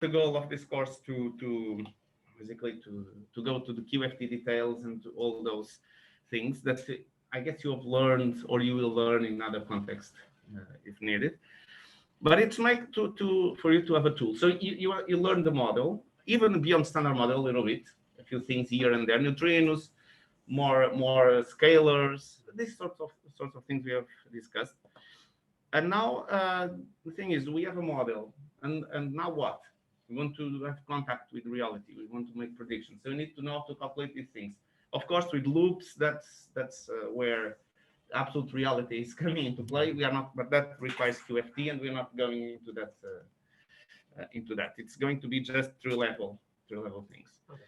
the goal of this course to basically to go to the QFT details and to all those things that I guess you have learned or you will learn in other contexts if needed. But it's like for you to have a tool. So you learn the model, even beyond standard model a little bit, a few things here and there, neutrinos, more scalars, these sorts of things we have discussed. And now the thing is, we have a model, and now what? We want to have contact with reality. We want to make predictions. So we need to know how to calculate these things. Of course, with loops, that's where absolute reality is coming into play. We are not, but that requires QFT, and we're not going into that. It's going to be just through level things. Okay.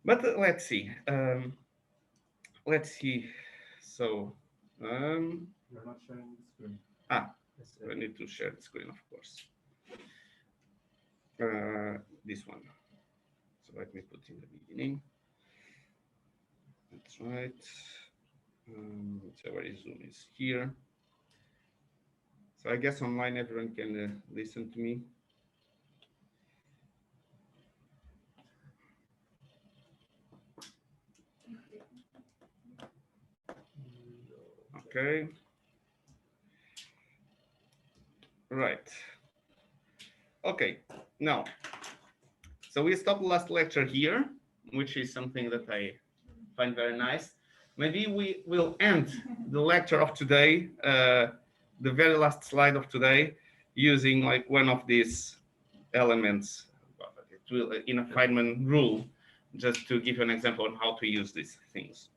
But let's see. Let's see. So You're not sharing the screen. I need to share the screen, of course. This one. So let me put in the beginning. That's right. So where is Zoom is here. So I guess online everyone can listen to me. Okay. Right. Okay. Now, so we stopped the last lecture here, which is something that I find very nice. Maybe we will end the lecture of today, the very last slide of today, using like one of these elements in a Feynman rule, just to give you an example on how to use these things.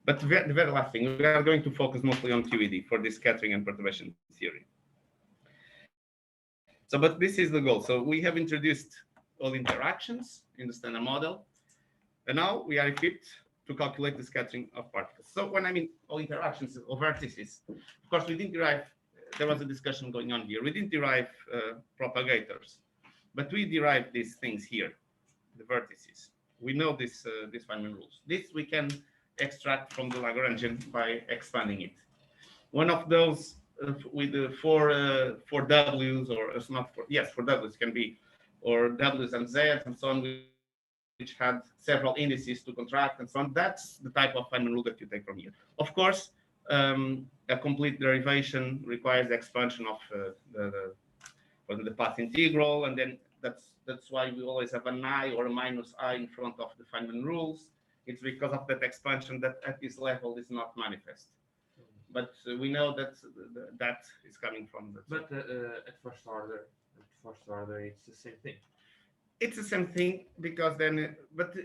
But the very last thing, we are going to focus mostly on QED for this scattering and perturbation theory. So, but this is the goal. So we have introduced all interactions in the standard model, and now we are equipped to calculate the scattering of particles. So when I mean all interactions or vertices, of course we didn't derive, there was a discussion going on here, we didn't derive propagators, but we derived these things here, the vertices. We know this Feynman rules. This we can extract from the Lagrangian by expanding it. One of those with the four W's, or it's not for, yes, for W's can be, or W's and Z's and so on, which had several indices to contract and so on. That's the type of Feynman rule that you take from here. Of course, a complete derivation requires the expansion of the path integral, and then that's why we always have an I or a minus I in front of the Feynman rules. It's because of that expansion that at this level is not manifest. But we know that that is coming from the. But at first order, it's the same thing. It's the same thing because then, but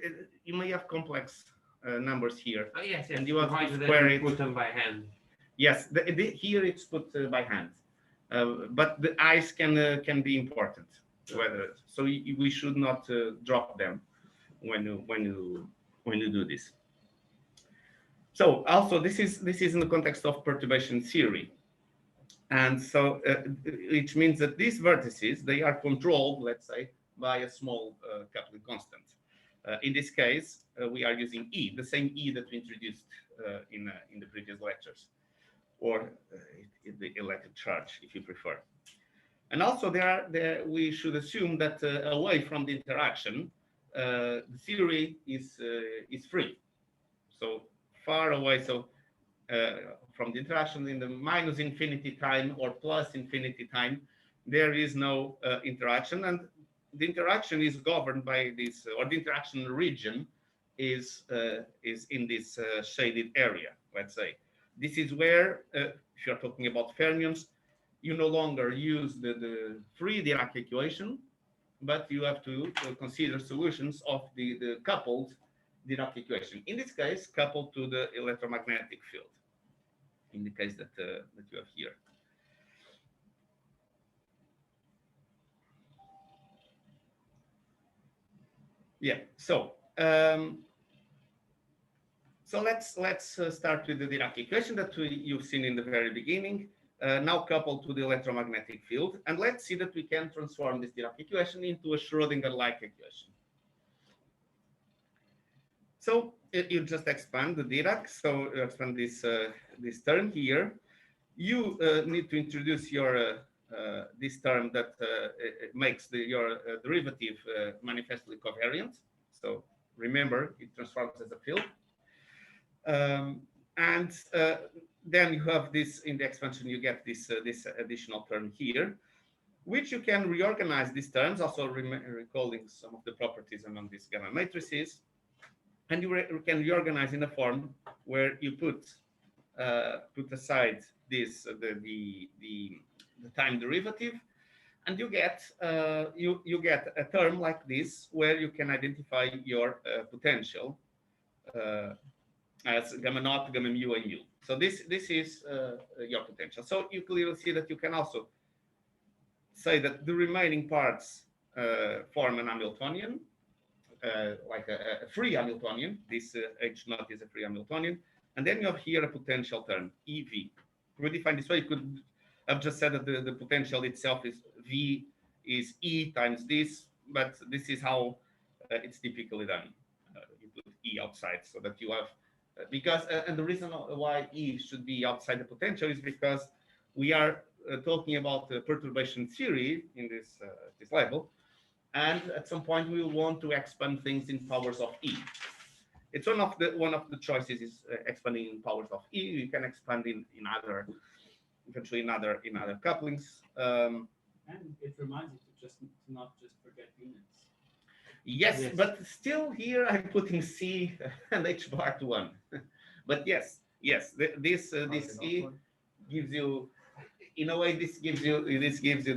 you may have complex numbers here. Oh yes, and you have to provided square that you it. put them by hand. Yes, here it's put by hand, but the eyes can be important. Whether so, we should not drop them when you do this. So also this is in the context of perturbation theory, and so which means that these vertices, they are controlled, let's say, by a small coupling constant. In this case, we are using E, the same E that we introduced in the previous lectures, or the electric charge, if you prefer. And also we should assume that away from the interaction, the theory is free. So far away, so from the interaction in the minus infinity time or plus infinity time, there is no interaction, and the interaction is governed by this, or the interaction region is in this shaded area, let's say. This is where, if you're talking about fermions, you no longer use the free Dirac equation, but you have to consider solutions of the coupled Dirac equation. In this case, coupled to the electromagnetic field, in the case that you have here. Yeah, so let's start with the Dirac equation that you've seen in the very beginning, now coupled to the electromagnetic field, and let's see that we can transform this Dirac equation into a Schrödinger-like equation. So you just expand the Dirac, so you expand this term here. You need to introduce your this term that it makes your derivative manifestly covariant. So remember, it transforms as a field. And then you have this in the expansion, you get this this additional term here, which you can reorganize these terms, also recalling some of the properties among these gamma matrices. And you can reorganize in a form where you put aside this the time derivative, and you get you get a term like this where you can identify your potential as gamma naught, gamma mu, and u. So this is your potential. So you clearly see that you can also say that the remaining parts form an Hamiltonian, like a free Hamiltonian. This H naught is a free Hamiltonian. And then you have here a potential term, EV. Redefined this way, you could have just said that the potential itself is V is E times this, but this is how it's typically done. You put E outside so that you have, because, and the reason why E should be outside the potential is because we are talking about perturbation theory in this, this level. And at some point we will want to expand things in powers of E. It's one of the choices is expanding in powers of E. You can expand in other, eventually in other couplings. And it reminds you to not just forget units. Yes, but still here I'm putting C and H bar to 1. But yes, this E gives you, in a way, this gives you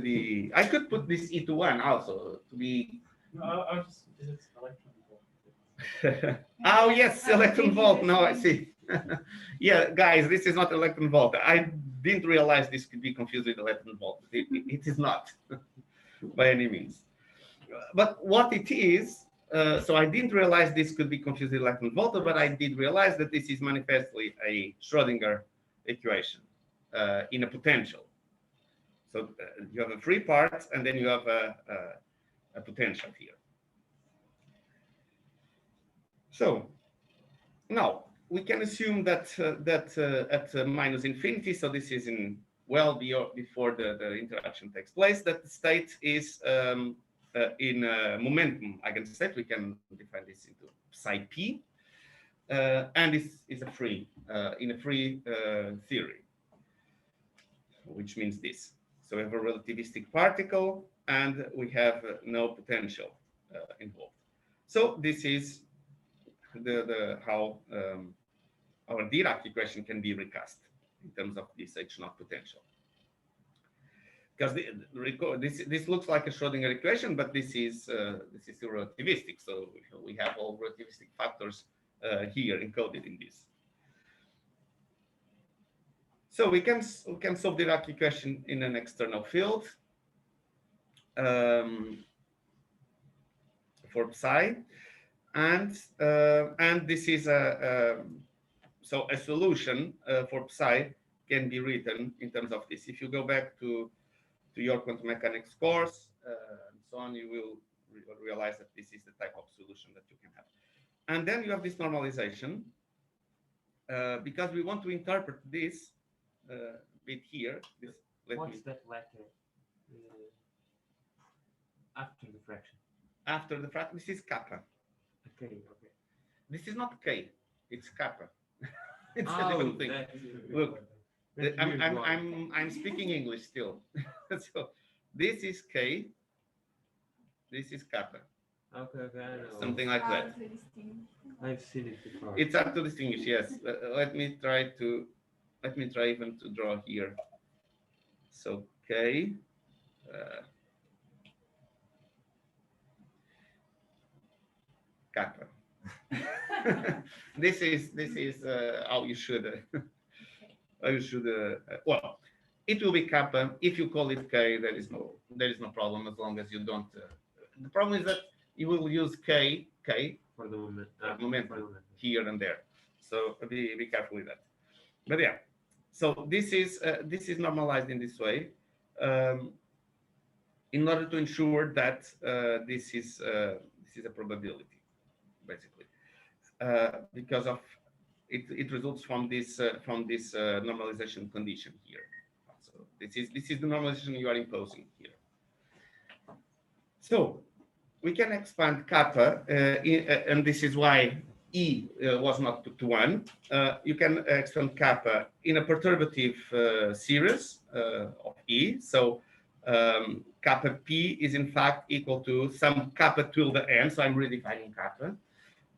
the. I could put this E to 1 also to be. No, I was just, it's electron volt. Oh yes, electron volt. Now I see. Yeah, guys, this is not electron volt. I didn't realize this could be confused with electron volt. It is not by any means. But what it is, so I didn't realize this could be confused with electron volt, but I did realize that this is manifestly a Schrödinger equation in a potential. So you have a free part, and then you have a potential here. So now we can assume that at minus infinity, so this is in well before the interaction takes place, that the state is in momentum eigenstate. We can define this into psi p, and this is a free in a free theory, which means this. So we have a relativistic particle, and we have no potential involved. So this is the how our Dirac equation can be recast in terms of this H naught potential. Because this looks like a Schrödinger equation, but this is relativistic. So we have all relativistic factors here encoded in this. So we can solve the Dirac equation in an external field for psi, and this is a solution for psi can be written in terms of this. If you go back to your quantum mechanics course and so on, you will realize that this is the type of solution that you can have. And then you have this normalization because we want to interpret this bit here. What's that letter after the fraction? After the fraction, this is kappa. Okay. This is not k, it's kappa. It's a Oh, different thing. Look, I'm speaking English still. So this is k, this is kappa. Okay, I know. Something like that. I've seen it before. It's hard to distinguish. Yes. Let me try even to draw here. So k. Kappa. This is how you should well, it will be kappa. If you call it k, there is no problem, as long as you don't the problem is that you will use k for the moment, momentum here and there, so be careful with that. But yeah, so this is normalized in this way in order to ensure that this is a probability, basically, because of it results from this normalization condition here. So So this is the normalization you are imposing here. So we can expand kappa, and this is why E was not put to 1. You can expand kappa in a perturbative series of E. So kappa P is in fact equal to some kappa tilde n, so I'm redefining kappa,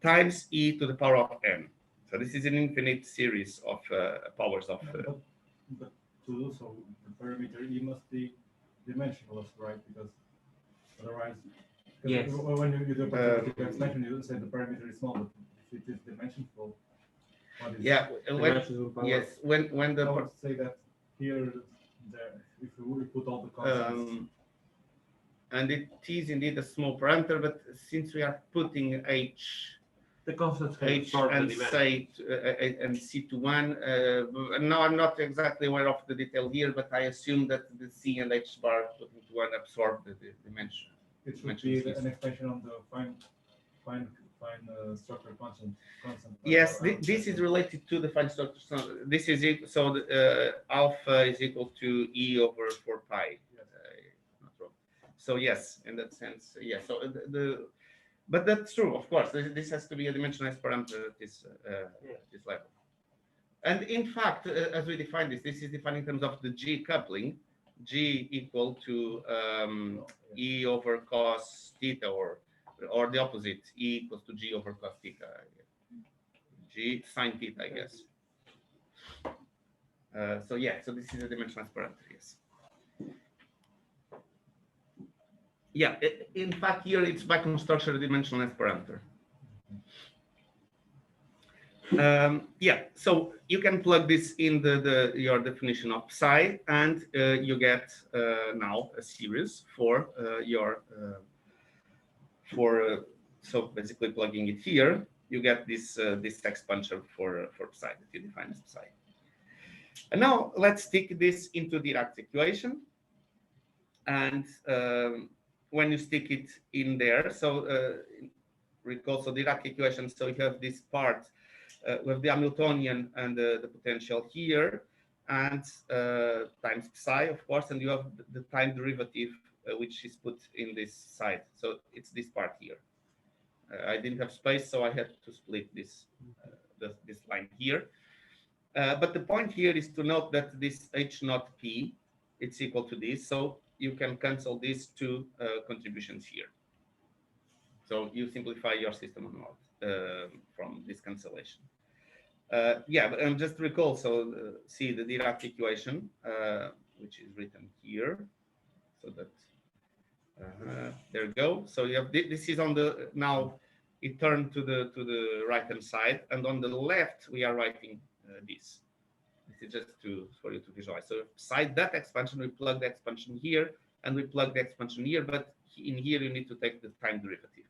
times E to the power of n. So this is an infinite series of powers of... But to do so, the parameter E must be dimensionless, right? Because otherwise, Yes. when you do perturbative expansion, you say the parameter is small, but if it is dimensional, what is... Yeah, Dimensional power. yes, when the... I would say that here, if we put all the constants... and it is indeed a small parameter, but since we are putting H... The constants can H absorb the and dimension. and C to 1. Now I'm not exactly aware of the detail here, but I assume that the C and H bar put into 1 absorb the dimension. It should be an expansion on the fine structure constant. Yes, this is related to the fine structure. So this is so alpha is equal to E over 4 pi. Yes. Not wrong. So yes, in that sense, yes. So but that's true, of course. This has to be a dimensionalized parameter at this level. And in fact, as we define this is defined in terms of the G coupling, G equal to E over cos theta, or the opposite, E equals to G over cos theta. G sine theta, I guess. So yeah, so this is a dimensionalized parameter, yes. Yeah, in fact, here it's by construction a dimensionless parameter. Yeah, so you can plug this in your definition of psi, and you get now a series for your so basically plugging it here, you get this this expansion for psi that you define as psi. And now let's stick this into Dirac's equation, and when you stick it in there, so recall, so Dirac equation, so you have this part with the Hamiltonian and the potential here, and times psi, of course, and you have the time derivative, which is put in this side. So it's this part here. I didn't have space, so I had to split this this line here. But the point here is to note that this H naught P, it's equal to this, so you can cancel these two contributions here. So you simplify your system on from this cancellation. Yeah, but just recall, so see the Dirac equation, which is written here, so that there you go. So you have this is on the, now it turned to the right hand side, and on the left we are writing this. This is just for you to visualize. So beside that expansion, we plug the expansion here, and we plug the expansion here, but in here you need to take the time derivative.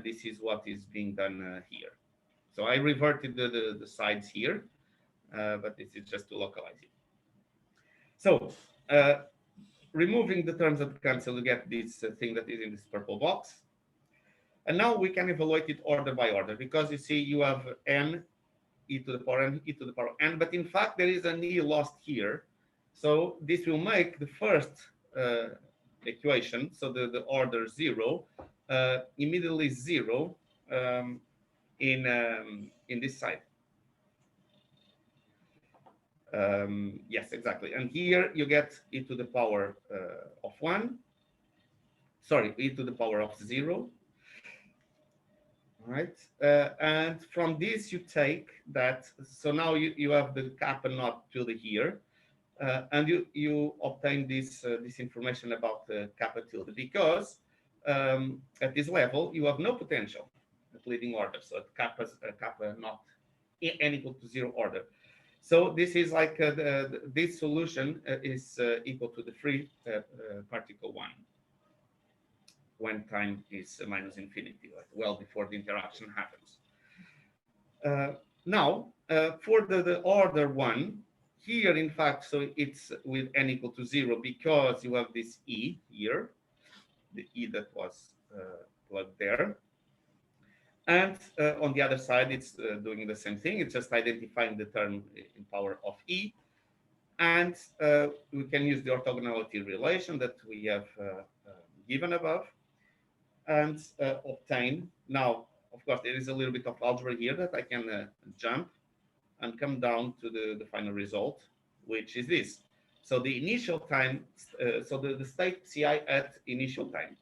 This is what is being done here. So I reverted the sides here, but this is just to localize it. So removing the terms that cancel, you get this thing that is in this purple box. And now we can evaluate it order by order, because you see you have n, e to the power n, e to the power n, but in fact there is an e lost here. So this will make the first equation, so the order 0, immediately 0 in this side. Yes, exactly. And here you get e to the power of 1. Sorry, e to the power of 0. All right. And from this you take that. So now you have the kappa naught tilde here. And you obtain this this information about the kappa tilde, because at this level you have no potential at leading order. So at kappa not n equal to 0 order. So this is like this solution is equal to the free particle 1 when time is minus infinity, like well before the interaction happens. Now for the order 1, here in fact, so it's with n equal to 0, because you have this e here, the e that was plugged there. And on the other side, it's doing the same thing. It's just identifying the term in power of e. And we can use the orthogonality relation that we have given above and obtain. Now, of course, there is a little bit of algebra here that I can jump and come down to the final result, which is this. So the initial time, so the state Ci at initial time.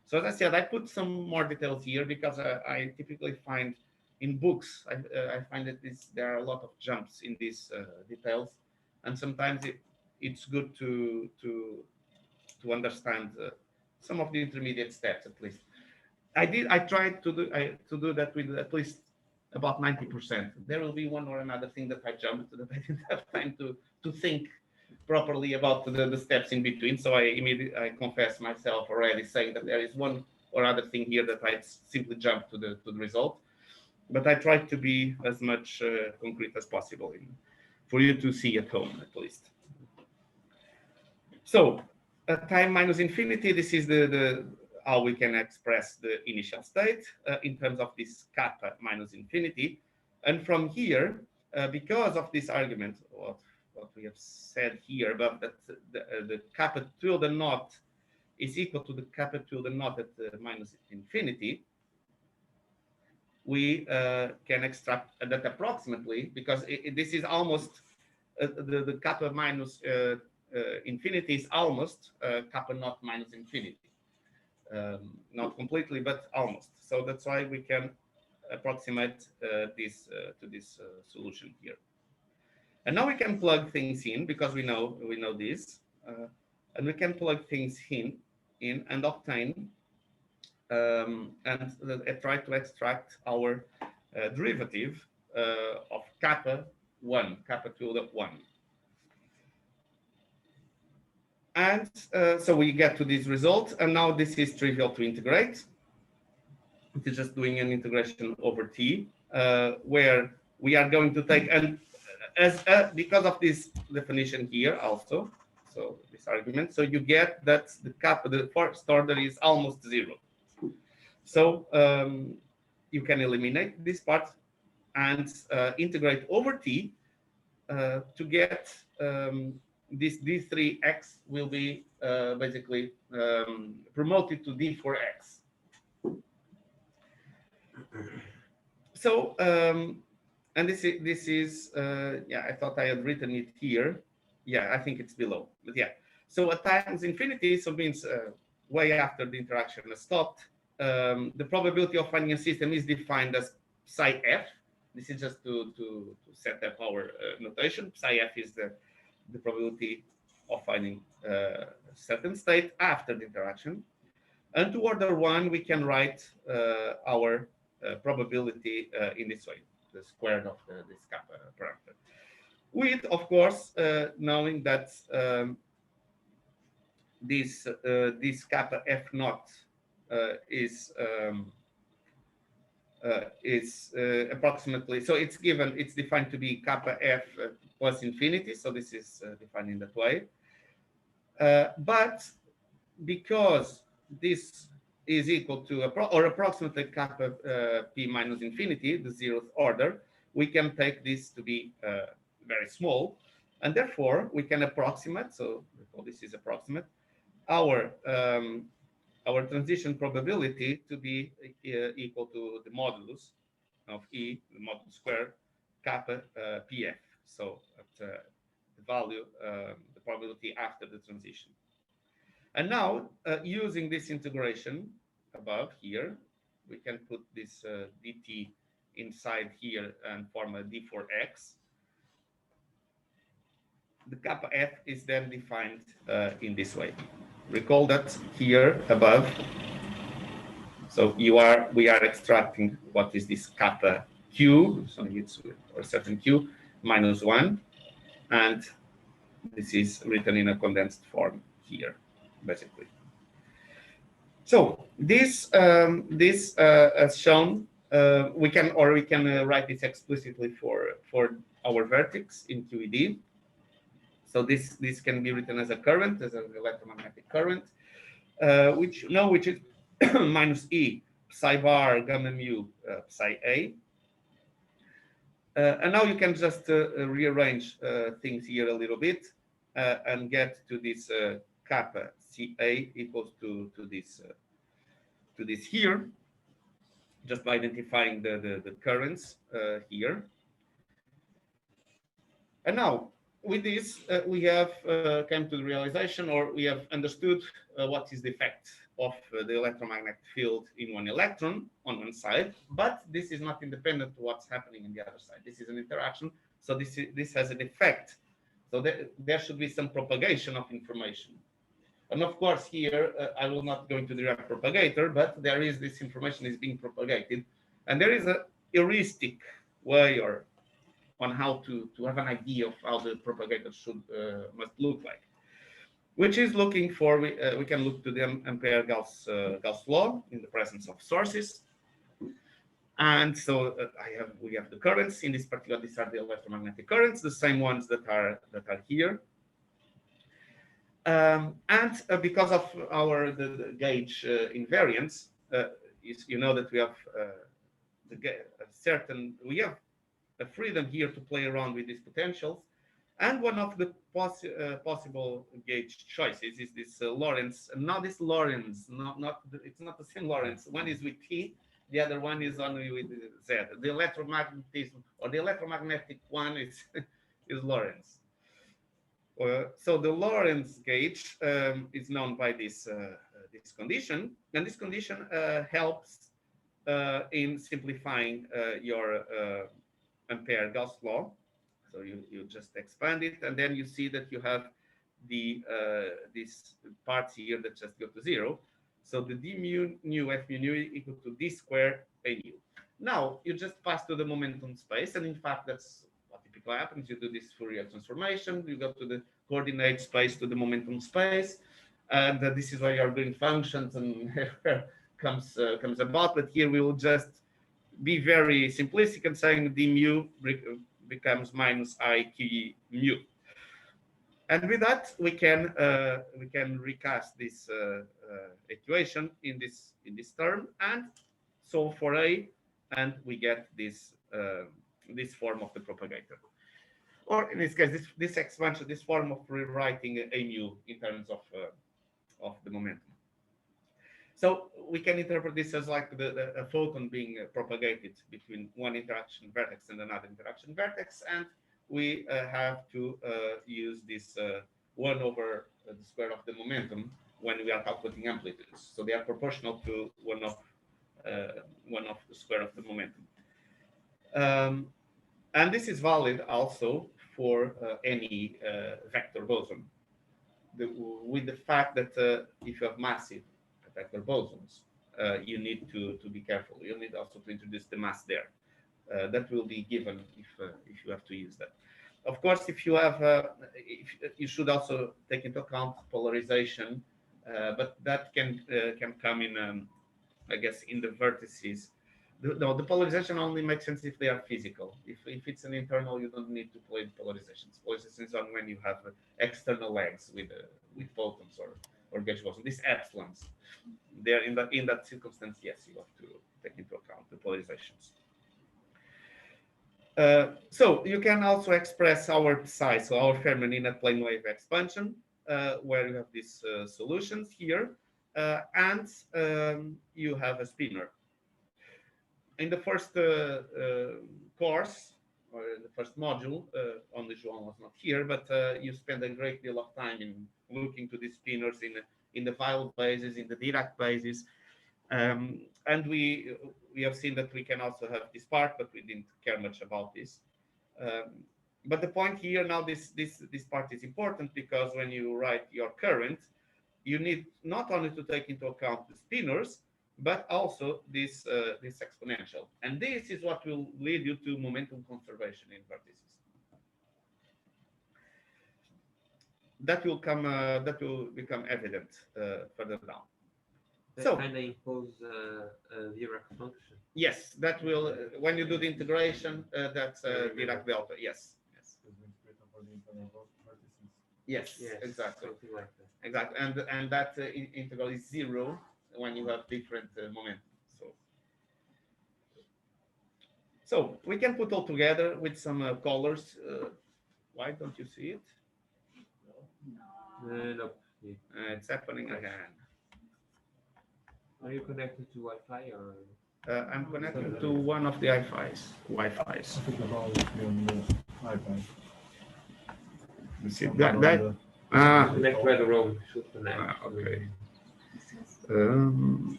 So as I said, I put some more details here because I typically find in books, I find that there are a lot of jumps in these details, and sometimes it's good to understand some of the intermediate steps at least. I tried to do that with at least about 90%. There will be one or another thing that I jumped that I didn't have time to think properly about the steps in between. So I confess myself already saying that there is one or other thing here that I simply jumped to the result. But I tried to be as much concrete as possible for you to see at home at least. So at time minus infinity, this is the how we can express the initial state in terms of this kappa minus infinity. And from here, because of this argument, what we have said here about that the kappa tilde naught is equal to the kappa tilde naught at minus infinity, we can extract that approximately, because this is almost the kappa minus infinity is almost kappa naught minus infinity. Not completely, but almost. So that's why we can approximate this to this solution here. And now we can plug things in because we know this, and we can plug things in and obtain and try to extract our derivative of kappa 1, kappa tilde 1. And so we get to this result, and now this is trivial to integrate. It is just doing an integration over t, where we are going to take, and as because of this definition here also, so this argument, so you get that the kappa, the first order is almost 0. So you can eliminate this part and integrate over t to get this d3x will be basically promoted to d4x. So and this is yeah, I thought I had written it here. Yeah, I think it's below, but yeah. So at times infinity, so means way after the interaction has stopped. The probability of finding a system is defined as psi f. This is just to set up our notation. Psi f is the probability of finding a certain state after the interaction. And to order 1, we can write our probability in this way, the squared of this kappa parameter. With, of course, knowing that this kappa f naught is approximately, so it's defined to be kappa f plus infinity, so this is defined in that way. But because this is equal to or approximately kappa p minus infinity, the 0th order, we can take this to be very small, and therefore we can approximate, so this is approximate, our transition probability to be equal to the modulus of E, the modulus squared, kappa pf. So at the value, the probability after the transition. And now, using this integration above here, we can put this dt inside here and form a d4x. The kappa f is then defined in this way. Recall that here above. So we are extracting what is this kappa q, so it's a certain q minus 1, and this is written in a condensed form here, basically. So this as shown, we can write this explicitly for our vertex in QED. So this can be written as a current, as an electromagnetic current, which is minus E psi bar gamma mu psi A. And now you can just rearrange things here a little bit. and get to this kappa Ca equals to this here, just by identifying the currents here. And now, with this, we have come to the realization, or we have understood what is the effect of the electromagnetic field in one electron on one side, but this is not independent of what's happening in the other side. This is an interaction, so this has an effect. So there should be some propagation of information. And of course, here, I will not go into the direct propagator, but there is this information is being propagated. And there is a heuristic way or on how to have an idea of how the propagator must look like, which is looking for, we can look to the Ampere-Gauss Gauss law in the presence of sources. And so we have the currents. In this particular, these are the electromagnetic currents, the same ones that are here. And because of the gauge invariance, you know that we have we have a freedom here to play around with these potentials. And one of the possible gauge choices is this Lorentz. Now this Lorentz, it's not the same Lorentz. One is with T, the other one is only with Z. The electromagnetism, or the electromagnetic one is Lorentz. So the Lorentz gauge is known by this condition, and this condition helps in simplifying your Ampere-Gauss law. So you just expand it, and then you see that you have these parts here that just go to zero. So the d mu nu f mu nu equal to d square a nu. Now you just pass to the momentum space, and in fact that's what typically happens. You do this Fourier transformation. You go to the coordinate space to the momentum space, and this is why you're doing functions and comes about. But here we will just be very simplistic and saying d mu becomes minus I q mu. And with that, we can recast this equation in this term and solve for A, and we get this form of the propagator. Or in this case, this expansion, this form of rewriting A mu in terms of the momentum. So we can interpret this as like a photon being propagated between one interaction vertex and another interaction vertex, and we have to use this 1 over the square of the momentum when we are calculating amplitudes. So they are proportional to 1 of the square of the momentum. And this is valid also for any vector boson, with the fact that if you have massive vector bosons, you need to be careful. You need also to introduce the mass there. That will be given if you have to use that. Of course, if you have, you should also take into account polarization, but that can come in, I guess, in the vertices. The polarization only makes sense if they are physical. If it's an internal, you don't need to play the polarizations. Polarization is on when you have external legs with photons or gauge bosons. These epsilons, there in that circumstance, yes, you have to take into account the polarizations. So you can also express our psi, so our Fermionic net plane wave expansion, where you have these solutions here, and you have a spinner. In the first course, or in the first module, only João was not here, but you spend a great deal of time in looking to these spinners in the Weil basis, in the Dirac basis. And we have seen that we can also have this part, but we didn't care much about this. But the point here now, this part is important because when you write your current, you need not only to take into account the spinners, but also this exponential. And this is what will lead you to momentum conservation in vertices. That will become evident further down. That So kind of impose a Dirac function. yes, that will when you do the integration, that's Dirac delta. Yes. Yes, Yes, exactly. something like that. Exactly, and that integral is 0 when you have different momentum. So we can put all together with some colors. Why don't you see it? No. Nope. It's happening again. Are you connected to Wi-Fi or? I'm connected to one of the Wi-Fi's. I think the ball is on the iPad. See, Somewhere on that the- Connect where the room should connect. okay. Um,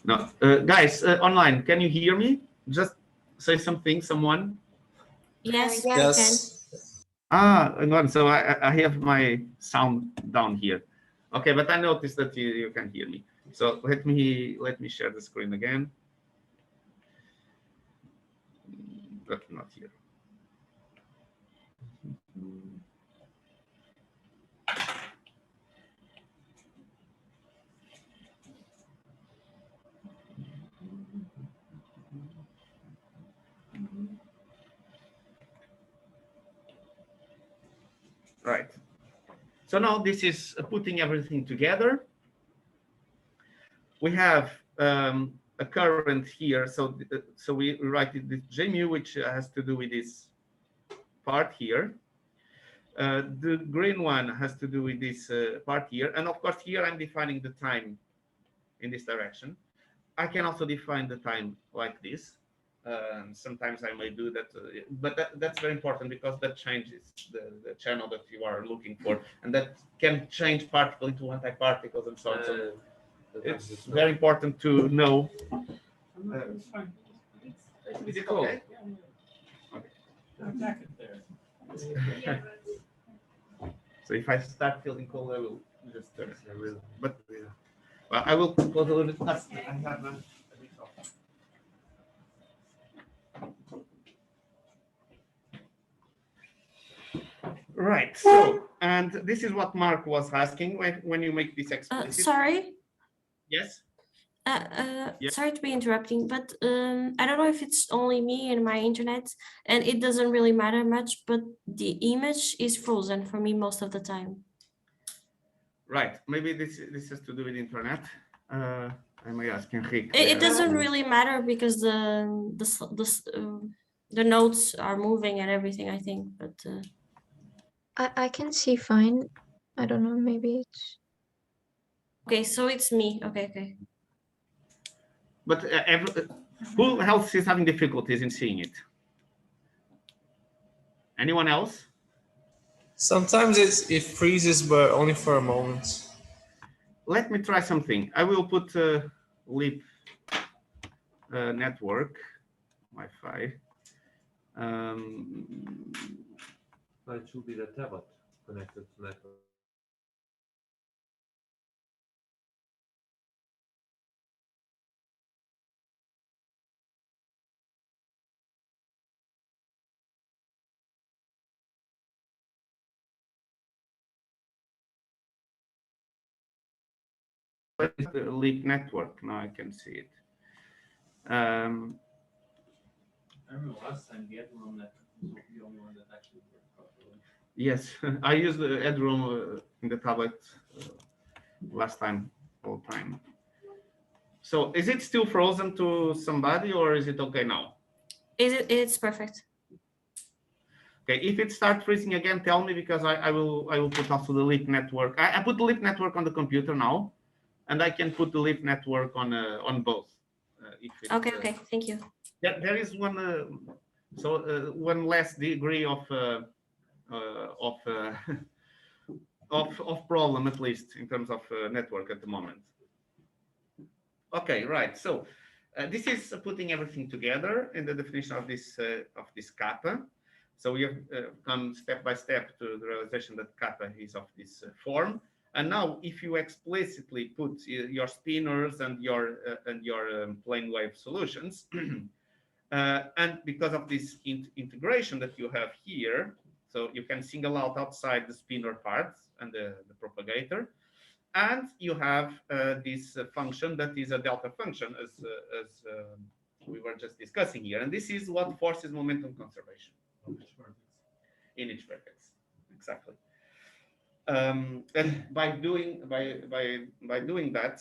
no, guys, online, can you hear me? Just say something, someone. Yes, Yes. Hang on. So I have my sound down here. Okay, but I noticed that you can hear me. So let me share the screen again. But not here. Right. So now this is putting everything together. We have a current here. So we write it this J mu, which has to do with this part here. The green one has to do with this part here. And of course, here I'm defining the time in this direction. I can also define the time like this. Sometimes I may do that, but that's very important because that changes the channel that you are looking for, and that can change particle into antiparticles and so on. So it's very important to know. It's fine. Is it okay? Yeah. I'm back in there. So if I start feeling cold, I will just turn. I will. But well, I will close a little bit. I have a bit of. Right. So, and this is what Mark was asking when you make this explicit. sorry. Yes. Yeah. Sorry to be interrupting, but I don't know if it's only me and my internet, and it doesn't really matter much, but the image is frozen for me most of the time. Right. Maybe this has to do with internet. I may ask Henrique. It doesn't really matter because the nodes are moving and everything, I think, but I can see fine. I don't know, maybe it's... okay, so it's me. Okay. But who else is having difficulties in seeing it? Anyone else? Sometimes it freezes, but only for a moment. Let me try something. I will put leap network Wi-Fi. It should be the tablet connected to network. What is the leap network? Now I can see it. I remember last time the Electro network was the only one that actually worked properly. Yes, I used the headroom in the tablet last time, all time. So is it still frozen to somebody or is it okay now? It's perfect. Okay, if it starts freezing again, tell me because I will put also the leap network. I put the leap network on the computer now, and I can put the leap network on both. If it's, Okay, thank you. There is one one less degree of of problem, at least in terms of network at the moment. Okay, right. So this is putting everything together in the definition of this kappa. So we have come step by step to the realization that kappa is of this form. And now, if you explicitly put your spinors and your plane wave solutions, and because of this integration that you have here, so you can single out outside the spinor parts and the propagator, and you have this function that is a delta function, as we were just discussing here, and this is what forces momentum conservation in each vertex, exactly. And by doing that,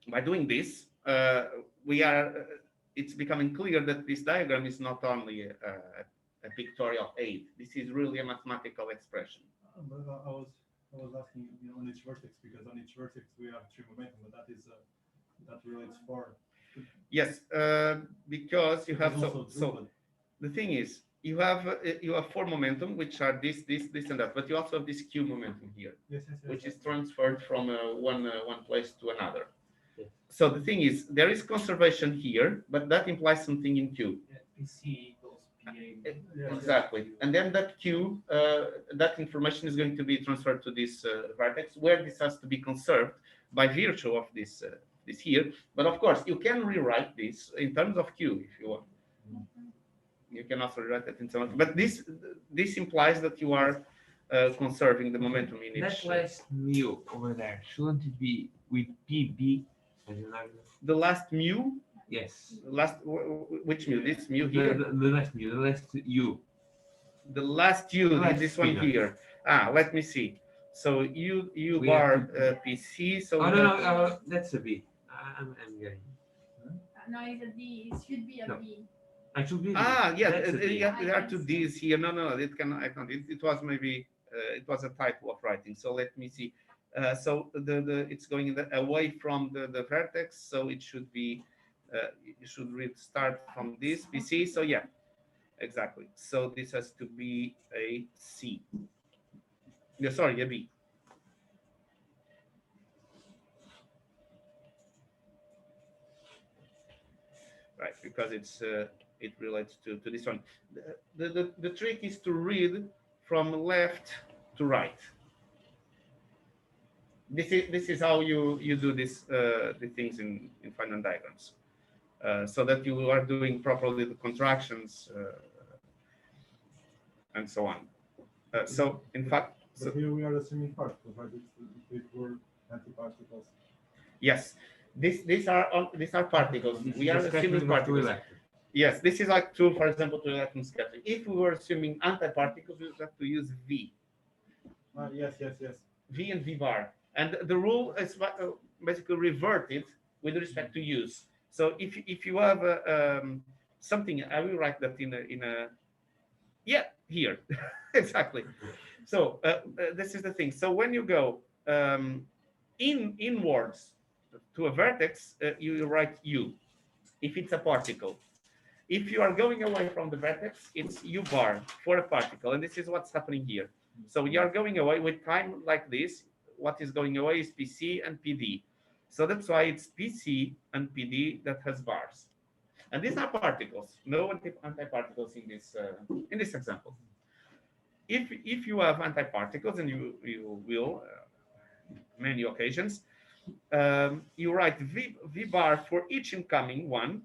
by doing this, we are. It's becoming clear that this diagram is not only a pictorial aid. This is really a mathematical expression. But I was asking, on each vertex, because on each vertex we have 3 momentum, but that relates 4. Yes, because you have There's also so two, the thing is you have 4 momentum, which are this, and that, but you also have this q momentum here, yes, which is transferred from one place to another. Yes. So the thing is, there is conservation here, but that implies something in q. Yeah, PC equals PA. Yes, Exactly. And then that q, that information is going to be transferred to this vertex, where this has to be conserved by virtue of this this here. But of course, you can rewrite this in terms of q if you want. You can also rewrite that in some. But this implies that you are conserving the momentum in That each. last mu over there, shouldn't it be with PB as an argument? The last mu, Yes. which mu? This mu The, here. the last mu, the last U. The last u, Last this one spinner. here. Let me see. So u We bar have to- PC. So Oh we no, have- no, that's a B. I'm getting. No, it's a D. It should be a No. B. Actually, B. Yeah, That's a B. there are two D's here. No, it can. I can't. It was maybe it was a typo of writing. So let me see. So the it's going away from the vertex. So it should be. You should start from this PC. So yeah, exactly. So this has to be a C. Yeah, sorry, a B. Right, because it relates to this one. The trick is to read from left to right. This is how you do this the things in finite diagrams, so that you are doing properly the contractions and so on. So in fact, But here we are assuming particles, right? If were antiparticles. yes, these are particles. We are assuming particles. Yes, this is like true, for example, to electron scattering. If we were assuming antiparticles, we would have to use V. Yes. V and V bar. And the rule is basically reverted with respect to use. So if you have something, I will write that in a yeah, here. Exactly. So this is the thing. So when you go inwards to a vertex, you write U if it's a particle. If you are going away from the vertex, it's U bar for a particle. And this is what's happening here. So you are going away with time like this. What is going away is PC and PD. So that's why it's PC and PD that has bars. And these are particles, no antiparticles in this example. If you have antiparticles, and you will many occasions, you write V bar for each incoming one,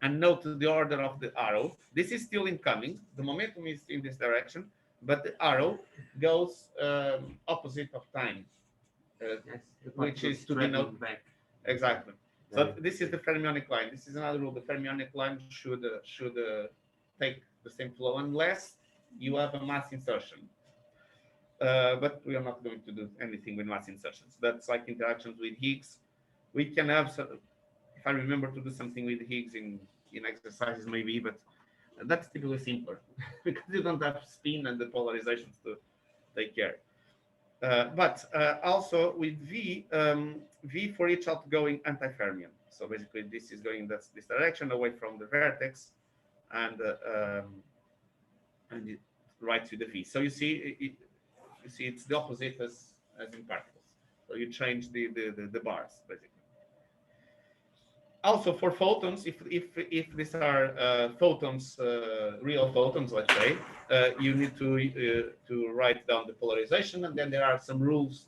and note the order of the arrow. This is still incoming. The momentum is in this direction, but the arrow goes opposite of time, which is to denote back. exactly. So this is the Fermionic line. This is another rule. The Fermionic line should take the same flow unless you have a mass insertion. But we are not going to do anything with mass insertions. That's like interactions with Higgs. We can have, if I remember, to do something with Higgs in exercises maybe, but that's typically simpler because you don't have spin and the polarizations to take care. But also with V, V for each outgoing antifermion. So basically, this is going this direction away from the vertex, and it writes with the V. So you see, it's the opposite as in particles. So you change the bars basically. Also for photons, if these are photons, real photons, let's say, you need to write down the polarization, and then there are some rules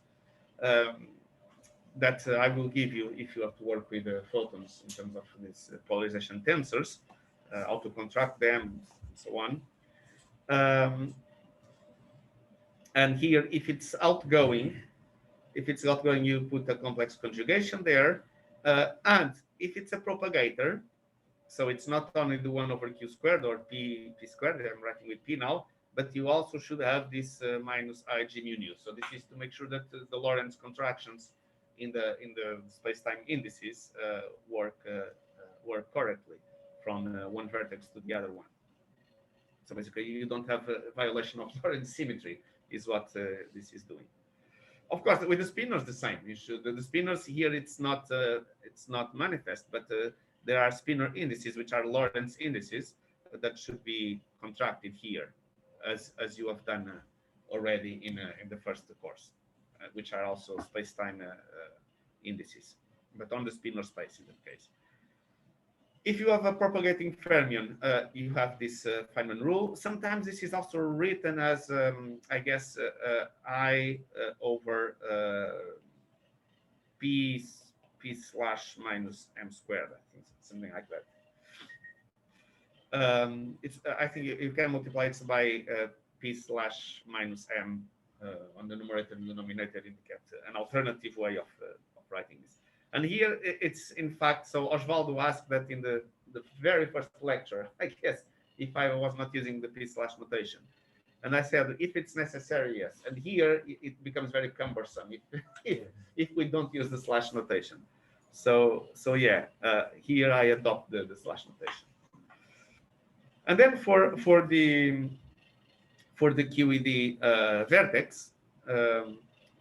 that I will give you if you have to work with photons in terms of these polarization tensors, how to contract them, and so on. And here, if it's outgoing, you put a complex conjugation there, and if it's a propagator, so it's not only the 1 over q squared or p squared, I'm writing with p now, but you also should have this minus ig mu nu. So this is to make sure that the Lorentz contractions in the space-time indices work correctly from one vertex to the other one. So basically, you don't have a violation of Lorentz symmetry, is what this is doing. Of course, with the spinors, the same. You should the spinors here. It's not manifest, but there are spinor indices which are Lorentz indices that should be contracted here, as you have done already in the first course, which are also space-time indices, but on the spinor space in that case. If you have a propagating fermion, you have this Feynman rule. Sometimes this is also written as, I guess, I over p slash minus m squared. I think something like that. I think you can multiply it by p slash minus m on the numerator and denominator, indicate an alternative way of writing this. And here it's in fact, so Osvaldo asked that in the very first lecture, I guess, if I was not using the p slash notation. And I said, if it's necessary, yes. And here it becomes very cumbersome if we don't use the slash notation. So yeah, here I adopt the slash notation. And then for the QED vertex,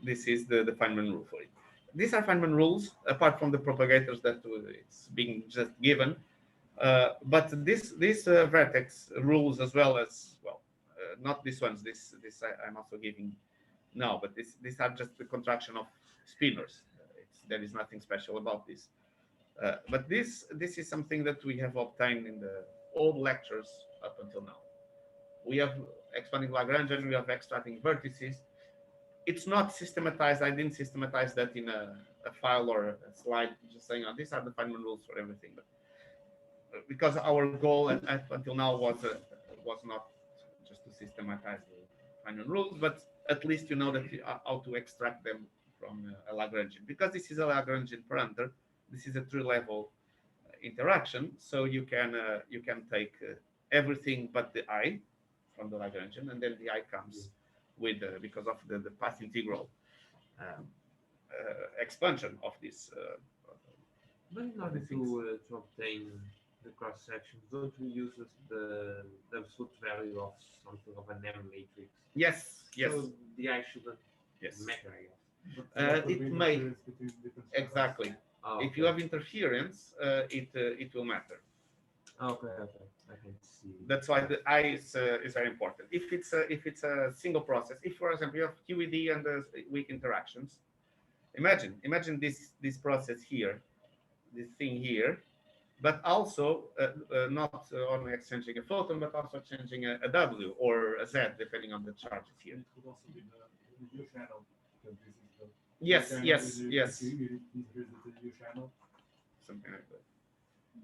this is the Feynman rule for it. These are Feynman rules, apart from the propagators that it's being just given. But this vertex rules as well as, well, not these ones. This I'm also giving now, but these are just the contraction of spinors. There is nothing special about this. But this is something that we have obtained in the old lectures up until now. We have expanding Lagrangian, we have extracting vertices. It's not systematized. I didn't systematize that in a file or a slide, just saying, oh, these are the Feynman rules for everything. But because our goal until now was not just to systematize the Feynman rules, but at least you know that how to extract them from a Lagrangian. Because this is a Lagrangian parameter, this is a three-level interaction, so you can take everything but the I from the Lagrangian, and then the I comes with because of the path integral expansion of this. But in order to obtain the cross section, don't we use the absolute value of something of an M matrix? Yes, yes. So the I shouldn't Yes. matter, I guess. It may exactly. Oh, If you have interference, it will matter. Okay, I can see. That's why the I is very important. If it's a single process, if for example you have QED and weak interactions, imagine this process here, this thing here, but also not only exchanging a photon, but also exchanging a W or a Z, depending on the charges here. It could also be the U channel, because this is the Yes, channel, yes, is it- yes. Here's the U channel. Something like that.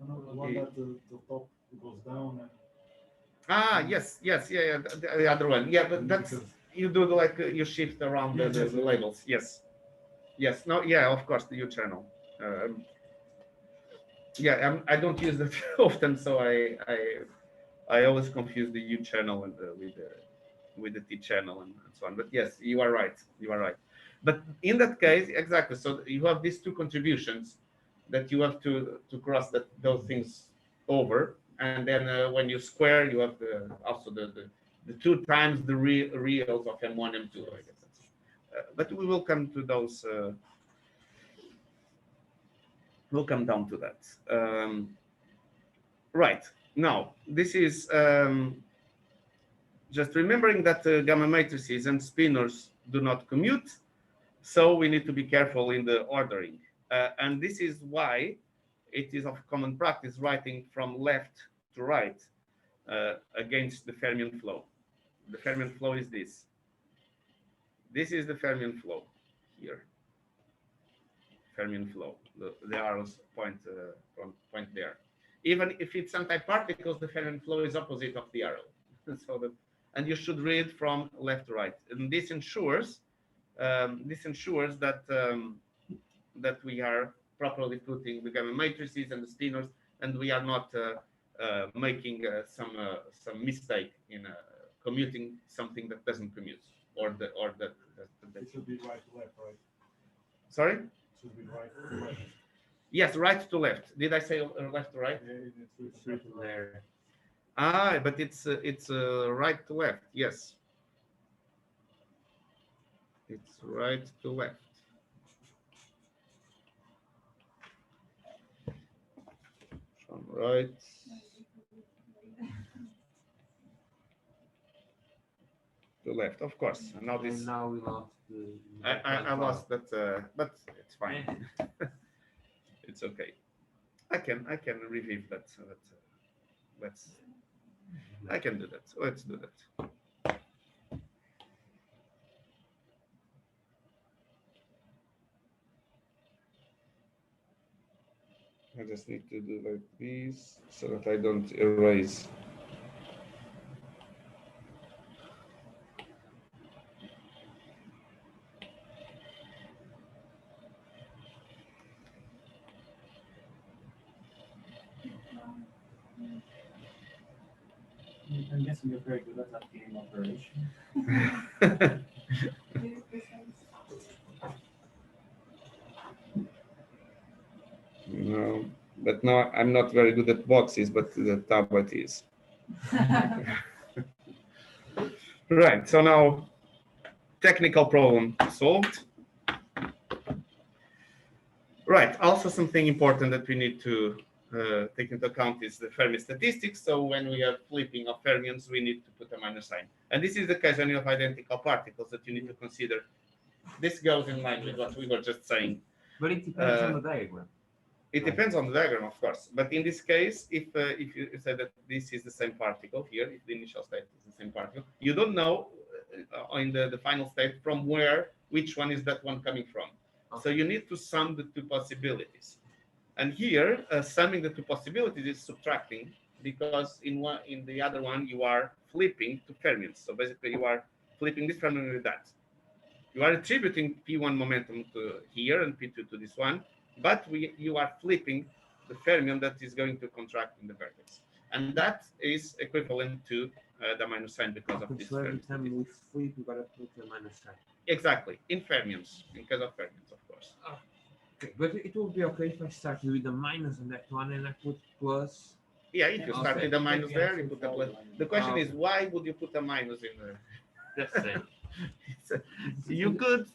No, the one that the top goes down and Yes, yeah, the other one. Yeah, but that's, you do like you shift around the labels. Yes, no, yeah, of course, the U channel. Yeah, I don't use that often, so I always confuse the U channel and with the T channel and so on. But yes, you are right. But in that case, exactly. So you have these two contributions that you have to cross those things over, and then when you square, you have also the 2 times the reals of M1, M2. I guess. But we will come to those. We'll come down to that. Right now, this is just remembering that gamma matrices and spinors do not commute, so we need to be careful in the ordering. And this is why it is of common practice writing from left to right against the Fermion flow. The Fermion flow is this. This is the Fermion flow here. Fermion flow. The arrows point there. Even if it's antiparticles, the Fermion flow is opposite of the arrow. And you should read from left to right. And this ensures that that we are properly putting the gamma matrices and the spinors, and we are not making some mistake in commuting something that doesn't commute, or that it should be right to left, right? Sorry? It should be right to left. Yes, right to left. Did I say left to right? Yeah, it's It's written there. Ah, but it's right to left. Yes, it's right to left. From right to left, of course. And now this, And now we lost the. I lost that, but it's fine. It's okay. I can revive that. So that let's. I can do that. Let's do that. I just need to do like this so that I don't erase. I'm guessing you're very good at that game operation. No, but no, I'm not very good at boxes, but the tablet is. Right, so now technical problem solved. Right, also something important that we need to take into account is the Fermi statistics. So when we are flipping of fermions, we need to put a minus sign. And this is the case when you have identical particles that you need to consider. This goes in line with what we were just saying. But it depends on the diagram. It depends on the diagram, of course. But in this case, if you say that this is the same particle here, if the initial state is the same particle, you don't know in the final state from where, which one is that one coming from. Okay. So you need to sum the two possibilities. And here, summing the two possibilities is subtracting, because in the other one, you are flipping to fermions. So basically, you are flipping this fermion with that. You are attributing P1 momentum to here and P2 to this one, but you are flipping the fermion that is going to contract in the vertex. And that is equivalent to the minus sign because of this. So every time we flip, we gotta put a minus sign. Exactly, in fermions, in case of fermions, of course. Okay, but it will be okay if I start with a minus on that one and I put plus. Yeah, if you start with a minus there, you put a plus. The question is, Okay. why would you put a minus in the? Just saying. You could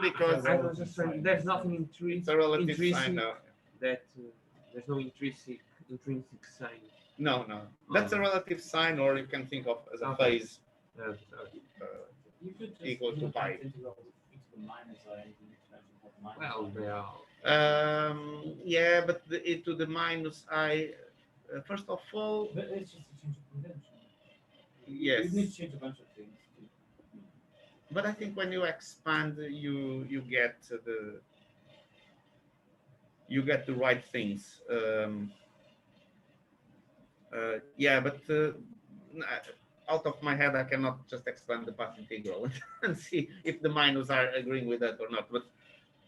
because I was just saying, there's nothing it's a relative intrinsic sign now. that there's no intrinsic sign. No, that's a relative sign, or you can think of as a Okay. phase You could just equal to do pi. that integral e to the minus I and expansion of the minus Well, I. they are. Yeah, but e to the minus I. First of all, But it's just a change of convention. yes. You need to change a bunch of things. But I think when you expand, you get the right things. Yeah, but out of my head, I cannot just expand the path integral and see if the minus are agreeing with that or not. But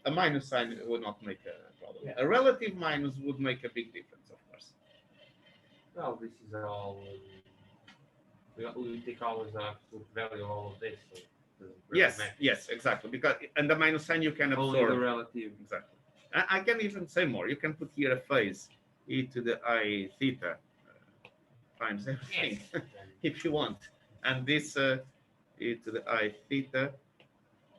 a minus sign would not make a problem. Yeah. A relative minus would make a big difference, of course. Well, this is all. We take always an absolute value of all of this. So it doesn't really Yes, matter. yes, exactly. Because and the minus sign you can Only the absorb. relative. Exactly. I can even say more. You can put here a phase e to the I theta times everything if you want, and this e to the I theta,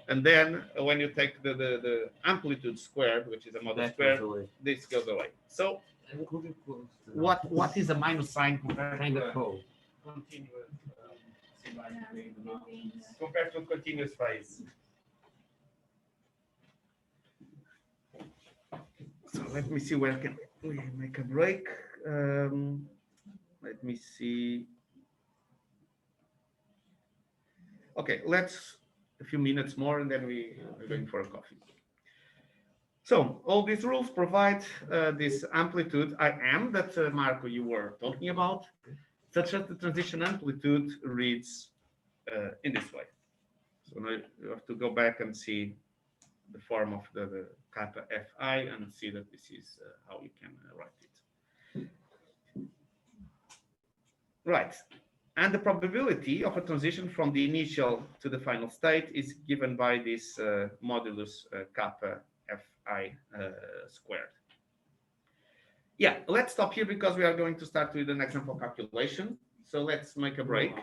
and then when you take the amplitude squared, which is a model That square, goes away. this goes away. So And could you close to what is a minus sign compared kind to of cold? continuous between the- compared to continuous phase? So let me see where can we make a break. Let me see. Okay, let's a few minutes more and then we're going for a coffee. So all these rules provide this amplitude IM that Marco you were talking about, such that the transition amplitude reads in this way. So now you have to go back and see the form of the kappa Fi and see that this is how you can write it. Right. And the probability of a transition from the initial to the final state is given by this modulus kappa Fi squared. Yeah, let's stop here because we are going to start with an example calculation. So let's make a break.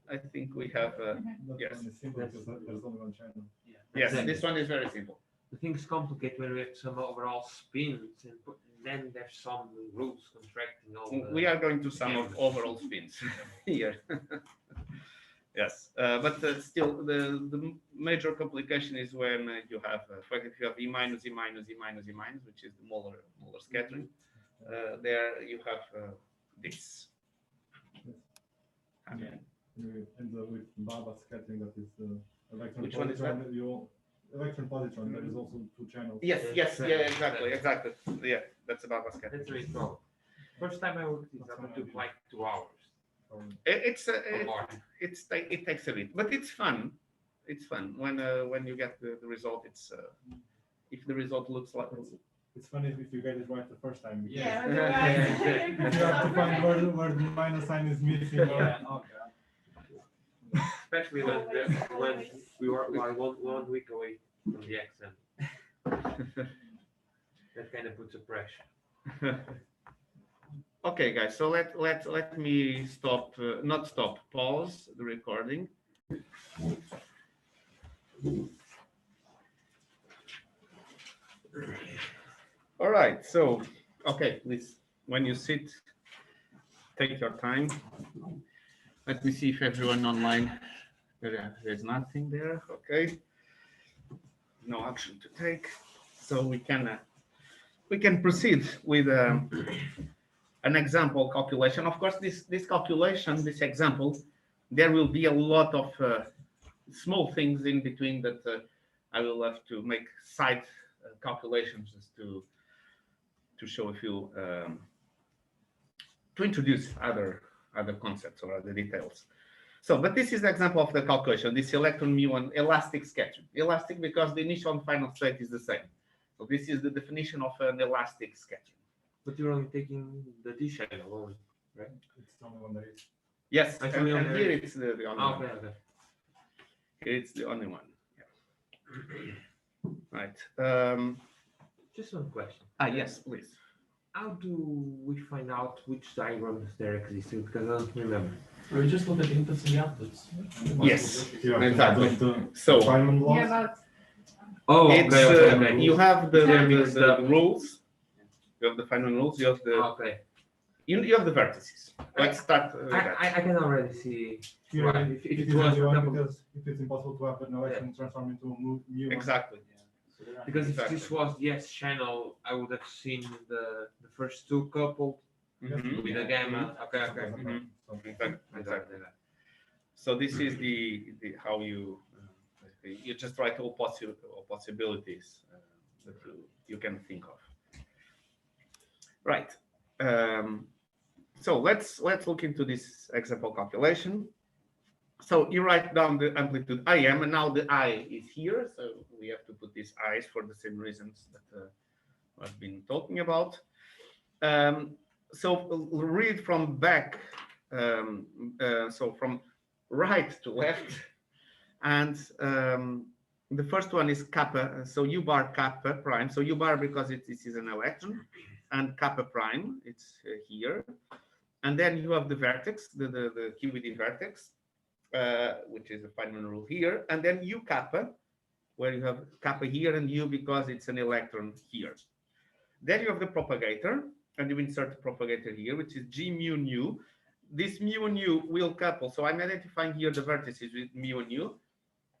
I think we have. That Yes. one is simple because there's only one channel. Yes, Exactly. this one is very simple. The things complicate when we have some overall spins, and then there's some rules contracting all the. We are going to sum of overall spins here. Yes, but still, the major complication is when you have, for example, if you have E minus, E minus, E minus, E minus, which is the molar scattering. There you have this. And you end up with Baba scattering, that is electron Which one is that? positron. Electron positron. There is also two channels. Yes, yes, yeah, exactly. Yeah, that's about a scattering. That's really cool. First time I worked this up, it took like 2 hours. It takes a bit, but it's fun. It's fun when you get the result. It's if the result looks like. It's funny if you get it right the first time. Because Yeah, you have to find where the minus sign is missing. Yeah. Or, Especially when we were like one week away from the exam. That kind of puts a pressure. Okay, guys. So let me stop. Not stop. Pause the recording. All right. So, okay, please. When you sit, take your time. Let me see if everyone online. There's nothing there. Okay. No action to take. So we can proceed with an example calculation. Of course, this calculation, this example, there will be a lot of small things in between that I will have to make side calculations just to show a few, to introduce other concepts or other details. So, but this is the example of the calculation, this electron muon elastic scattering. Elastic because the initial and final state is the same. So this is the definition of an elastic scattering. But you're only taking the D channel only, right? it's the only one that is. Yes, That's and only on here there. it's the only Okay, one. okay. Here it's the only one. Yeah. Right. Just one question. Yes, please. How do we find out which diagrams there exist? Because I don't remember. We just look at the inputs and the outputs. Yes, You have to exactly. have the So Feynman laws. Yeah, but Oh, it's okay. you have the Exactly. rules. You have the final rules. You have the Okay. you have the vertices. Let's start with that. I can already see. Here, Right. if If it it was, for one, example, because if it's impossible to have an electron transform into a mu. Exactly. because if Exactly. this was the S channel, I would have seen the first two coupled Mhm. with a gamma. Okay, okay. Mhm. Okay. Exactly. So this is the how you just write all possibilities that you can think of. Right. So let's look into this example calculation. So you write down the amplitude IM, and now the I is here. So we have to put these I's for the same reasons that I've been talking about. So read from back, so from right to left, and the first one is kappa. So U bar kappa prime. So U bar because this is an electron, and kappa prime it's here, and then you have the vertex, the Q within vertex, which is the Feynman rule here, and then U kappa, where you have kappa here and U because it's an electron here. Then you have the propagator, and you insert the propagator here, which is G mu nu. This mu and nu will couple. So I'm identifying here the vertices with mu and nu,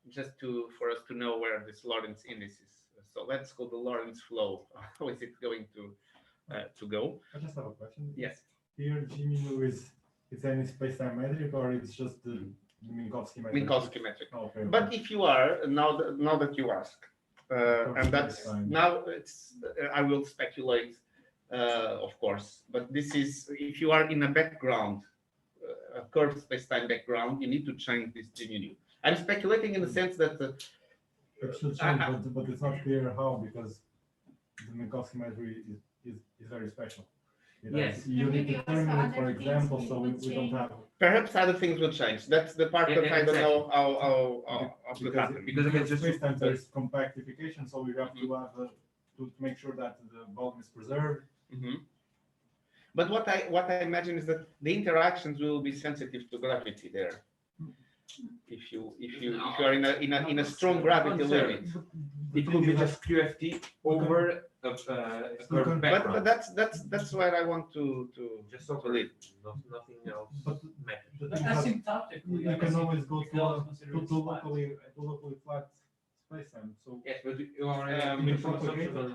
just for us to know where this Lorentz index is. So let's go the Lorentz flow. How is it going to go? I just have a question. Yes. Here, G mu is it's any space-time metric, or it's just the Minkowski metric? Minkowski metric. Oh, okay. But if you are now that you ask, and that's now it's I will speculate, of course. But this is if you are in a background, a curved space-time background, you need to change this G mu nu. I'm speculating in the sense that it should change, but it's not clear how, because the Minkowski metric is very special. Yes. You need to determine it, for example, so we don't have. perhaps other things will change. That's the part that I don't know how to happen. Because I can just Space-time there is compactification, so we have to have to make sure that the volume is preserved. Mhm. But what I imagine is that the interactions will be sensitive to gravity there. If you are in a strong gravity limit. It will be just QFT over a curved background. But that's where I want to Just to over lead. it, nothing else But matters. the But thing is that asymptotically, you can always go we always consider to it flat. locally flat space-time. So Yes, but you already Um, made some propagate- assumptions on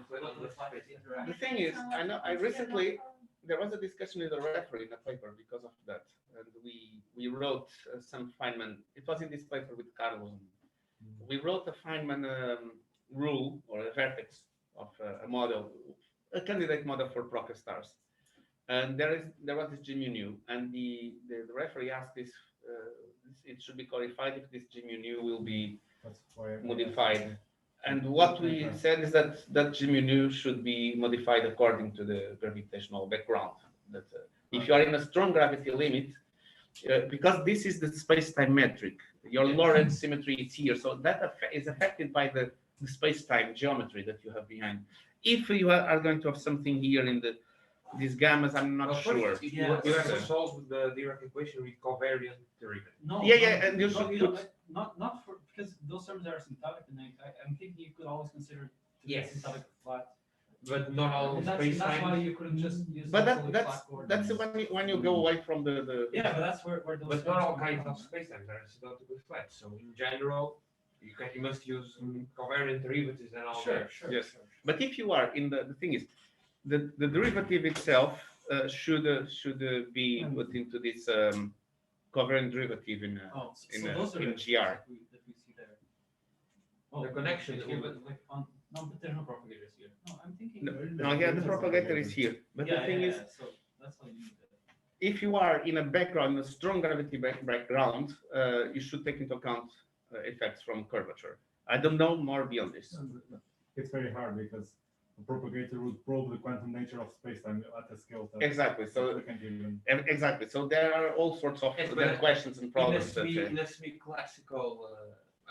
the Flat space. interaction. The thing is, I know I recently there was a discussion with the referee in a paper because of that, and we wrote some Feynman. It was in this paper with Carlos. We wrote a Feynman rule or a vertex of a model, a candidate model for Proctor stars. And there was this G mu nu, and the referee asked this. It should be clarified if this G mu nu will be that's why modified. And what we said is that G mu nu should be modified according to the gravitational background. That if you are in a strong gravity limit, because this is the space-time metric, your Lorentz symmetry is here, so that is affected by the space-time geometry that you have behind. If you are going to have something here in these gammas, I'm not Of sure. course, you have to solve the Dirac equation with covariant derivative. No, Yeah, and you no, should you put. don't- not for, because those terms are asymptotic, and I'm thinking you could always consider to be Yes. asymptotic flat. But not all And that's space why time. you couldn't just use. But locally that's flat coordinates. when you go away from the. Yeah, but that's where those. But not all terms kinds come of from. space times are asymptotically flat. So in general, you must use covariant derivatives and all that. Sure. Yes. But if you are in the thing is, the derivative itself should be put into this covariant derivative in. Oh, so in, those are in the GR. that we see there. Oh, The connection okay, is- but like on, no, but there's no propagators here. No, I'm thinking. No, yeah, the propagator is here. But the thing is, So that's how you need it. if you are in a background, a strong gravity background, you should take into account effects from curvature. I don't know more beyond this. it's very hard because the propagator would probe the quantum nature of space-time at a scale that Exactly. So we can't even. exactly. So there are all sorts of Yes, but then questions and problems. In a semi-classical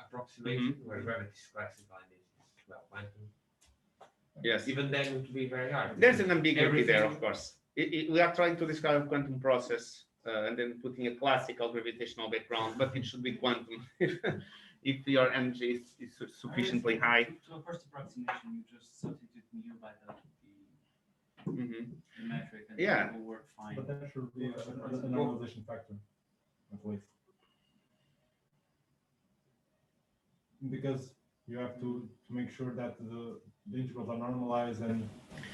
approximation, where gravity is classical and this is well quantum. Yes. Even then, it would be very hard. There's an ambiguity there, Everything- of course. We are trying to describe a quantum process and then putting a classical gravitational background, but it should be quantum if your energy is sufficiently high. To a first approximation, you just substitute mu by the Mhm. metric, and Yeah. it will work fine. But that should be a normalization factor, at least. Because you have to make sure that the integrals are normalized and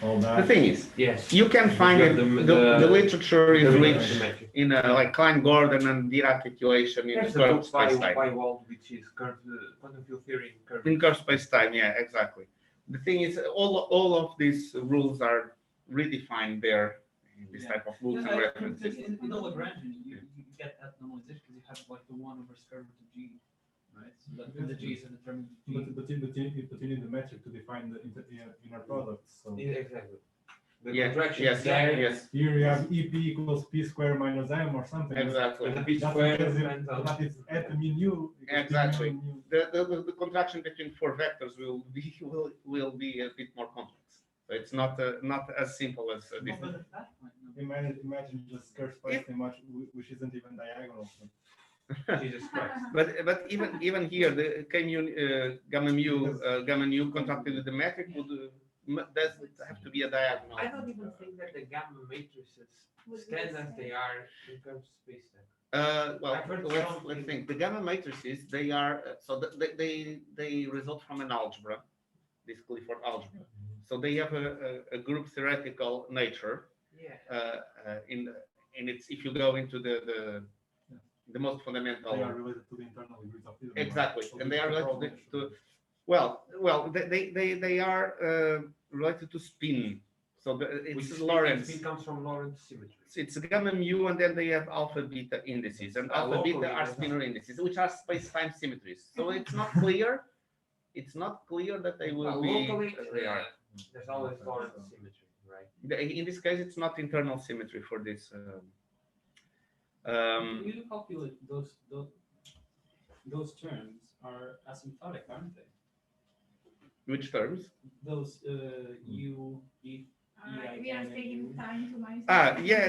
all that. The thing is, Yes. you can find it. The literature is the rich metric. in like Klein-Gordon and Dirac equation in There's a curved book by space-time. Wald, which is curved quantum field theory in curved. In curved space-time, yeah, exactly. The thing is, all of these rules are redefined there in this Yeah. type of books and references. In the Lagrangian, you get that normalization because you have like the 1 over square root of g, right? So that the g is a determinant of g. But you need the metric to define the inner products. So Exactly. The Yeah, contraction yes, is there. yes, here you have EP equals P squared minus M or something. exactly. And the p That's square because depends on. that is at the mu nu. equals Exactly. P mu nu. The contraction between four vectors will be a bit more complex. So it's not as simple as No, this. but at that point, no. Imagine just curved space much which isn't even diagonal. Jesus Christ. But even here, the gamma mu contracted with the metric doesn't have to be a diagonal. I don't even think that the gamma matrices stand as they are in curved space-time. Well, I've heard let's something- think. The gamma matrices, they are they result from an algebra, this Clifford algebra. So they have a group theoretical nature. Yeah. In its if you go into the most fundamental. They are related to the internal degrees of freedom. Exactly, So and they are related problem to should well, they are related to spin. So it's Lorentz. It comes from Lorentz symmetry. It's gamma mu, and then they have alpha beta indices, and alpha locally, beta are yeah. spinor indices, which are space-time symmetries. So it's not clear. It's not clear that they will be. Locally, As they are. there's always Lorentz symmetry, right? In this case, it's not internal symmetry for this. You calculate those terms are asymptotic, aren't they? Which terms? Those u, e, We just taking time to minus. Yeah,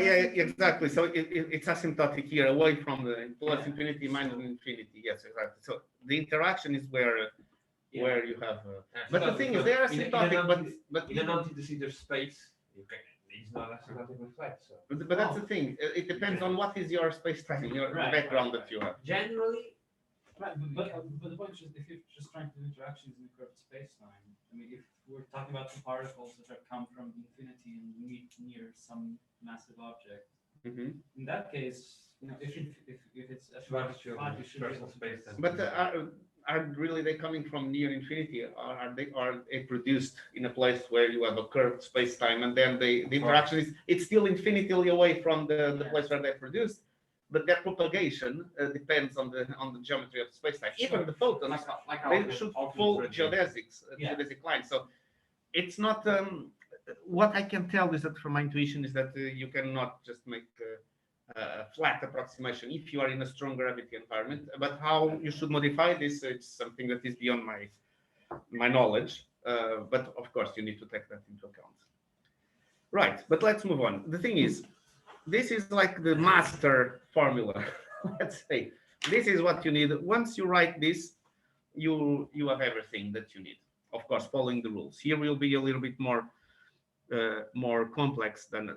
exactly. So it's asymptotic here, away from the plus infinity, minus infinity. Yes, exactly. So the interaction is where you have. But the thing is, they are asymptotic, but in an antidecider space, it's not asymptotic with flat. So. But that's the thing. It depends on what is your space-time, your background that you have. Generally. Right, but the point is, if you're just trying to do interactions in a curved space-time, I mean, if we're talking about two particles that come from infinity and meet near some massive object, in that case, you know, if it's a flat, you should be able to space. But are really they coming from near infinity? Are they produced in a place where you have a curved space-time, and then the interaction is it's still infinitely away from the place where they're produced? But their propagation depends on the geometry of space-time. Even the photons, they should follow geodesic lines. So it's not. What I can tell is that from my intuition is that you cannot just make a flat approximation if you are in a strong gravity environment. But how you should modify this, it's something that is beyond my knowledge. But of course, you need to take that into account. Right. But let's move on. The thing is, this is like the master formula. Let's say this is what you need. Once you write this, you have everything that you need. Of course, following the rules. Here will be a little bit more complex than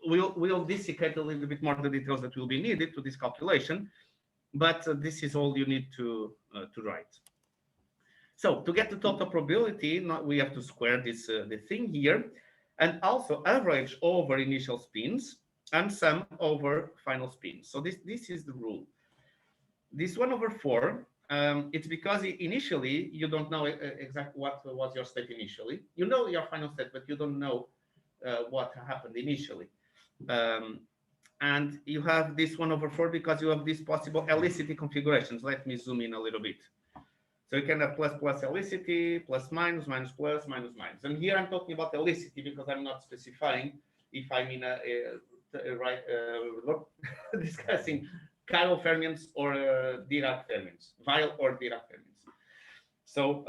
we'll dissecate a little bit more the details that will be needed to this calculation. But this is all you need to write. So to get the total probability, we have to square this the thing here, and also average over initial spins and sum over final spin. So this is the rule. This 1/4, it's because initially you don't know exactly what was your state initially. You know your final state, but you don't know what happened initially. And you have this 1/4 because you have these possible helicity configurations. Let me zoom in a little bit. So you can have plus helicity, plus minus, minus plus, minus minus. And here I'm talking about helicity because I'm not specifying if I'm in discussing chiral fermions or Dirac fermions, Weil or Dirac fermions. So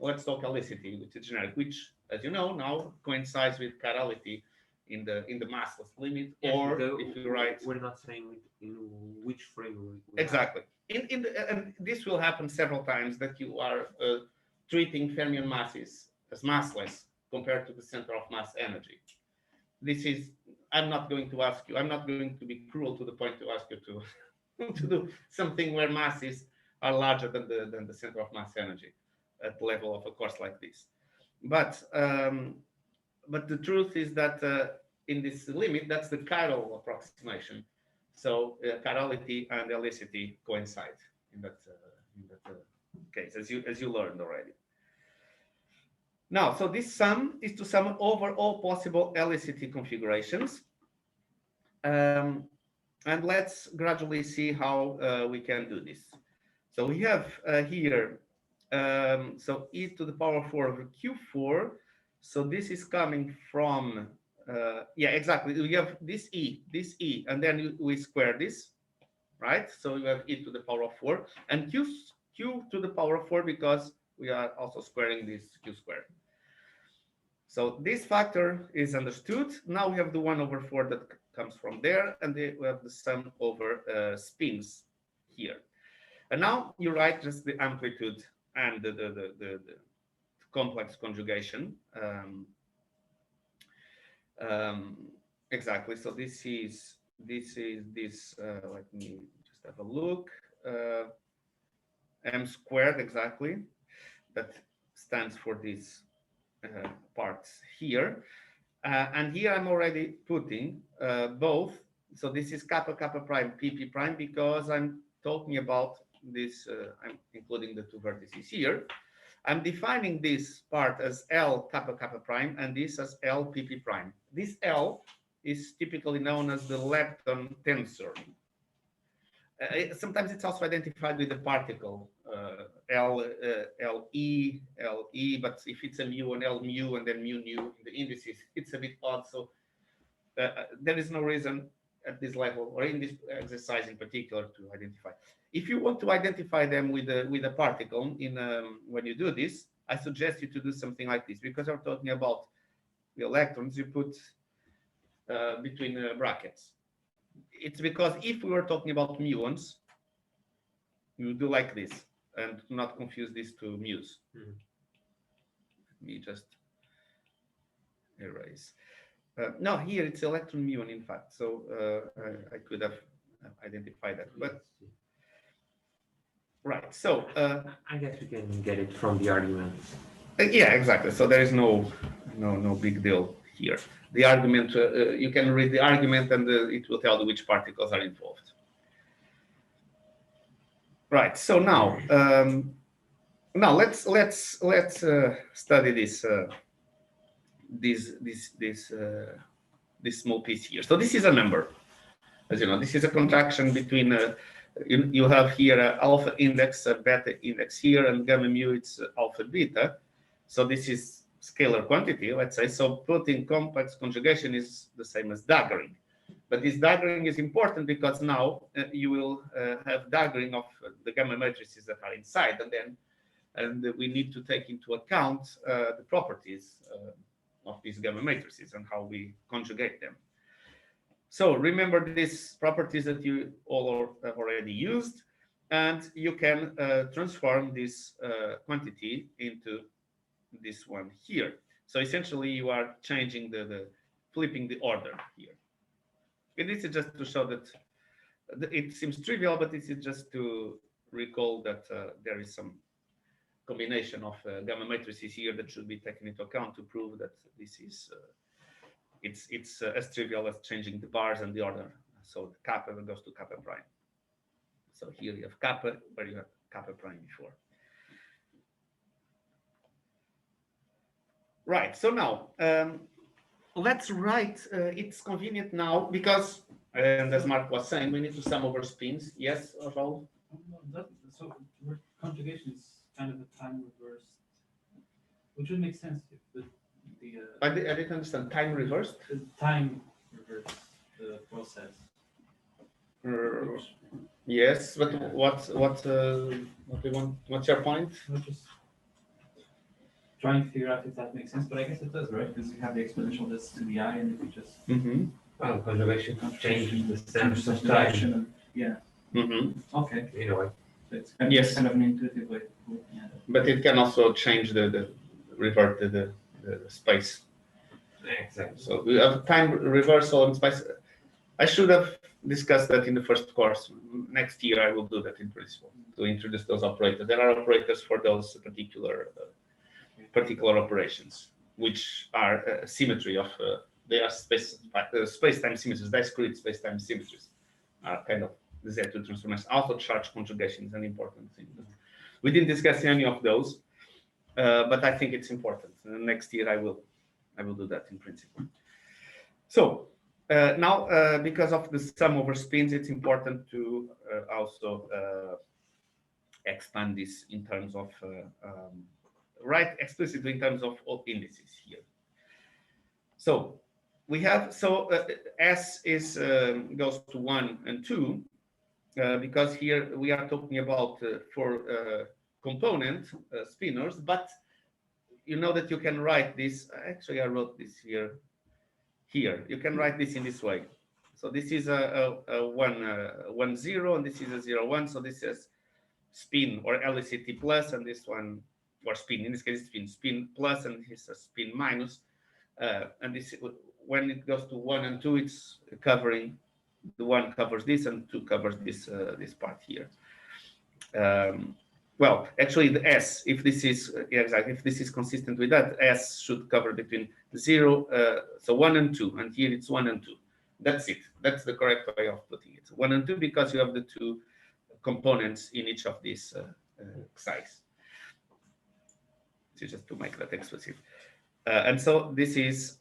let's talk helicity, which is generic, which, as you know, now coincides with chirality in the massless limit. Or if you write, we're not saying in which frame we exactly. And this will happen several times that you are treating fermion masses as massless compared to the center of mass energy. This is, I'm not going to ask you, I'm not going to be cruel to the point to ask you to do something where masses are larger than the center of mass energy at the level of a course like this. But the truth is that in this limit, that's the chiral approximation. So chirality and helicity coincide in that case, as you learned already. Now, so this sum is to sum over all possible helicity configurations. And let's gradually see how we can do this. So we have here, so e to the power 4 over q4. So this is coming from, yeah, exactly. We have this e, and then we square this, right? So we have e to the power of 4 and q to the power of 4 because we are also squaring this q squared. So this factor is understood. Now we have the 1/4 that comes from there, and we have the sum over spins here. And now you write just the amplitude and the complex conjugation. Exactly. So this is let me just have a look. M squared, exactly. That stands for these parts here. And here I'm already putting both. So this is kappa prime, pp prime, because I'm talking about this, I'm including the two vertices here. I'm defining this part as L kappa prime and this as L pp prime. This L is typically known as the lepton tensor. Sometimes it's also identified with the particle LE, but if it's a mu and L mu and then mu nu in the indices, it's a bit odd. So there is no reason at this level or in this exercise in particular to identify. If you want to identify them with a particle when you do this, I suggest you to do something like this, because I'm talking about the electrons. You put between brackets. It's because if we were talking about muons, we would do like this and not confuse this to mu's. Mhm. Let me just erase. No, here it's electron muon, in fact. So I could have identified that. But right. So I guess we can get it from the argument. yeah, exactly. So there is no big deal here. The argument, you can read the argument, and it will tell you which particles are involved. Right. So now, now let's study this this small piece here. So this is a number, as you know. This is a contraction between you have here a alpha index, a beta index here, and gamma mu it's alpha beta. So this is scalar quantity, let's say. So putting complex conjugation is the same as daggering. But this daggering is important because now you will have daggering of the gamma matrices that are inside, and we need to take into account the properties of these gamma matrices and how we conjugate them. So remember these properties that you all have already used, and you can transform this quantity into this one here. So essentially you are changing flipping the order here. And this is just to show that it seems trivial, but this is just to recall that there is some combination of gamma matrices here that should be taken into account to prove that this is it's as trivial as changing the bars and the order. So the kappa goes to kappa prime. So here you have kappa where you have kappa prime before. Right. So now let's write. It's convenient now because, and as Mark was saying, we need to sum over spins. Yes, Raul? So conjugation is kind of a time reversed, which would make sense if I didn't understand. Time reversed? the time reversed the process. Yes, but what do you want? What's your point? We're just trying to figure out if that makes sense, but I guess it does, right? Because you have the exponential this to the I, and if you just Well, conjugation changes the sense of subtraction time. and yeah. Okay. In a way. So it's kind of, Yes. kind of an intuitive way of looking at it. But it can also change revert the space. Exactly. So we have time reversal and space. I should have discussed that in the first course. Next year I will do that in principle to introduce those operators. There are operators for those particular operations, which are symmetry of they are space-time symmetries, discrete space-time symmetries are kind of the Z2 transformation. Auto charge conjugation is an important thing. We didn't discuss any of those, but I think it's important. Next year I will do that in principle. So now, because of the sum over spins, it's important to also expand this in terms of write explicitly in terms of all indices here. So we have S is goes to 1 and 2 because here we are talking about for component spinors, but you know that you can write this. Actually, I wrote this here. Here you can write this in this way. So this is a 1 0, and this is a 0 1. So this is spin or LCT plus, and this one or spin. In this case, it's spin plus, and here's a spin minus. And this, when it goes to 1 and 2, it's covering the 1 covers this, and 2 covers this this part here. Well, actually, the S, if this is exactly if this is consistent with that, S should cover between 0, so 1 and 2, and here it's 1 and 2. That's it. That's the correct way of putting it. 1 and 2 because you have the 2 components in each of these sides. So just to make that explicit. And so this is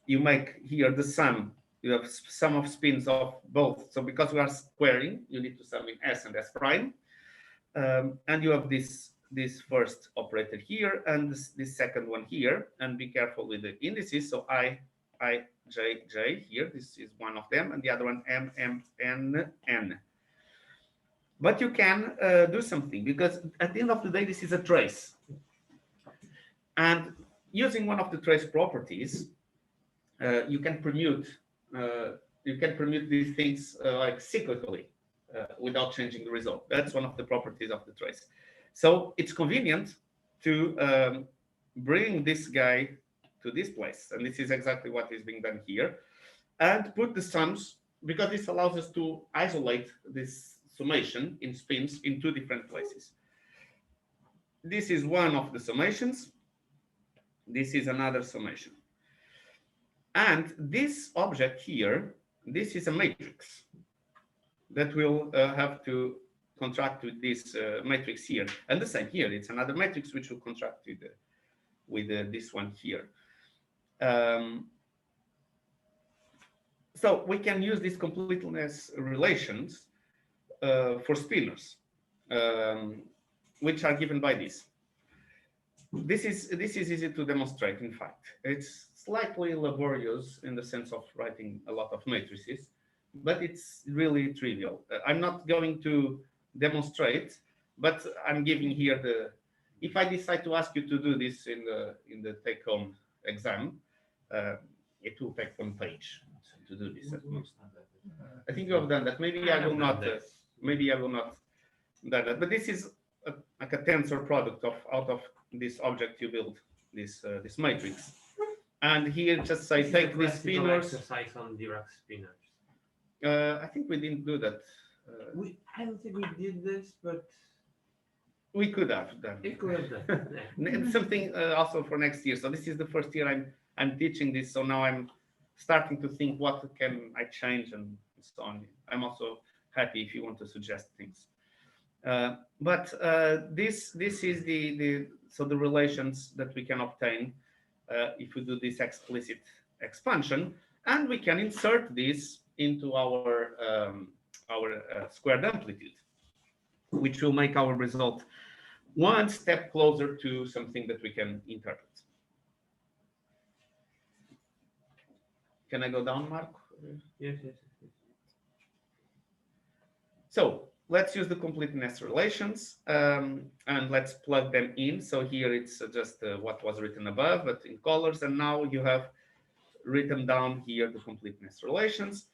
you make here the sum. You have sum of spins of both. So because we are squaring, you need to sum in S and S prime. And you have this first operator here and this second one here, and be careful with the indices. So I, J, J here, this is one of them, and the other one M, M, N, N. But you can do something, because at the end of the day, this is a trace. And using one of the trace properties, you can permute these things like cyclically without changing the result. That's one of the properties of the trace. So it's convenient to bring this guy to this place, and this is exactly what is being done here, and put the sums, because this allows us to isolate this summation in spins in two different places. This is one of the summations. This is another summation. And this object here, this is a matrix that will have to contract with this matrix here. And the same here, it's another matrix which will contract with this one here. So we can use these completeness relations for spinors, which are given by this. This is easy to demonstrate. In fact, it's slightly laborious in the sense of writing a lot of matrices, but it's really trivial. I'm not going to demonstrate, but I'm giving here the. If I decide to ask you to do this in the take-home exam, it will take 1 page to do this at most. I think you have done that. Maybe I will not. Maybe I will not do that. But this is like a tensor product of out of this object you build this matrix. And here just say take these spinors. Exercise on Dirac spinors. I think we didn't do that. I don't think we did this, but We could have done. it could have done. Yeah. It's something also for next year. So this is the first year I'm teaching this. So now I'm starting to think what can I change and so on. I'm also happy if you want to suggest things. But this is the relations that we can obtain if we do this explicit expansion, and we can insert this into our squared amplitude, which will make our result one step closer to something that we can interpret. Can I go down, Mark? Yes. So let's use the completeness relations and let's plug them in. So here it's just what was written above, but in colors. And now you have written down here the completeness relations.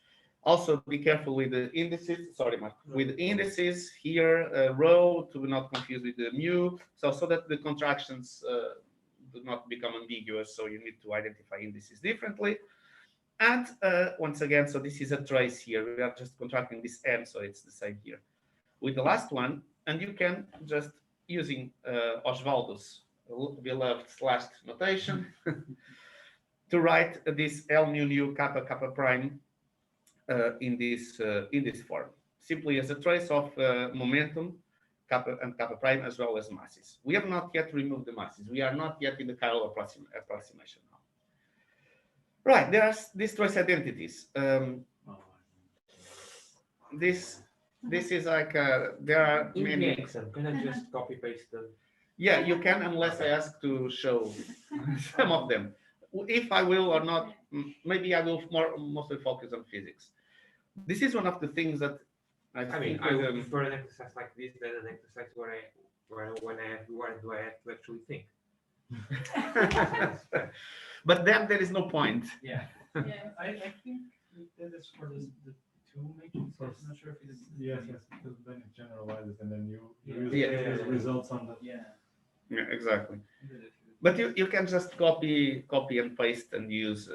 Also be careful with the indices. Sorry, Mark. With indices here, rho to not confuse with the mu. So that the contractions do not become ambiguous. So you need to identify indices differently. And once again, so this is a trace here. We are just contracting this m, so it's the same here with the last one. And you can just using Osvaldo's beloved slashed notation to write this L mu nu kappa kappa prime in this form, simply as a trace of momentum kappa and kappa prime as well as masses. We have not yet removed the masses. We are not yet in the chiral approximation now. Right, there are these trace identities. This is like there are In many. the exam, can I just copy paste them? Yeah, you can, unless I ask to show some of them. If I will or not, maybe I will mostly focus on physics. This is one of the things that I think I would prefer an exercise like this than an exercise where do I have to actually think? But then there is no point. Yeah. Yeah. I think that is for the two matrices. I'm not sure if it is. Yes, because then it generalizes and then you Yeah. use the results on the. Yeah. Yeah, exactly. But you can just copy and paste and use.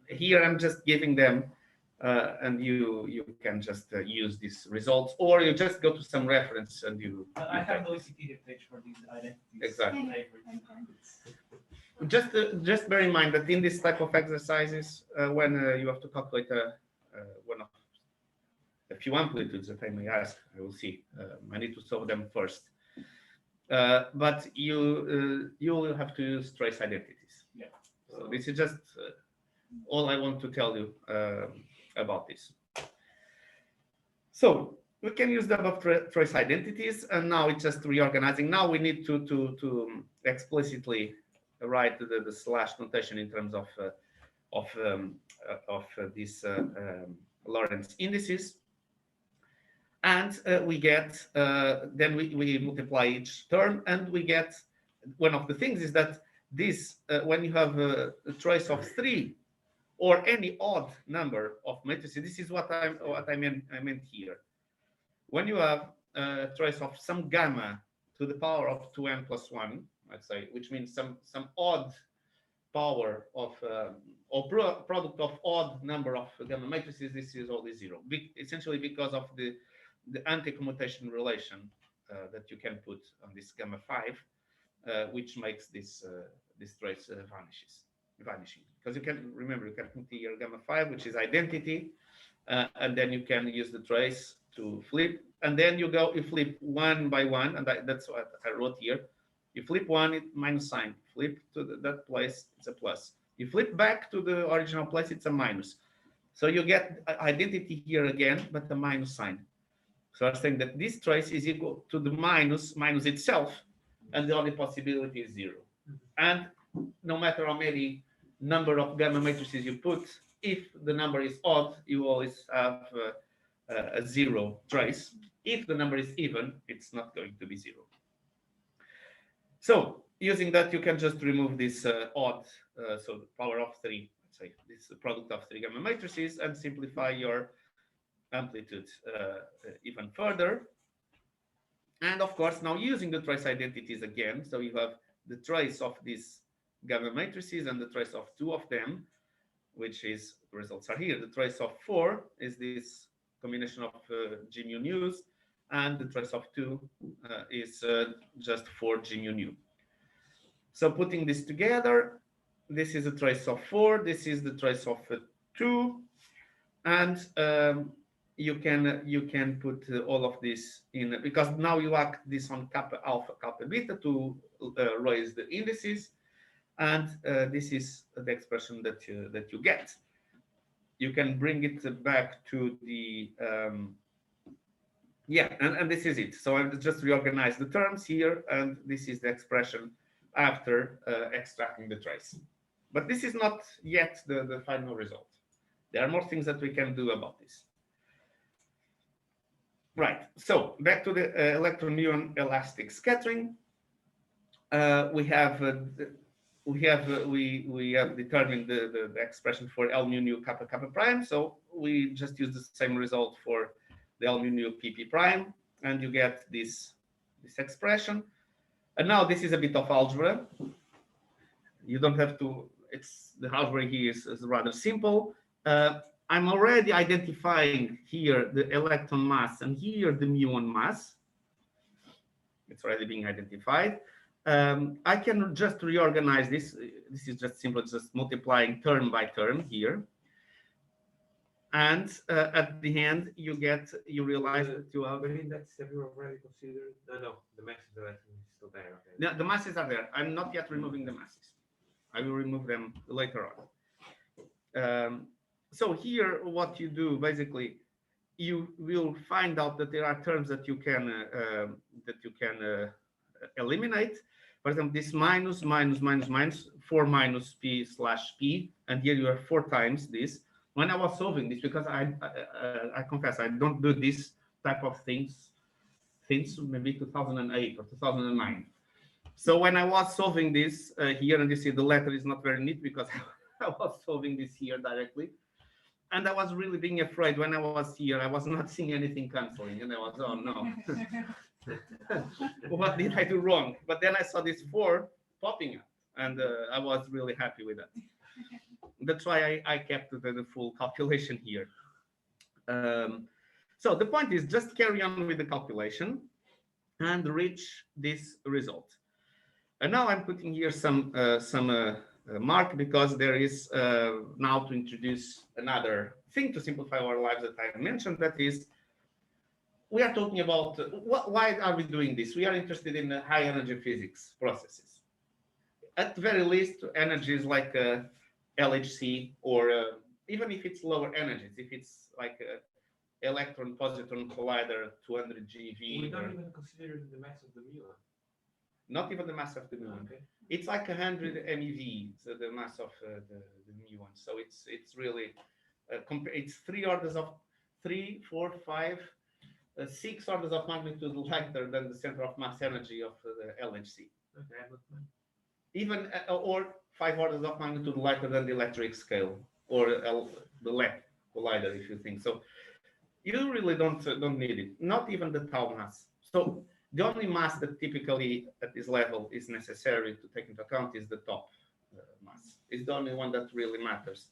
Here I'm just giving them, and you can just use these results, or you just go to some reference and you. I have the Wikipedia page for these identities. Exactly. Okay. Just bear in mind that in this type of exercises, when you have to calculate a few amplitudes that I may ask, I will see. I need to solve them first. But you will have to use trace identities. Yeah. So this is just all I want to tell you about this. So we can use the above trace identities, and now it's just reorganizing. Now we need to explicitly write the slash notation in terms of these Lorentz indices. And we get, then we multiply each term, and we get, one of the things is that this, when you have a trace of 3 or any odd number of matrices. This is what I meant here. When you have a trace of some gamma to the power of 2n plus 1, let's say, which means some odd power of or product of odd number of gamma matrices, this is always 0. Essentially because of the anti-commutation relation that you can put on this gamma 5, which makes this trace vanishing. Because you can remember, you can put here gamma 5, which is identity, and then you can use the trace to flip, and then you flip one by one, and that's what I wrote here. You flip one, it minus sign. Flip to that place, it's a plus. You flip back to the original place, it's a minus. So you get identity here again, but the minus sign. So I'm saying that this trace is equal to the minus itself, and the only possibility is 0. And no matter how many number of gamma matrices you put, if the number is odd, you always have a 0 trace. If the number is even, it's not going to be 0. So using that, you can just remove this odd, so the power of 3, let's say, this product of 3 gamma matrices, and simplify your amplitude even further. And of course, now using the trace identities again, so you have the trace of these gamma matrices and the trace of 2 of them, which is, the results are here. The trace of 4 is this combination of G mu nus, and the trace of 2 is just 4 G mu nu. So putting this together, this is a trace of 4, this is the trace of 2, and you can put all of this in, because now you act this on kappa alpha, kappa beta to raise the indices, and this is the expression that you get. You can bring it back to the and this is it. So I've just reorganized the terms here, and this is the expression after extracting the trace. But this is not yet the final result. There are more things that we can do about this. Right, so back to the electron-muon elastic scattering. We have determined the expression for L mu nu kappa kappa prime. So we just use the same result for the L mu nu pp prime, and you get this expression. And now this is a bit of algebra. You don't have to. The algebra here is rather simple. I'm already identifying here the electron mass and here the muon mass. It's already being identified. I can just reorganize this. This is just simple, just multiplying term by term here. And at the end, you realize that you have. That's have you already considered? No, the masses are still there. Okay. Yeah, the masses are there. I'm not yet removing the masses. I will remove them later on. So here, what you do basically, you will find out that there are terms that you can eliminate. For example, this minus 4 minus p slash p, and here you have 4 times this. When I was solving this, because I confess I don't do this type of things since maybe 2008 or 2009. So when I was solving this here, and you see the letter is not very neat because I was solving this here directly. And I was really being afraid when I was here. I was not seeing anything canceling, and I was, oh no, what did I do wrong? But then I saw this 4 popping up, and I was really happy with that. That's why I kept the full calculation here. So the point is just carry on with the calculation and reach this result. And now I'm putting here some mark, because there is now to introduce another thing to simplify our lives that I mentioned. That is, we are talking about why are we doing this? We are interested in high energy physics processes. At the very least, energies like LHC, or even if it's lower energies, if it's like electron positron collider 200 GeV. We don't even consider the mass of the muon. Not even the mass of the muon. Okay. It's like 100 MeV, so the mass of the muon. So it's really it's 3 orders of 3, 4, 5, 6 orders of magnitude lighter than the center of mass energy of the LHC. Okay, Even or 5 orders of magnitude lighter than the electric scale or the left collider, if you think so. You really don't need it, not even the tau mass. So the only mass that typically at this level is necessary to take into account is the top mass. It's the only one that really matters.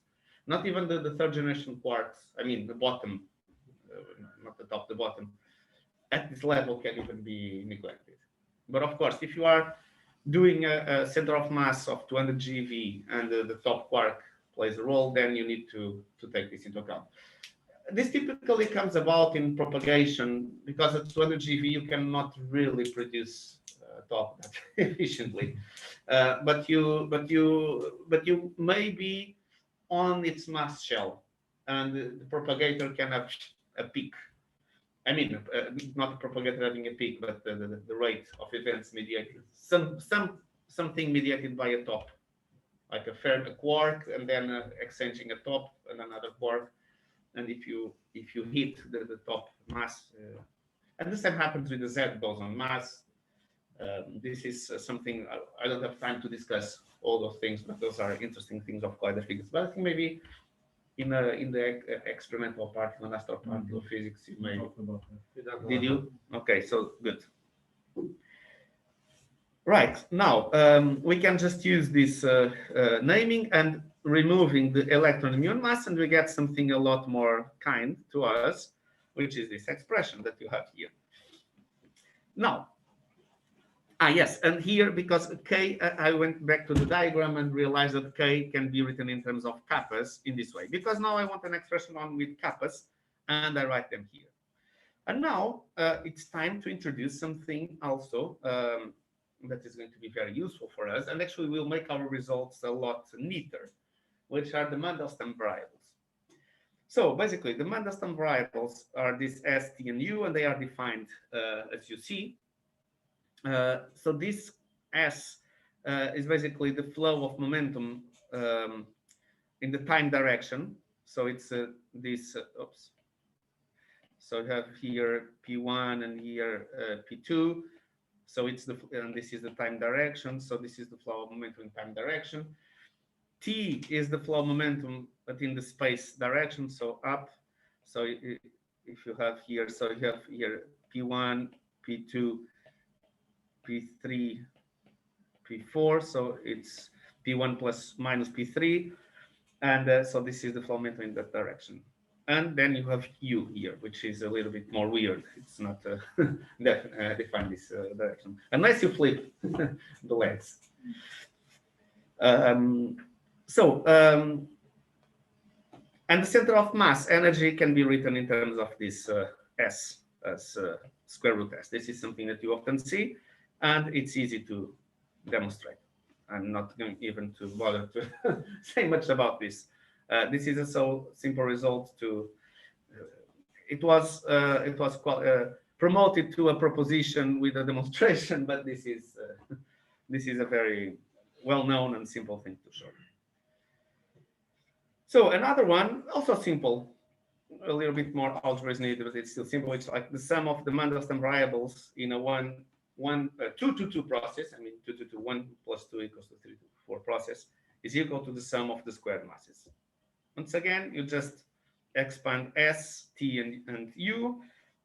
Not even the third generation quarks, I mean the bottom, not the top, the bottom, at this level can even be neglected. But of course, if you are doing a center of mass of 200 GeV and the top quark plays a role, then you need to take this into account. This typically comes about in propagation because at 200 GeV you cannot really produce top that efficiently, but you may be on its mass shell, and the propagator can have a peak. I mean, not the propagator having a peak, but the rate of events mediated, something mediated by a top, like a quark, and then exchanging a top and another quark. And if you hit the top mass, and the same happens with the Z boson mass. This is something I don't have time to discuss all those things, but those are interesting things of collider physics. But I think maybe in the experimental part, in astroparticle physics, you may. Did you? Okay, so good. Right, now we can just use this naming and removing the electron muon mass, and we get something a lot more kind to us, which is this expression that you have here. Now, yes, and here, because K, I went back to the diagram and realized that K can be written in terms of kappas in this way, because now I want an expression on with kappas, and I write them here. And now it's time to introduce something also that is going to be very useful for us, and actually will make our results a lot neater, which are the Mandals and Variables. So basically, the Mandals and Variables are this S, T, and U, and they are defined as you see. So this S is basically the flow of momentum in the time direction. So it's this, oops. So you have here P1 and here P2. So it's and this is the time direction. So this is the flow of momentum in time direction. T is the flow of momentum, but in the space direction, so up. So if you have here, so you have here P1, P2, P3, P4. So it's P1 plus minus P3. And so this is the flow momentum in that direction. And then you have U here, which is a little bit more weird. It's not defined this direction, unless you flip the legs. And the center of mass energy can be written in terms of this S as square root S. This is something that you often see, and it's easy to demonstrate. I'm not going even to bother to say much about this. This is a so simple result to. It was promoted to a proposition with a demonstration, but this is a very well-known and simple thing to show. So another one, also simple, a little bit more algebra is needed, but it's still simple. It's like the sum of the Mandals and Variables in a 2-to-2 process. I mean, 2-to-2, 1 plus 2 equals to 3 to 4 process is equal to the sum of the squared masses. Once again, you just expand S, T, and U,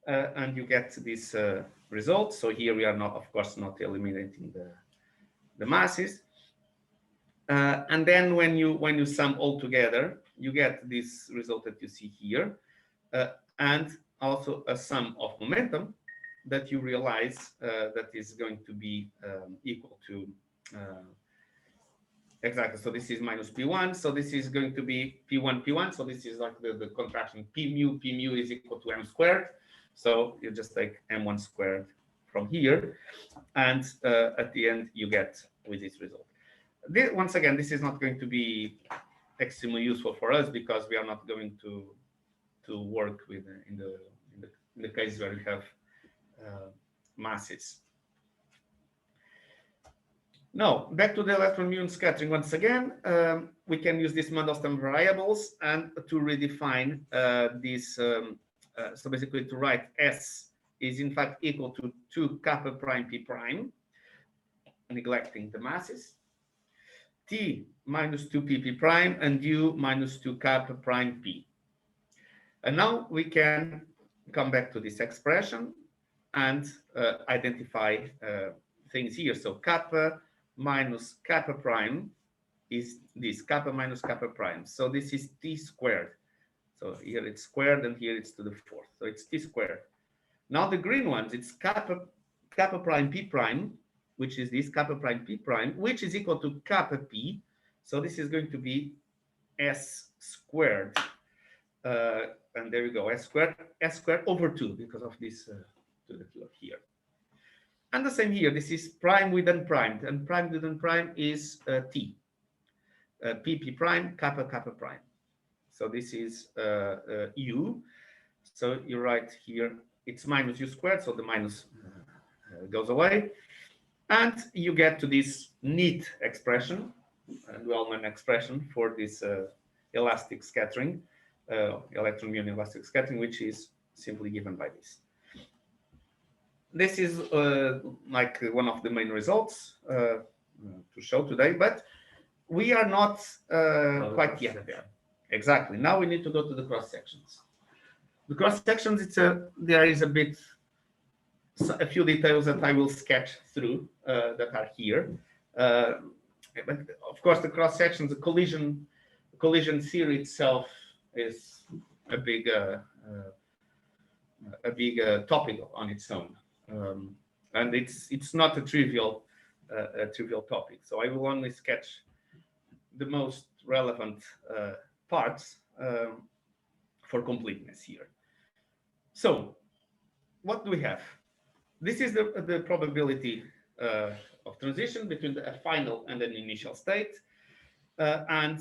and you get this result. So here we are not, of course, not eliminating the masses. And then when you sum all together, you get this result that you see here, and also a sum of momentum that you realize that is going to be equal to exactly. So this is minus P1. So this is going to be P1, P1. So this is like the contraction P mu is equal to M squared. So you just take M1 squared from here. And at the end, you get with this result. Once again, this is not going to be extremely useful for us because we are not going to work with in the case where we have masses. Now, back to the electron muon scattering once again. We can use these Mandals and Variables and to redefine this. So basically to write S is in fact equal to 2 kappa prime P prime, neglecting the masses. T minus 2 pp prime and U minus 2 kappa prime P. And now we can come back to this expression and identify things here. So kappa minus kappa prime is this, kappa minus kappa prime. So this is T squared. So here it's squared and here it's to the fourth. So it's T squared. Now the green ones, it's kappa prime P prime, which is this kappa prime P prime, which is equal to kappa P. So this is going to be S squared. And there we go, S squared over 2 because of this to the 2 here. And the same here, this is prime with unprimed, and prime with unprimed is T. PP prime, kappa prime. So this is U. So you write here, it's minus U squared, so the minus goes away. And you get to this neat expression, well-known expression for this elastic scattering, electron-muon elastic scattering, which is simply given by this. This is like one of the main results to show today, but we are not quite yet there. Exactly. Now we need to go to the cross sections. The cross sections, there is a few details that I will sketch through that are here. But of course, the cross sections, the collision theory itself is a big topic on its own, and it's not a trivial topic. So I will only sketch the most relevant parts for completeness here. So what do we have? This is the probability of transition between a final and an initial state, and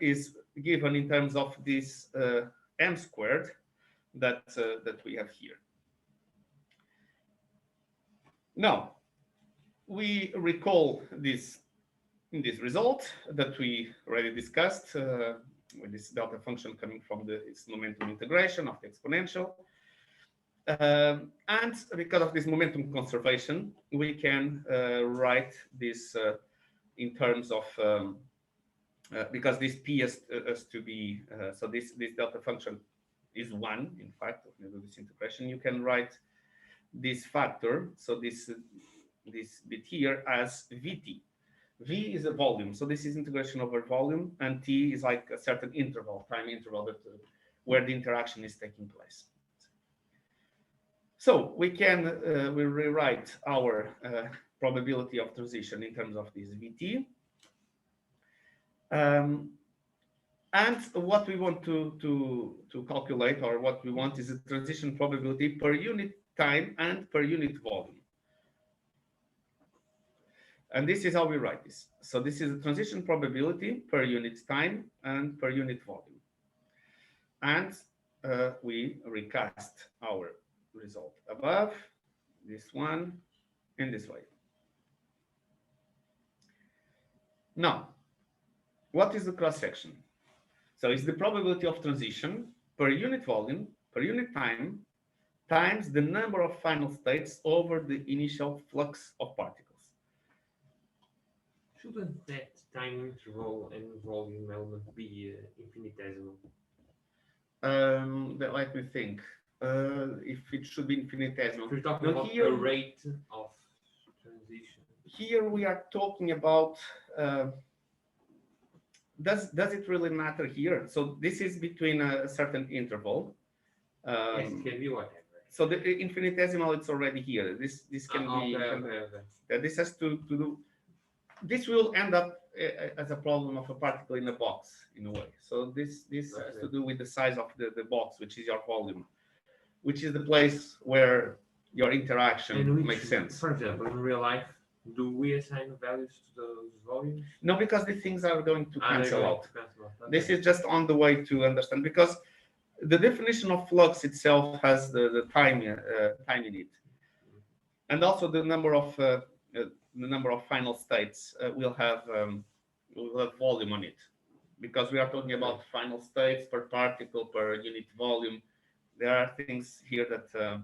is given in terms of this m squared that we have here. Now, we recall this in this result that we already discussed with this delta function coming from this momentum integration of the exponential. And because of this momentum conservation, we can write this in terms of, because this P has to be, so this delta function is 1, in fact, if you do this integration, you can write this factor, so this bit here as Vt. V is a volume, so this is integration over volume, and T is like a certain interval, time interval that, where the interaction is taking place. So we can we rewrite our probability of transition in terms of this Vt. And what we want to calculate, or what we want, is a transition probability per unit time and per unit volume. And this is how we write this. So this is a transition probability per unit time and per unit volume. And we recast our result above, this one, in this way. Now, what is the cross-section? So it's the probability of transition per unit volume, per unit time, times the number of final states over the initial flux of particles. Shouldn't that time interval and volume element be infinitesimal? Let me think. If it should be infinitesimal. We're talking about here, the rate of transition. Here we are talking about, does it really matter here? So this is between a certain interval. Yes, it can be whatever. So the infinitesimal, it's already here. This can be. Okay. This has to do. This will end up as a problem of a particle in a box, in a way. So this has to do with the size of the box, which is your volume, which is the place where your interaction makes sense. For example, in real life, do we assign values to those volumes? No, because these things are going to cancel out. Okay. This is just on the way to understand, because the definition of flux itself has the time in it, and also the number of final states will have volume on it, because we are talking about final states per particle per unit volume. There are things here that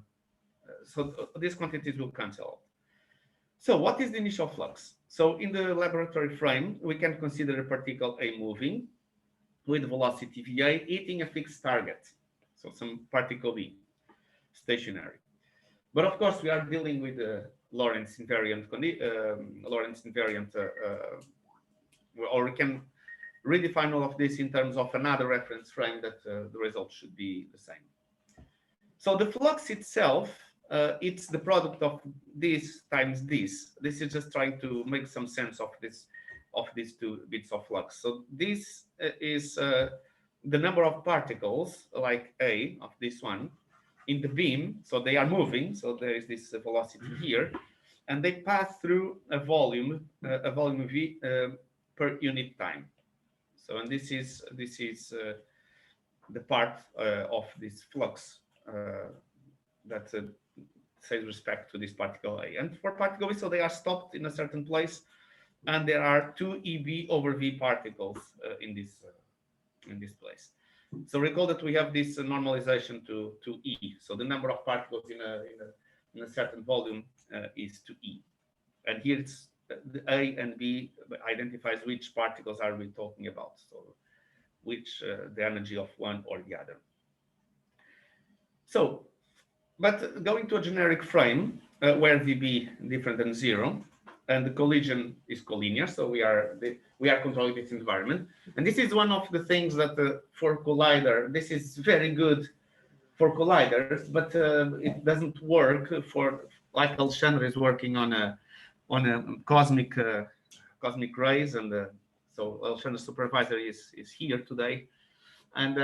so these quantities will cancel out. So what is the initial flux? So in the laboratory frame, we can consider a particle A moving with velocity VA hitting a fixed target. So some particle B, stationary. But of course, we are dealing with the Lorentz invariant, or we can redefine all of this in terms of another reference frame that the result should be the same. So the flux itself, it's the product of this times this. This is just trying to make some sense of these two bits of flux. So this is the number of particles, like A of this one, in the beam. So they are moving. So there is this velocity here, and they pass through a volume V per unit time. So, and this is the part of this flux that says respect to this particle A. And for particle B, so they are stopped in a certain place, and there are 2 EB over V particles in this place. So recall that we have this normalization to E. So the number of particles in a certain volume is to E. And here it's the A and B identifies which particles are we talking about. So which the energy of one or the other. So, but going to a generic frame where VB different than 0, and the collision is collinear, so we are controlling this environment. And this is one of the things that for collider, this is very good for colliders, but it doesn't work for, like Alexandre is working on a cosmic rays, and so Alexandre's supervisor is here today, and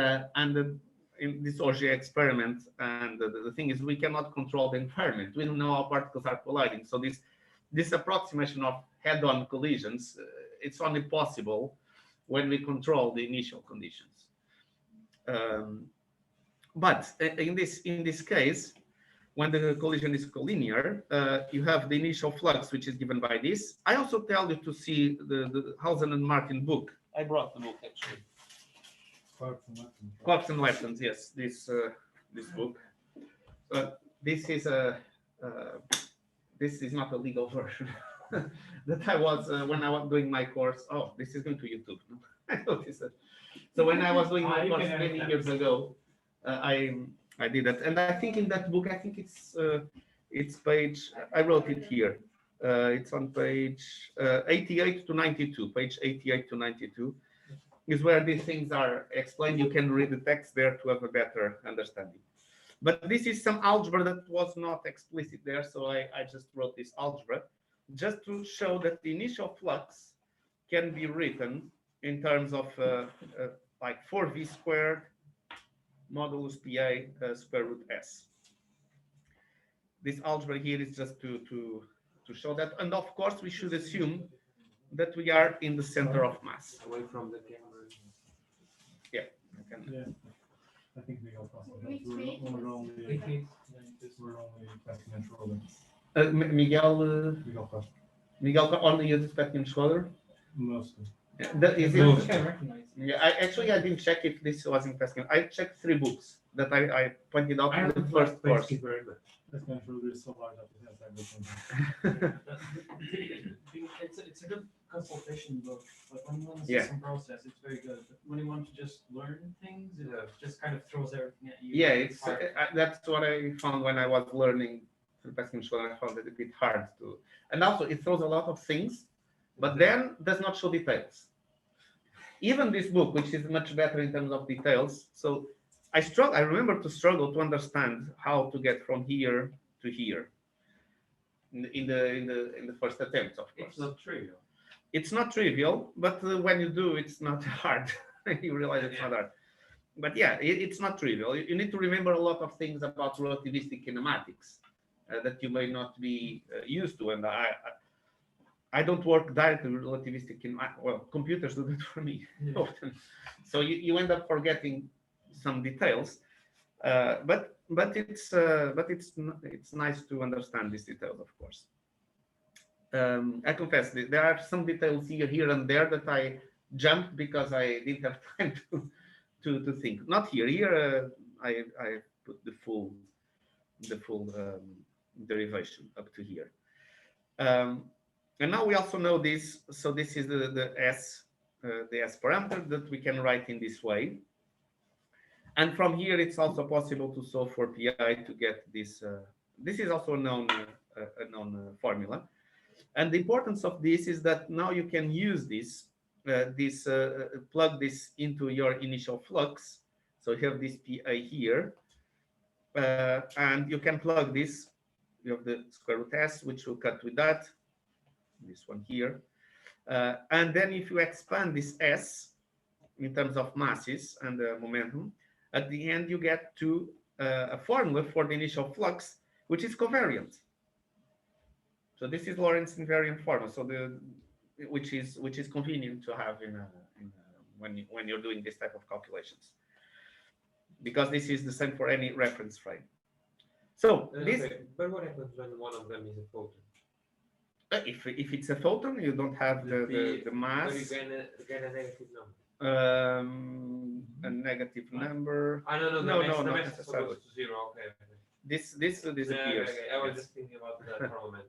in this Auger experiment, and the thing is we cannot control the environment. We don't know how particles are colliding. So this approximation of head-on collisions, it's only possible when we control the initial conditions. But in this case, when the collision is collinear, you have the initial flux, which is given by this. I also tell you to see the Hausen and Martin book. I brought the book actually. Quarks and leptons, yes, this book. This is not a legal version that I was when I was doing my course. Oh, this is going to YouTube. I noticed that. So when I was doing my course many years ago, I did that, and I think in that book, I think it's page. I wrote it here. It's on page 88 to 92. Page 88 to 92 is where these things are explained. You can read the text there to have a better understanding. But this is some algebra that was not explicit there, so I just wrote this algebra just to show that the initial flux can be written in terms of like 4v squared modulus PA square root S. This algebra here is just to show that, and of course we should assume that we are in the center of mass. Away from the camera. Yeah, I can. Yeah, I think we all possible. Which We're page? only Pascal and Schroeder. Miguel only uses Pascal and Schroeder. Mostly. Is I it? think I recognize it. Yeah, I didn't check if this was in Pascal. I checked 3 books that I pointed out in the first course. Very much. Pascal and Schroeder is so large that it has everything. It's a good consultation book, but when you want to see Yeah. some process, it's very good. But when you want to just learn things, it Yeah. just kind of throws everything at you. Yeah, it's hard. that's what I found when I was learning through Pascal and Schroeder. I found it a bit hard to, and also it throws a lot of things, but then does not show details. Even this book, which is much better in terms of details, so I remember to struggle to understand how to get from here to here in the first attempt, of course. It's not trivial. It's not trivial, but when you do, it's not hard. You realize it's not hard. But yeah, it's not trivial. You need to remember a lot of things about relativistic kinematics that you may not be used to. And I don't work directly with relativistic kinematics. Well, computers do that for me often. So you end up forgetting some details. But it's nice to understand these details, of course. I confess there are some details here and there that I jumped because I didn't have time to think. Not here. Here I put the full derivation up to here. And now we also know this. So this is the S parameter that we can write in this way. And from here, it's also possible to solve for pi to get this. This is also a known formula. And the importance of this is that now you can use plug this into your initial flux. So you have this pi here, and you can plug this. You have the square root s, which will cut with that. This one here. And then if you expand this s in terms of masses and momentum, at the end you get to a formula for the initial flux, which is covariant. So this is Lorentz invariant formula. So which is convenient to have when you're doing this type of calculations, because this is the same for any reference frame. So this. Okay. But what happens when one of them is a photon? If it's a photon, you don't have the mass. But you get a negative number. A negative number. No, not the mass necessarily. goes to zero. Okay. This disappears. Okay. I was Yes. just thinking about the moment.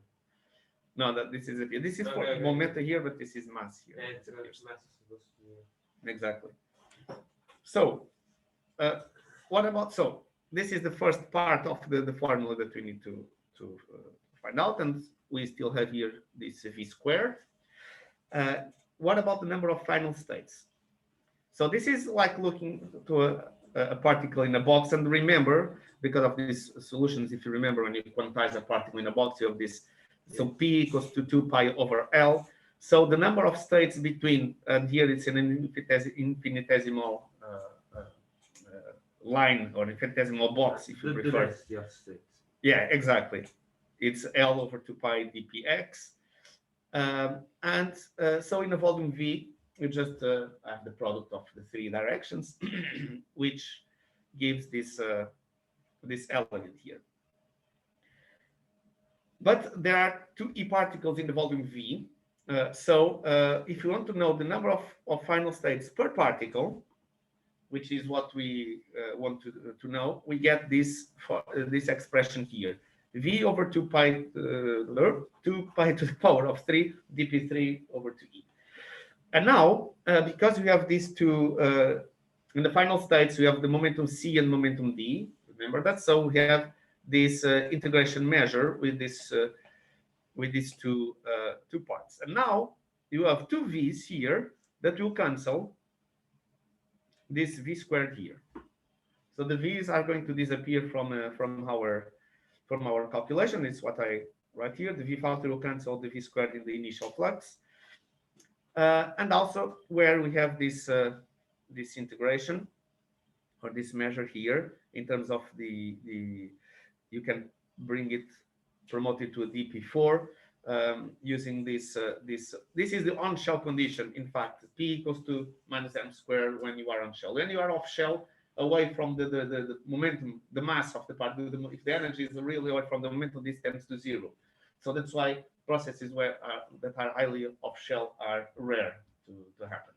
No, that this disappears. This is for Okay. momentum here, but this is mass here. And It disappears. mass goes to zero. Exactly. So, what about, so this is the first part of the formula that we need to find out, and we still have here this v squared. What about the number of final states? So this is like looking to a particle in a box, and remember, because of these solutions, if you remember when you quantize a particle in a box, you have this, so P equals to 2 pi over L. So the number of states between, and here it's an infinitesimal line or infinitesimal box, if you The prefer. density of states. Yeah, exactly. It's L over 2 pi dpx. So in a volume V, you just have the product of the three directions, which gives this element here. But there are two e-particles in the volume V. So if you want to know the number of final states per particle, which is what we want to know, we get this expression here. V over 2 pi, 2 pi to the power of 3, dp3 over 2e. And now, because we have these two, in the final states, we have the momentum C and momentum D. Remember that? So we have this integration measure with these two parts. And now you have two V's here that will cancel this V squared here. So the V's are going to disappear from our calculation. It's what I write here. The V factor will cancel the V squared in the initial flux. And also where we have this integration or this measure here in terms of you can promote it to a dp4 using this is the on shell condition. In fact, P equals to minus m squared when you are on shell. When you are off shell, away from the momentum, the mass of the particle, if the energy is really away from the momentum, this tends to zero. So that's why processes that are highly off shell are rare to happen.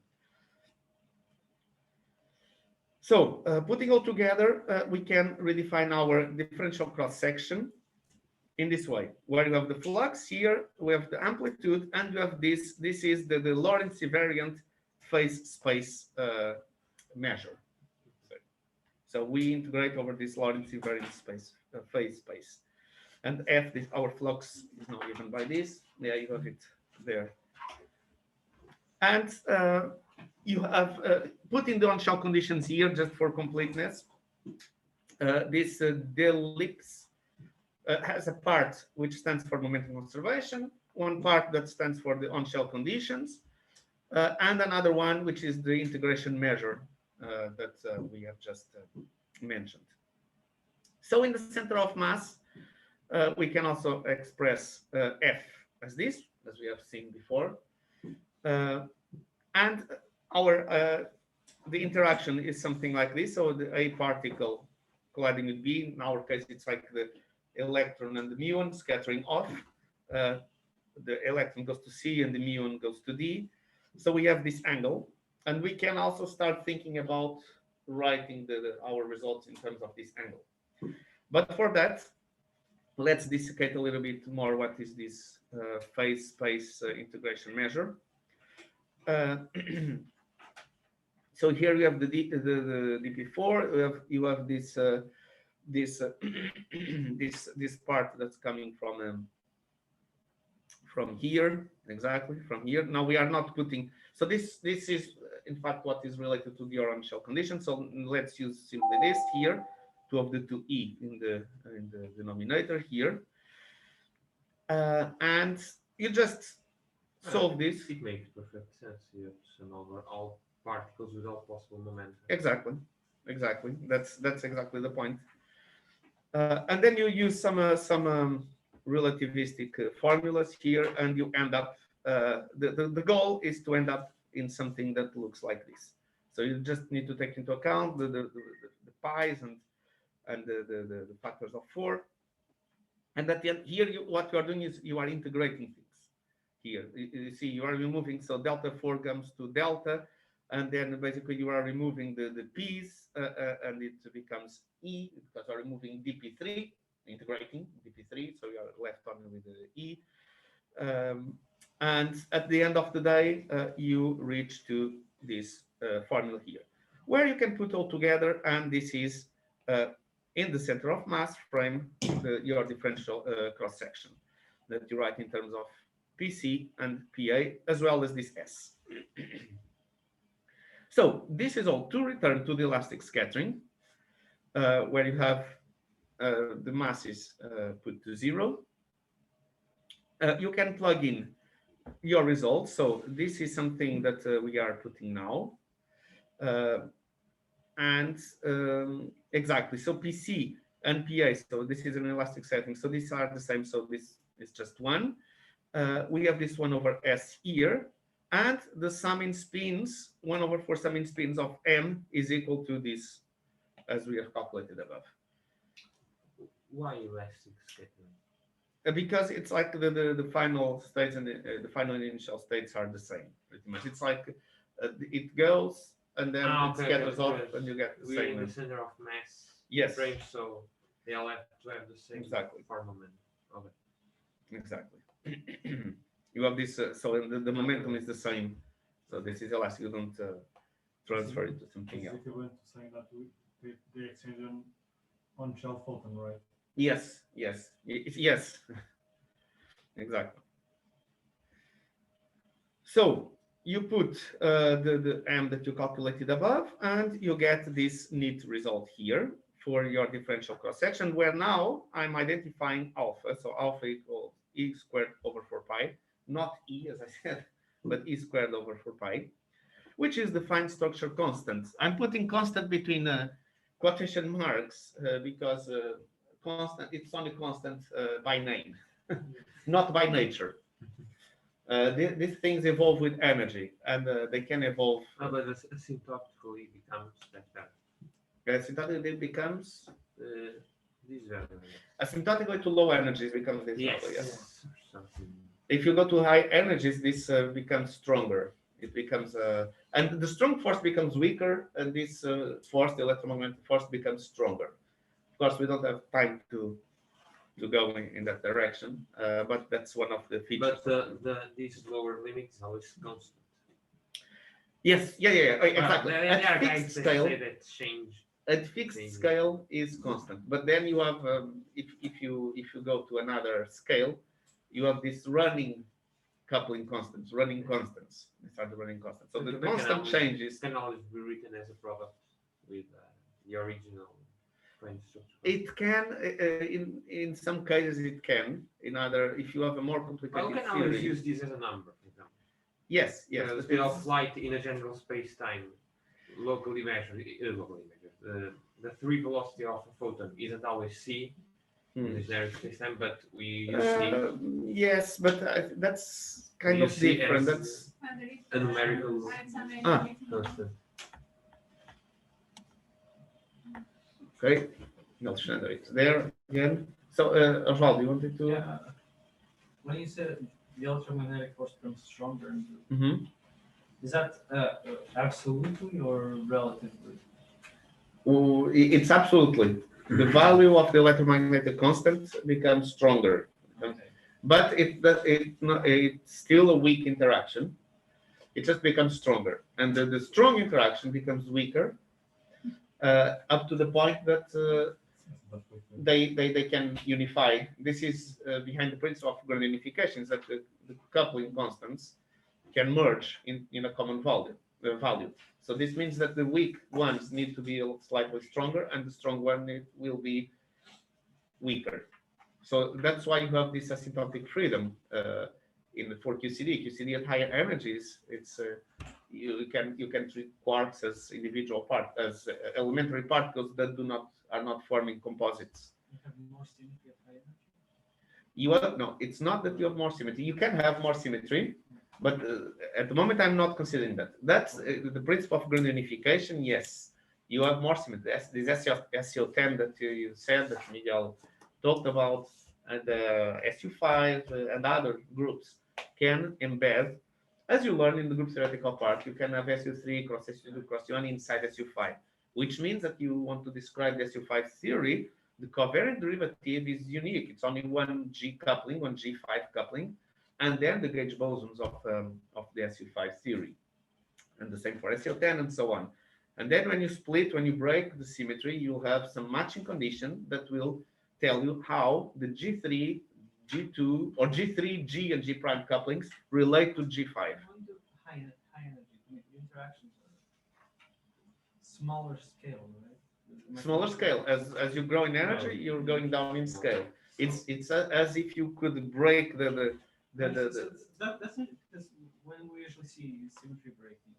So putting all together, we can redefine our differential cross section in this way, where you have the flux here, we have the amplitude, and you have this is the Lorentz invariant phase space measure. So we integrate over this Lorentz invariant phase space. And F, our flux is now given by this. Yeah, you have it there. And you have put in the on-shell conditions here just for completeness. This ellipse has a part which stands for momentum conservation, one part that stands for the on-shell conditions, and another one which is the integration measure that we have just mentioned. So in the center of mass, we can also express F as this, as we have seen before. And the interaction is something like this. So the A particle colliding with B, in our case, it's like the electron and the muon scattering off. The electron goes to C and the muon goes to D. So we have this angle. And we can also start thinking about writing our results in terms of this angle. But for that, let's dissecate a little bit more what is this phase space integration measure. So here you have the DP4. You have this this part that's coming from here, exactly from here. Now we are not putting. So this is in fact what is related to the orange shell condition. So let's use simply this here, 2 of the 2e in the denominator here, and you just solve this. It makes perfect sense. You have to sum over all particles with all possible momentum. Exactly. That's exactly the point. And then you use some relativistic formulas here, and you end up. The goal is to end up in something that looks like this. So you just need to take into account the pi's and the factors of 4. And at the end, here what you are doing is you are integrating things. Here you see you are removing, so delta 4 comes to delta, and then basically you are removing the p's, and it becomes e because you are removing dp3, integrating dp3, so you are left only with the e. And at the end of the day, you reach to this formula here, where you can put all together, and this is in the center of mass frame your differential cross section that you write in terms of PC and PA, as well as this S. So this is all to return to the elastic scattering, where you have the masses put to 0. You can plug in your results. So this is something that we are putting now. Exactly, so PC and PA, so this is an elastic setting. So these are the same, so this is just 1. We have this 1 over S here, and the sum in spins, 1 over 4 sum in spins of M is equal to this, as we have calculated above. Why elastic scattering? Because it's like the final states and the final initial states are the same, pretty much. It's like it goes and then it scatters off, and you get the we're same. In the center of mass. Yes. Range, so they all have to have the same form moment. Okay. Exactly. You have this, so the momentum is the same. So this is elastic. You don't transfer it to something else. If you went to saying that they exchange on shell photon, right? Yes. Yes. Exactly. So you put the M that you calculated above, and you get this neat result here for your differential cross section, where now I'm identifying alpha. So alpha equals E squared over 4 pi, not E as I said, but E squared over 4 pi, which is the fine structure constant. I'm putting constant between quotation marks because constant, it's only constant by name, not by nature. These things evolve with energy, and they can evolve. But asymptotically becomes like that. Asymptotically it becomes This value. asymptotically to low energies becomes this Yes. value. Yes. Something. If you go to high energies, this becomes stronger. It becomes and the strong force becomes weaker, and this force, the electromagnetic force, becomes stronger. Of course, we don't have time to go in that direction, but that's one of the features. But this lower limit is always constant. Yes, yeah, exactly. At fixed scale, That change. at fixed scale is constant, but then you have if you go to another scale, you have this running coupling constants, running constants. These are the running constants. So the constant changes can always be written as a product with the original French structure. It can, in some cases, it can. In other, if you have a more complicated we can theory. always use this as a number, for example. Yes. The speed of light in a general space-time, locally measured. The free velocity of a photon isn't always c in the generic space-time, but we use c. Yes, but that's kind of different. That's a numerical constant. Okay, not standard. There again. So, Oswald, you wanted to? Yeah. When you said the electromagnetic force becomes stronger, is that absolutely or relatively? Oh, it's absolutely. the value of the electromagnetic constant becomes stronger. Okay. But it's still a weak interaction. It just becomes stronger. And the strong interaction becomes weaker up to the point that they can unify. This is behind the principle of grand unifications, that the coupling constants can merge in a common value. So this means that the weak ones need to be slightly stronger, and the strong one will be weaker. So that's why you have this asymptotic freedom for QCD. QCD at higher energies, it's you can treat quarks as individual as elementary particles that are not forming composites. You have more symmetry at high energy? You have no. It's not that you have more symmetry. You can have more symmetry, but at the moment I'm not considering that. That's the principle of grand unification. Yes, you have more symmetry. This SO10 that you said, that Miguel talked about, and SU5 and other groups can embed, as you learn in the group theoretical part, you can have SU3 cross SU2 cross SU1 inside SU5, which means that you want to describe the SU5 theory. The covariant derivative is unique. It's only one G coupling, one G5 coupling, and then the gauge bosons of the SU5 theory. And the same for SO10 and so on. And then when you break the symmetry, you'll have some matching condition that will tell you how the G3, G2, or G3, G and G prime couplings relate to G5. When you do high energy, the interactions are smaller scale, right? Smaller scale. As you grow in energy, you're going down in scale. It's as if you could break the That's it, because when we usually see symmetry breaking,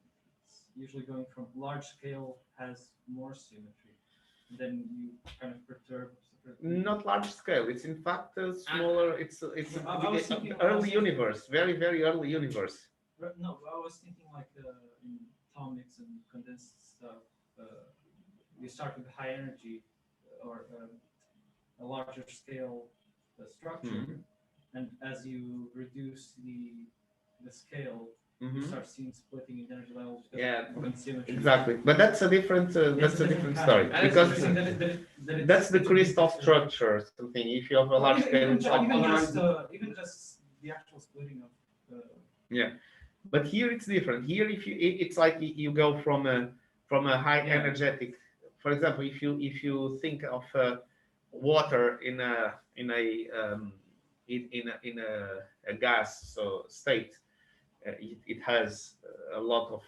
it's usually going from large scale has more symmetry, and then you kind of perturb. Not large scale. It's in fact smaller. It's I was thinking- early universe, very early universe. No, I was thinking like in atomics and condensed stuff. You start with high energy or a larger scale structure, and as you reduce the scale, you start seeing splitting in energy levels. Yeah, symmetry. exactly. But that's a different story, because that's the crystal structure something. If you have a large scale, it's like even just the actual splitting of. Yeah, but here it's different. Here, it's like you go from a high energetic. For example, if you think of water in a gas state, it has a lot of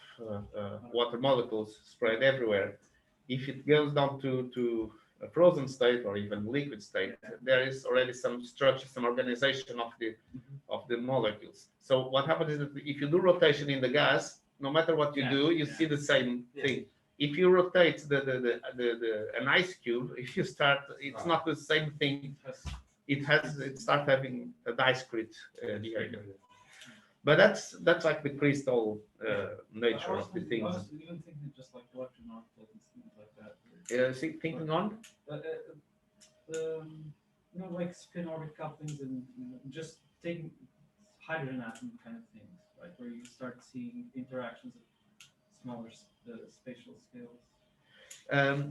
water molecules spread everywhere. If it goes down to a frozen state or even liquid state, there is already some structure, some organization of the molecules. So what happens is that if you do rotation in the gas, no matter what you do, you see the same thing. If you rotate an ice cube, if you start, it's not the same thing. It starts having a discrete behavior. But that's like the crystal nature of the things. I was even thinking just like electromagnetic and things like that. Thinking on? Like spin orbit couplings and just taking hydrogen atom kind of things, right? Where you start seeing interactions at smaller spatial scales.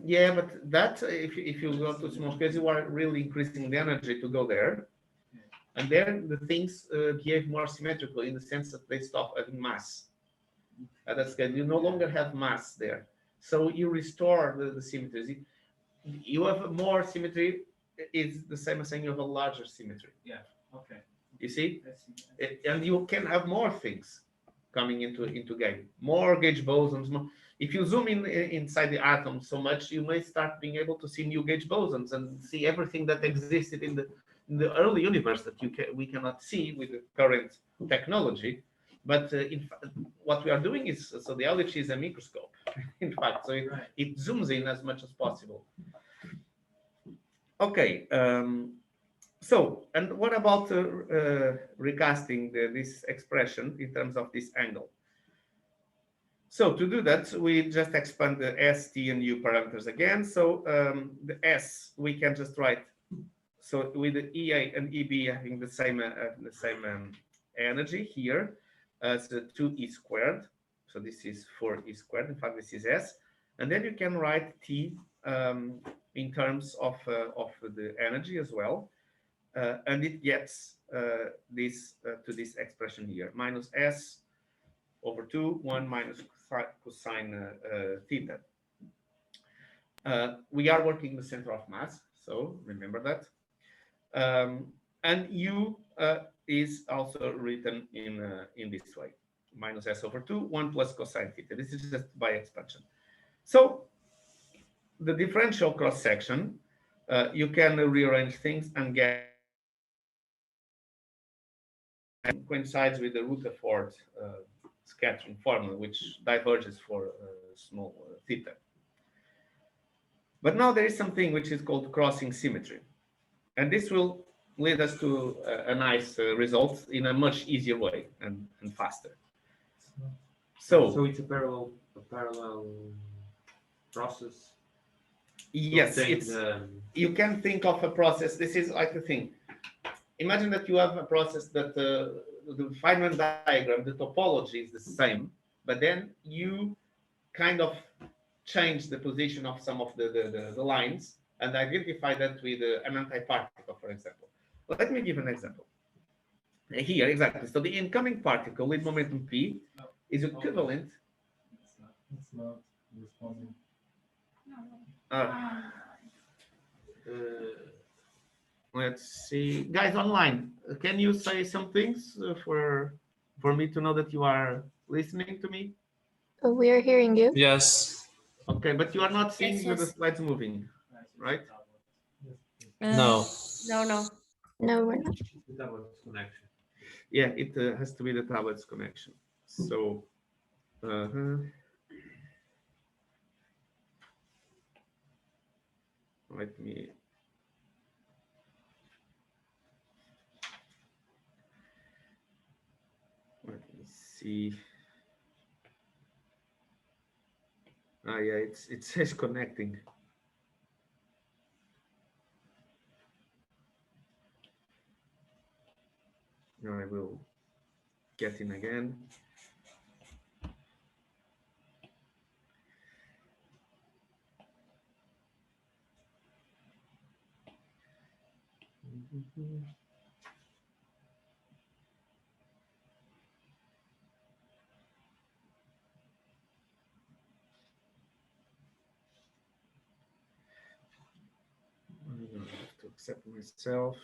Yeah, but that if you go to small scales, you are really increasing the energy to go there. And then the things behave more symmetrical in the sense that they stop having mass. At that scale, you no longer have mass there. So you restore the symmetries. You have more symmetry, it's the same as saying you have a larger symmetry. Yeah, okay. You see? I see. And you can have more things coming into game. More gauge bosons. If you zoom inside the atom so much, you may start being able to see new gauge bosons and see everything that existed in the early universe that we cannot see with the current technology. But what we are doing is, so the LHC is a microscope, in fact, so it zooms in as much as possible. Okay, so, and what about recasting this expression in terms of this angle? So to do that, we just expand the S, T, and U parameters again. So the S, we can just write, so with the EA and EB having the same energy here as the 2E squared. So this is 4E squared. In fact, this is S. And then you can write T in terms of the energy as well, and it gets this to this expression here, minus s over 2, 1 minus cosine theta. We are working in the center of mass, so remember that. And u is also written in this way, minus s over 2, 1 plus cosine theta. This is just by expansion. So the differential cross section, you can rearrange things and get coincides with the Rutherford scattering formula, which diverges for small theta. But now there is something which is called crossing symmetry, and this will lead us to a nice result in a much easier way and faster. So it's a parallel process. Yes, it's you can think of a process. This is like a thing. Imagine that you have a process that the Feynman diagram, the topology is the same, but then you kind of change the position of some of the lines and identify that with an antiparticle, for example. Let me give an example. Here, exactly. So the incoming particle with momentum p is equivalent. It's not responding. Let's see, guys online. Can you say some things for me to know that you are listening to me? We are hearing you. Yes. Okay, but you are not seeing Yes, the yes. slides moving, right? No. No. No, we're not. Double connection. Yeah, it has to be the tablet's connection. So, let me. Let me see. Ah, yeah, it says connecting. Now I will get in again. I'm gonna have to accept myself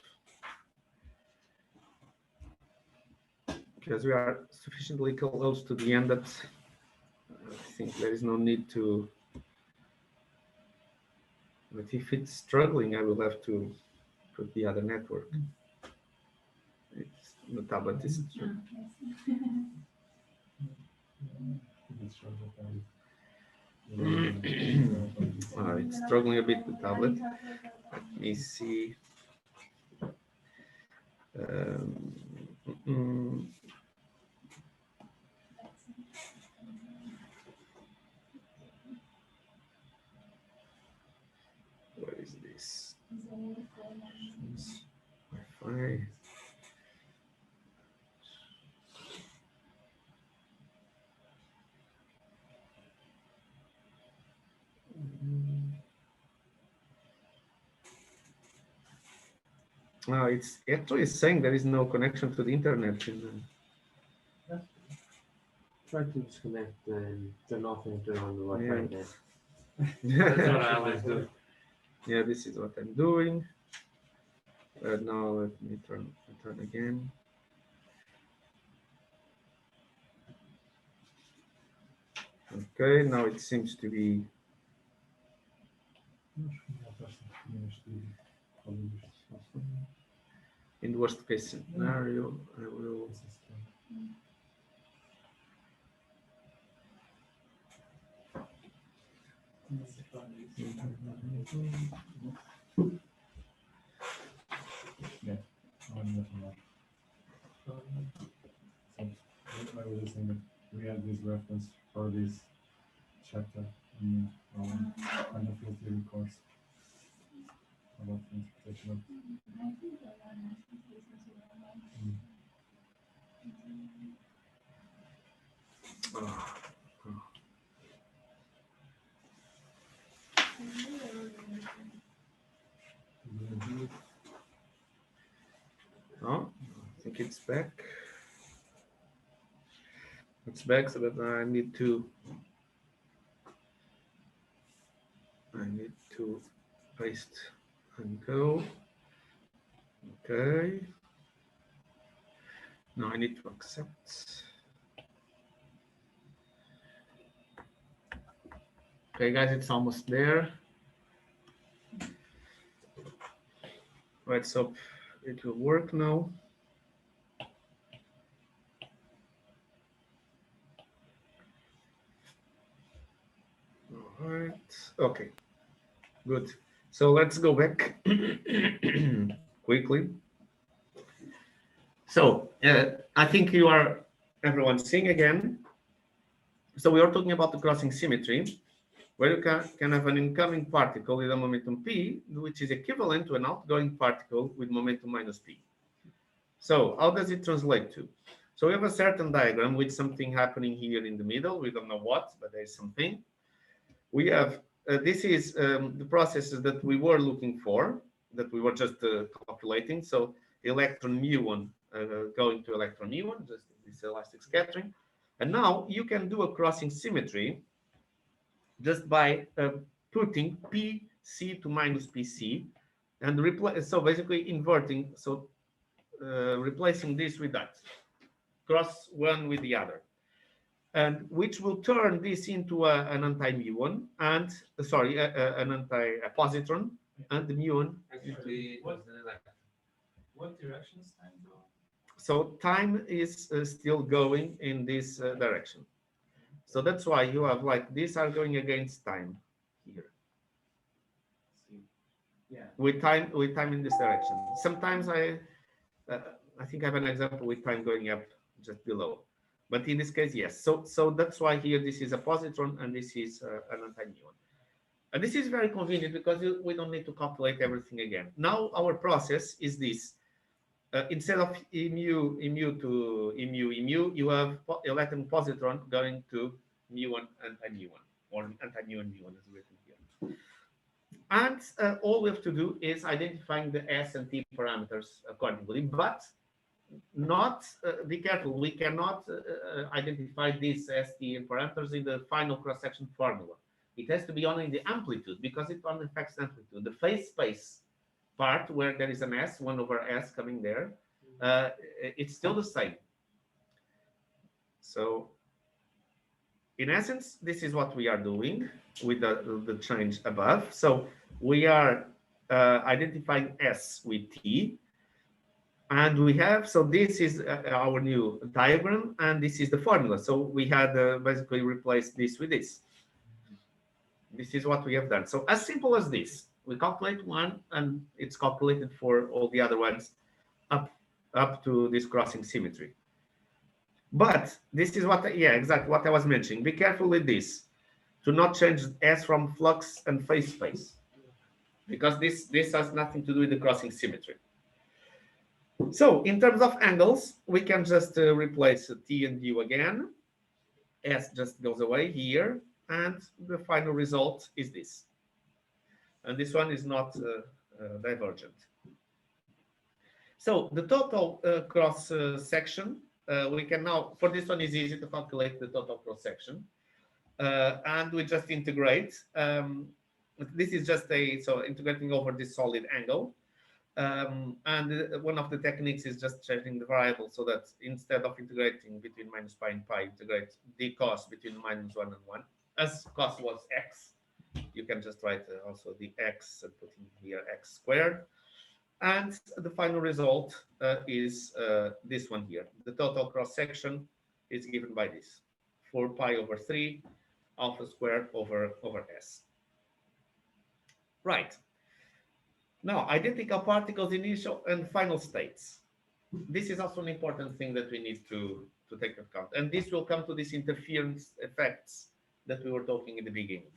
because we are sufficiently close to the end that I think there is no need to. But if it's struggling, I will have to put the other network. The tablet is. It's struggling a bit, the tablet. Let me see. What is this? Wi-Fi. It's actually saying there is no connection to the internet. Try to disconnect and turn off and turn on the Wi-Fi Yeah. again. That's what I always do. Yeah, this is what I'm doing. Now let me turn again. Okay, now it seems to be. In the worst case scenario, I will. Yeah, I was just saying that we had this reference for this chapter in kind of field theory course about the interpretation of. No, I think it's back. It's back, so that I need to paste and go. Okay. Now I need to accept. Okay, guys, it's almost there. Right, so it will work now. All right. Okay. Good. So let's go back quickly. So I think everyone seeing again. So we are talking about the crossing symmetry, where you can have an incoming particle with a momentum p, which is equivalent to an outgoing particle with momentum minus p. So how does it translate to? So we have a certain diagram with something happening here in the middle. We don't know what, but there is something. We have, this is the processes that we were looking for, that we were just calculating. So electron mu1 going to electron mu1, just this elastic scattering. And now you can do a crossing symmetry just by putting pc to minus pc and replace, so basically inverting, so replacing this with that, cross one with the other, and which will turn this into an anti-muon and an anti-positron and the muon. Actually, What direction is time going? So time is still going in this direction. So that's why you have like these are going against time here. Yeah. With time in this direction. Sometimes I think I have an example with time going up just below, but in this case, yes. So that's why here this is a positron and this is an anti-muon, and this is very convenient because we don't need to calculate everything again. Now our process is this: instead of mu to mu, you have electron positron going to mu1 anti-muon, or anti-muon mu1 as written here. And all we have to do is identifying the S and T parameters accordingly, but not, be careful, we cannot identify these S, T parameters in the final cross-section formula. It has to be only in the amplitude because it only affects amplitude. The phase space part where there is an S, 1 over S coming there, it's still the same. So in essence, this is what we are doing with the change above. So we are identifying S with T, and we have, so this is our new diagram, and this is the formula. So we had basically replaced this with this. This is what we have done. So as simple as this, we calculate one, and it's calculated for all the other ones up to this crossing symmetry. But this is what, exactly what I was mentioning. Be careful with this, to not change S from flux and phase space, because this has nothing to do with the crossing symmetry. So in terms of angles, we can just replace T and U again. S just goes away here, and the final result is this. And this one is not divergent. So the total cross section, we can now, for this one is easy to calculate the total cross section. And we just integrate. This is just so integrating over this solid angle. And one of the techniques is just changing the variable so that instead of integrating between minus pi and pi, integrate the cos between minus 1 and 1. As cos was x, you can just write also the x and put in here x squared. And the final result is this one here. The total cross section is given by this, 4 pi over 3 alpha squared over s. Right. Now, identical particles, initial and final states. This is also an important thing that we need to take into account. And this will come to these interference effects that we were talking in the beginning.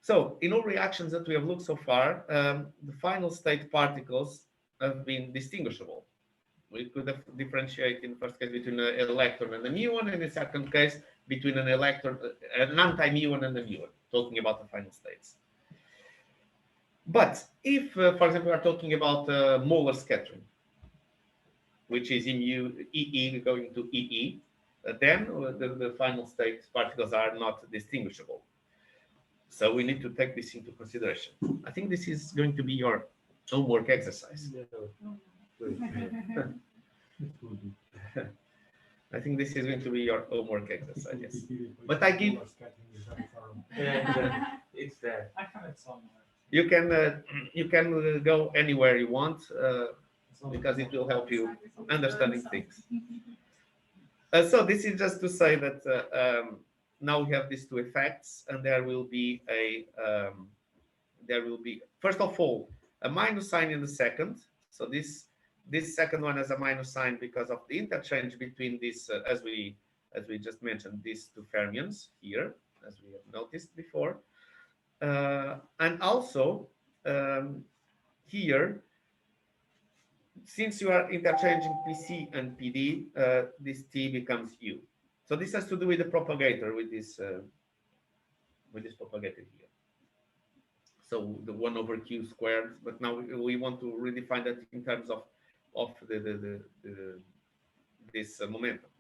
So in all reactions that we have looked so far, the final state particles have been distinguishable. We could have differentiated in the first case between an electron and a muon, and in the second case between an electron, an anti-muon and a muon, talking about the final states. But if, for example, we are talking about molar scattering, which is in EE going to EE, then the final state particles are not distinguishable. So we need to take this into consideration. I think this is going to be your homework exercise. I think this is going to be your homework exercise, yes. But I give... Yeah, it's there. I have it somewhere. You can go anywhere you want because it will help you understanding things. So this is just to say that now we have these two effects, and there will be first of all a minus sign in the second. So this second one has a minus sign because of the interchange between this, as we just mentioned, these two fermions here, as we have noticed before. And also here, since you are interchanging PC and PD, this T becomes U. So this has to do with the propagator, with this propagator here. So the 1 over Q squared. But now we want to redefine that in terms of this momentum.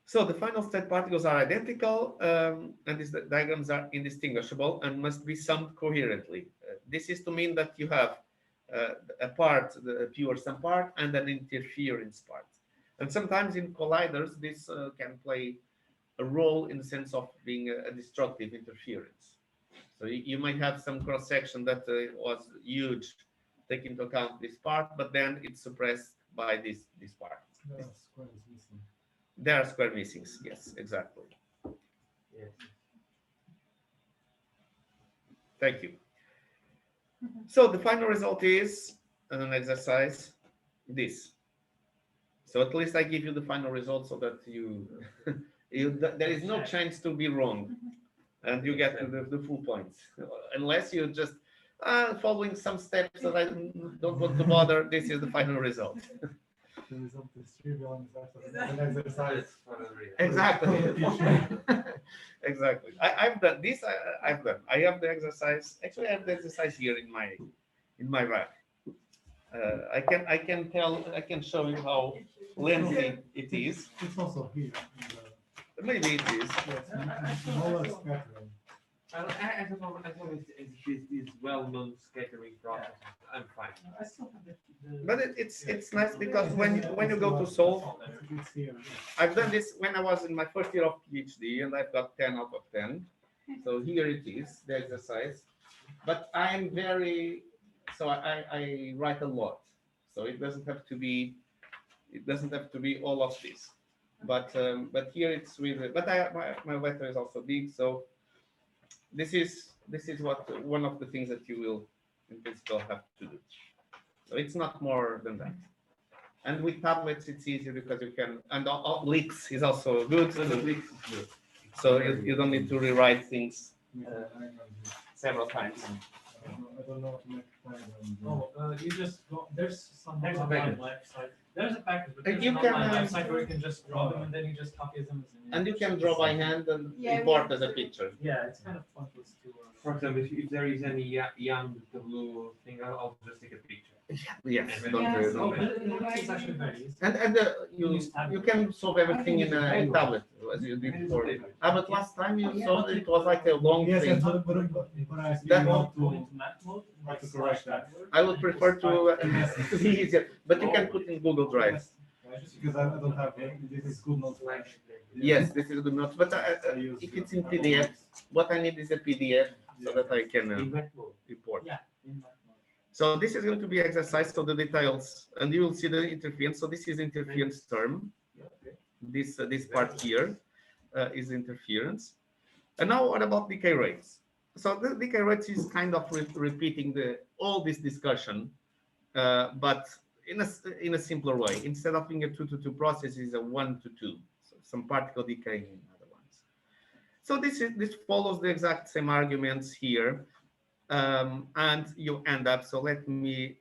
So the final state particles are identical, and these diagrams are indistinguishable and must be summed coherently. This is to mean that you have a part, a pure sum part, and an interference part. And sometimes in colliders, this can play a role in the sense of being a destructive interference. So you might have some cross-section that was huge, take into account this part, but then it's suppressed by this part. There are square missings, yes, exactly. Yes. Thank you. So the final result is an exercise, this. So at least I give you the final result so that there is no chance to be wrong, and you get the full points. Unless you just following some steps that I don't want to bother, this is the final result. The result is trivial and an exercise. Exactly. Exactly. I've done this. I've done. I have the exercise. Actually, I have the exercise here in my bag. I can show you how lengthy it is. It's also here. Maybe it is. Yes, molar scattering. As long as it's this well-known scattering process, I'm fine. I still have the But it's nice because when you go to solve, It's here. I've done this when I was in my first year of PhD, and I've got 10 out of 10. So here it is, the exercise. But I'm very, so I write a lot. So it doesn't have to be all of this. But here it's with, but my letter is also big, so this is what one of the things that you will in principle have to do. So it's not more than that. And with tablets, it's easier because you can, and leaks is also good. So you don't need to rewrite things several times. I don't know what to make diagram. Oh, you just go. There's some There's a online package. website. There's a package, but And there's you an can, online website where you can just draw them and then you just copy them as an And you image. can draw by hand and import as a picture. Yeah, it's kind of pointless to. For example, if there is any young blue thing, I'll just take a picture. Yes. Yes. Oh, Don't, but it's actually very easy. and you can solve everything in tablet as you did before. But last time you saw that it was like a long Yes, thing. but I That want Go to. into map mode, How to slash correct that. backward. I would prefer to be easier, but you can put in Google Drive. Yes, because I don't have this is good notes. Yes, this is good notes, but if it's in PDF, what I need is a PDF so that I can In that mode. import. Yeah, in map mode. So this is going to be exercised, so the details, and you will see the interference. So this is interference term. This part here is interference. And now what about decay rates? So the decay rates is kind of repeating all this discussion, but in a simpler way. Instead of being a 2-to-2 process, is a 1-to-2. So some particle decaying in other ones. So this follows the exact same arguments here. And you end up, so let me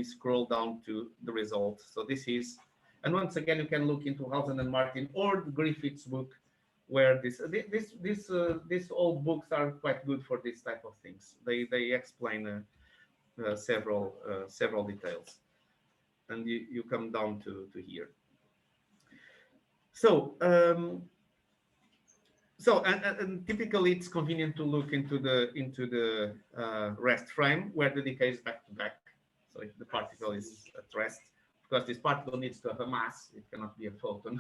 scroll down to the result. So this is, and once again, you can look into Hausen and Martin or Griffith's book where these old books are quite good for this type of things. They explain several details, and you come down to here. So and typically it's convenient to look into the rest frame where the decay is back to back. So if the particle is at rest, because this particle needs to have a mass, it cannot be a photon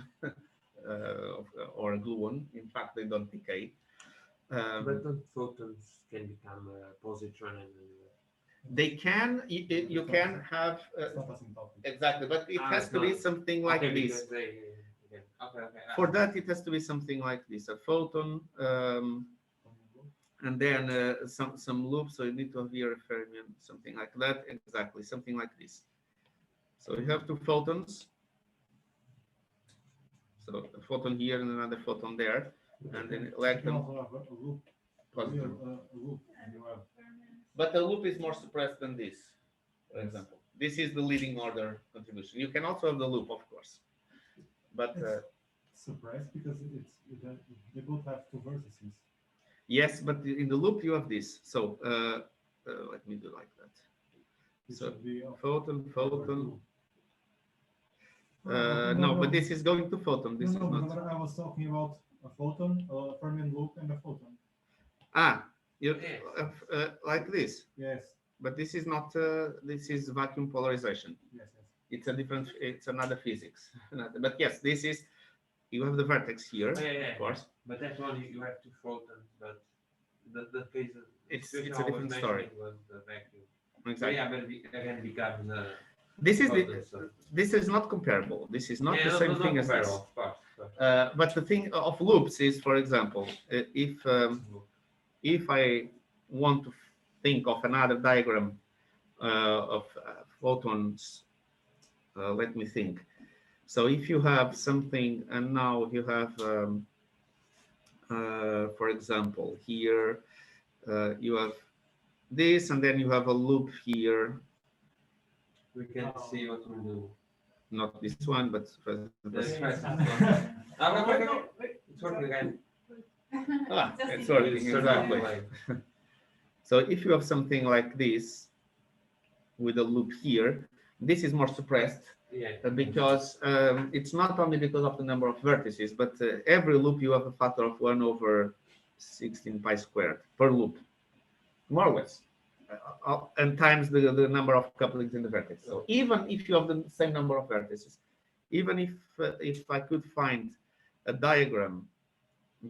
or a gluon. In fact, they don't decay. But the photons can become positron and they can. You can have It's not asymptotic. exactly, but it has to be something like okay, this. because okay. For that, it has to be something like this: a photon, and then some loop. So you need to have here a fermion, something like that. Exactly, something like this. So you have two photons. So a photon here and another photon there, and then You can electron. also have a loop. Positive. A loop. And you have But the loop is more suppressed than this, for example. This is the leading order contribution. You can also have the loop, of course. But suppressed because they both have two vertices. yes, but in the loop you have this. So let me do like that. It So should be a photon. two. No, but this is going to photon. This is but not. I was talking about a photon, a fermion loop, and a photon. You like this. Yes. But this is not. This is vacuum polarization. Yes. It's a different. It's another physics. But yes, this is. You have the vertex here, of course. But that one you have two photons, but the case of It's a different story. Was the vacuum. Exactly. So yeah, but it again becomes this is not comparable. This is not the same thing as this. Of course. But the thing of loops is, for example, if I want to think of another diagram of photons, let me think. So if you have something, and now you have, for example, here you have this, and then you have a loop here. We can see what we do. Not this one, but Let's try this one. Wait. It's working again. It's working exactly. So if you have something like this with a loop here, this is more suppressed. Yeah. Because it's not only because of the number of vertices, but every loop you have a factor of 1/16 pi squared per loop, more or less, and times the number of couplings in the vertex. So even if you have the same number of vertices, even if I could find a diagram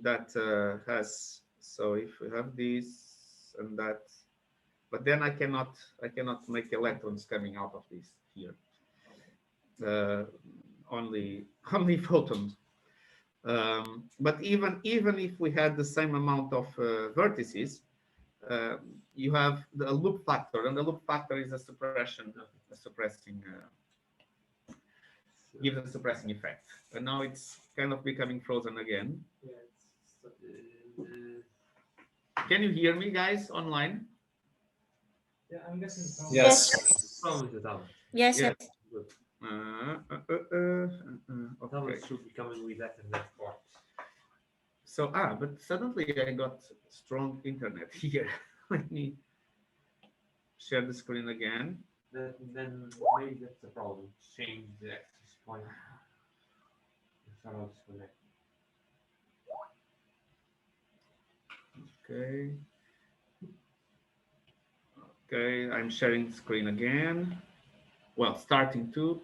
that has, so if we have this and that, but then I cannot make electrons coming out of this here. Only photons. But even if we had the same amount of vertices, you have the loop factor, and the loop factor is gives a suppressing effect. And now it's kind of becoming frozen again. Can you hear me, guys, online? Yeah, I'm guessing. Yes. Probably the tablet. Yes. Yes. Good. Okay. Tablet should be coming with that and that part. So but suddenly I got strong internet here. Let me share the screen again. Then maybe that's the problem. Change the access point. Somehow disconnect. Okay, I'm sharing the screen again. Well, starting to.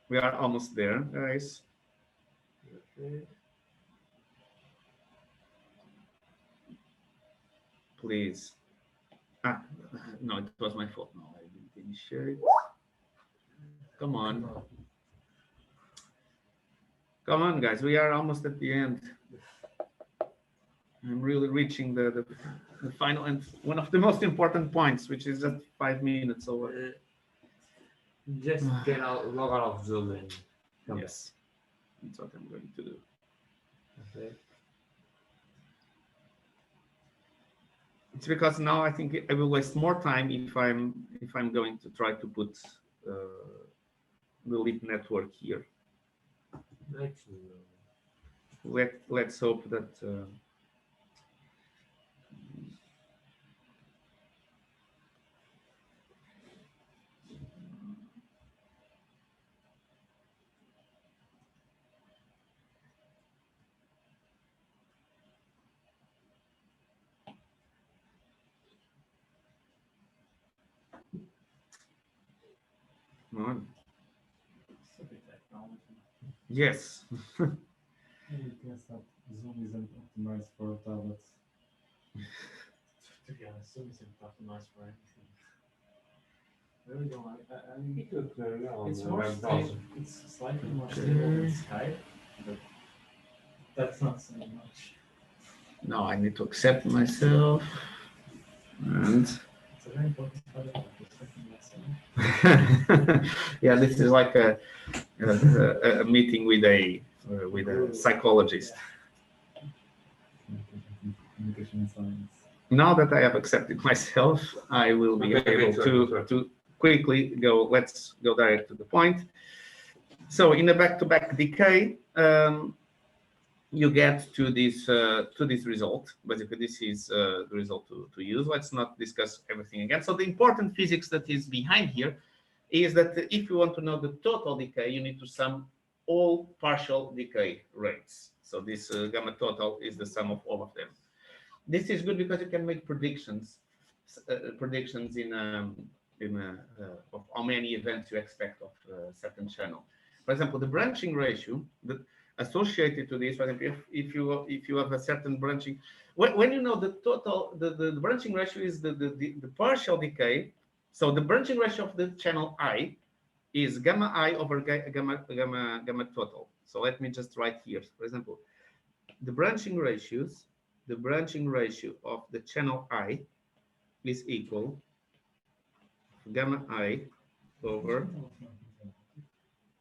We are almost there, guys. Okay. Please. No, it was my fault. No, I didn't initiate. Come on. Come on, guys. We are almost at the end. I'm really reaching the final and one of the most important points, which is just 5 minutes over. Just get out, log out of Zoom and come Yes, that's what I'm going to do. back. Okay. It's because now I think I will waste more time if I'm going to try to put the leap network here. Actually, let's hope that on. It's a bit technology. Yes. Maybe guess that Zoom isn't optimized for tablets. To be honest, Zoom isn't optimized for anything. I really don't like. I mean, It looked very well on it's the more web stable. browser. It's slightly more stable than Skype, but that's not saying much. Now I need to accept myself. And It's a very important part of the yeah, this is like a meeting with a psychologist. Communication science. Now that I have accepted myself, I will be able to quickly go. Let's go direct to the point. So in the back-to-back decay, you get to this result. Basically, this is the result to use. Let's not discuss everything again. So the important physics that is behind here is that if you want to know the total decay, you need to sum all partial decay rates. So this gamma total is the sum of all of them. This is good because you can make predictions of how many events you expect of a certain channel. For example, the branching ratio that associated to this, for example, if you have a certain branching, when you know the total, the branching ratio is the partial decay. So the branching ratio of the channel I is gamma I over gamma total. So let me just write here, for example, the branching ratio of the channel I is equal to gamma I over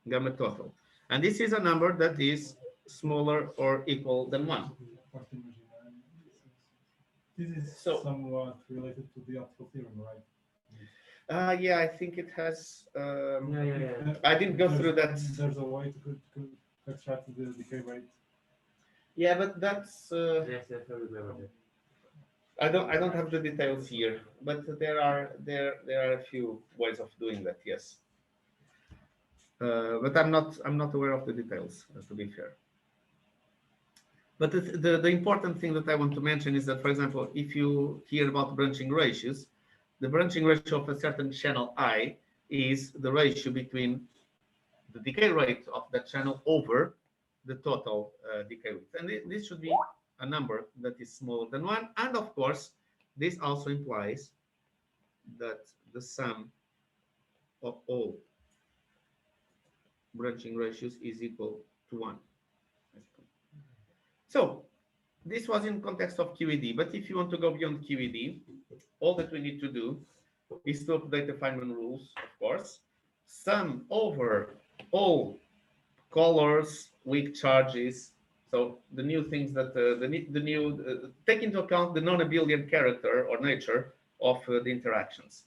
gamma total. And this is a number that is smaller or equal than 1. This is So- somewhat related to the optical theorem, right? Yeah, I think it has. Yeah. I didn't go through that. There's a way to extract the decay rate. Yeah, but that's. Yes, I remember that. I don't have the details here, but there are a few ways of doing that. Yes. But I'm not aware of the details, to be fair. But the important thing that I want to mention is that, for example, if you hear about branching ratios, the branching ratio of a certain channel I is the ratio between the decay rate of that channel over the total decay rate. And this should be a number that is smaller than 1. And of course, this also implies that the sum of all branching ratios is equal to 1. So this was in context of QED, but if you want to go beyond QED, all that we need to do is to update the Feynman rules, of course, sum over all colors, weak charges. So the new things that take into account the non-abelian character or nature of the interactions.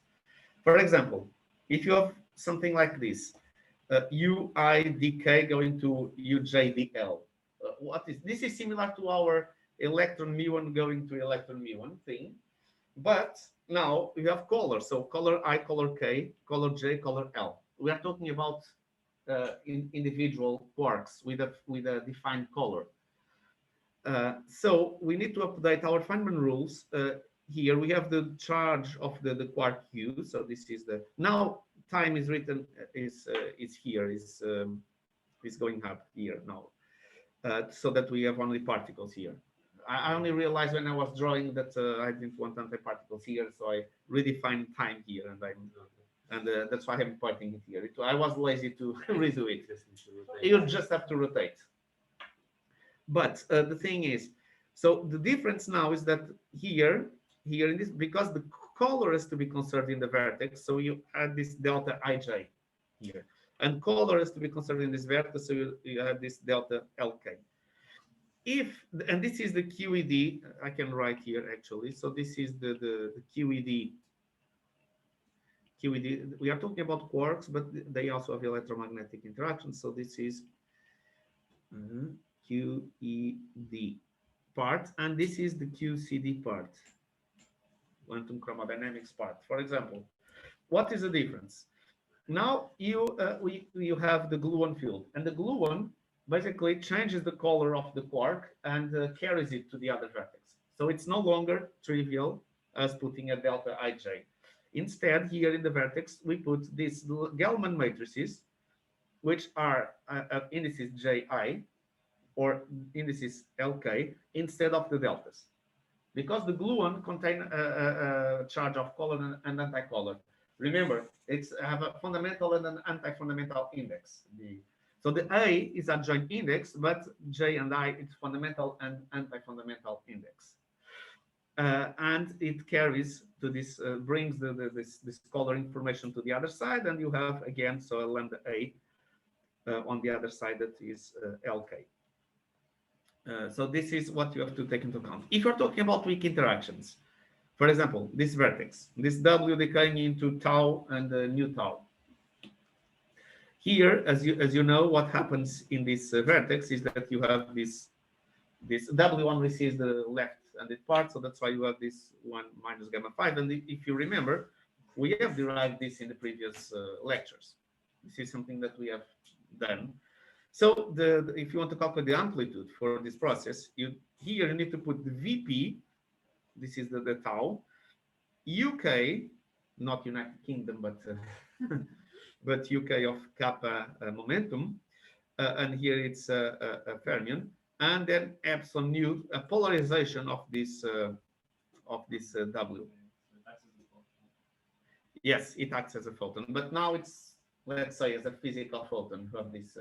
For example, if you have something like this, UIDK going to UJDL. What is this? Is similar to our electron mu1 going to electron mu1 thing, but now we have colors. So color I, color K, color J, color L. We are talking about individual quarks with a defined color. So we need to update our Feynman rules. Here we have the charge of the quark Q. So this is the now time is written is going up here now, so that we have only particles here. I only realized when I was drawing that I didn't want antiparticles here, so I redefined time here, and that's why I'm pointing it here. I was lazy to redo it. You just have to rotate. But the thing is, so the difference now is that here in this, because the color is to be conserved in the vertex, so you add this delta ij here, and color is to be conserved in this vertex, so you have this delta lk. And this is the QED, I can write here actually. So this is the QED. We are talking about quarks, but they also have electromagnetic interactions. So this is QED part, and this is the QCD part, quantum chromodynamics part. For example, what is the difference? Now you have the gluon field, and the gluon basically changes the color of the quark and carries it to the other vertex. So it's no longer trivial as putting a delta ij. Instead, here in the vertex, we put these Gell-Mann matrices, which are indices ji or indices lk instead of the deltas, because the gluon contain a charge of color and anti-color. Remember, it's have a fundamental and an anti-fundamental index. So the A is a joint index, but J and I, it's fundamental and anti-fundamental index. And it carries to this, brings this color information to the other side, and you have again, so a lambda A on the other side that is LK. So this is what you have to take into account. If you're talking about weak interactions, for example, this vertex, this W decaying into tau and new tau. Here, as you know, what happens in this vertex is that you have this W1 receives the left-handed part, so that's why you have this 1 minus gamma 5. And if you remember, we have derived this in the previous lectures. This is something that we have done. So if you want to calculate the amplitude for this process, here you need to put the VP. This is the tau, UK, not United Kingdom, but but UK of kappa momentum, and here it's a fermion, and then epsilon nu, a polarization of this W. Yes, it acts as a photon, but now it's, let's say, as a physical photon of this.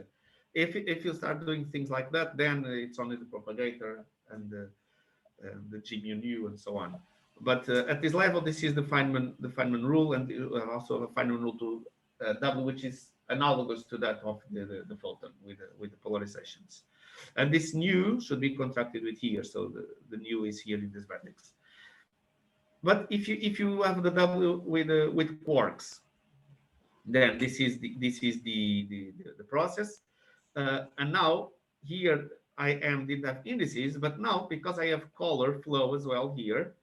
If you start doing things like that, then it's only the propagator and the G mu nu and so on. But at this level, this is the Feynman rule, and also a Feynman rule to W, which is analogous to that of the photon with the polarizations. And this nu should be contracted with here, so the nu is here in this vertex. But if you have the W with quarks, then this is the process. And now here I didn't have indices, but now because I have color flow as well here,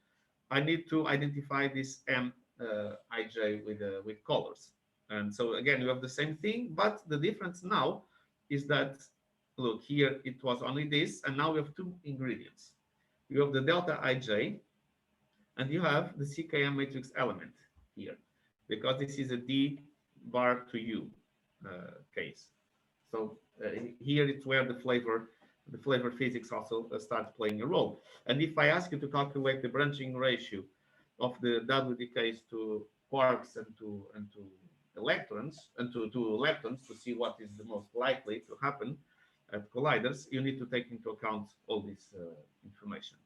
I need to identify this Ij with colors. And so again, you have the same thing, but the difference now is that, look, here it was only this, and now we have two ingredients. You have the delta Ij, and you have the CKM matrix element here, because this is a D bar to U case. So here it's where the flavor physics also starts playing a role. And if I ask you to calculate the branching ratio of the W decays to quarks and to electrons and to leptons to see what is the most likely to happen at colliders, you need to take into account all this information.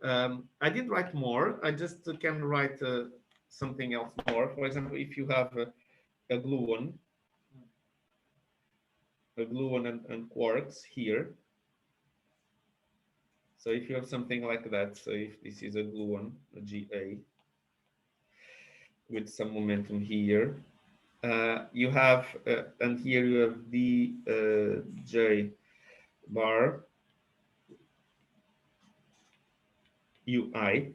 I didn't write more. I just can write something else more. For example, if you have a gluon and quarks here. So if you have something like that, so if this is a gluon, a Ga, with some momentum here, you have, and here you have the J bar Ui.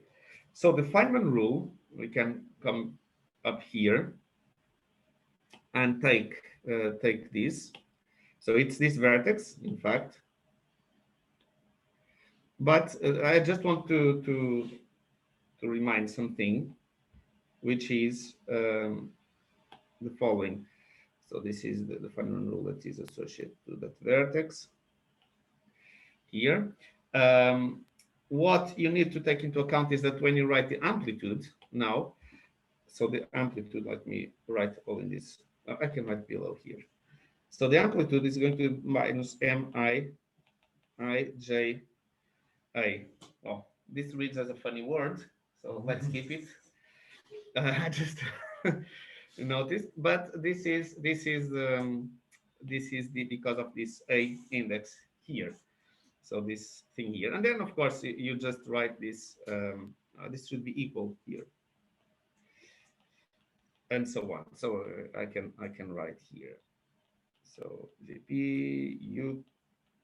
So the Feynman rule, we can come up here and take this. So it's this vertex, in fact. But I just want to remind something, which is the following. So this is the Feynman rule that is associated to that vertex here. What you need to take into account is that when you write the amplitude now, so the amplitude, let me write all in this. I can write below here. So the amplitude is going to minus mi ij a. Well, this reads as a funny word, so let's keep it. I just noticed, but this is because of this A index here. So this thing here, and then of course you just write this. This should be equal here, and so on. So I can write here. So Vp U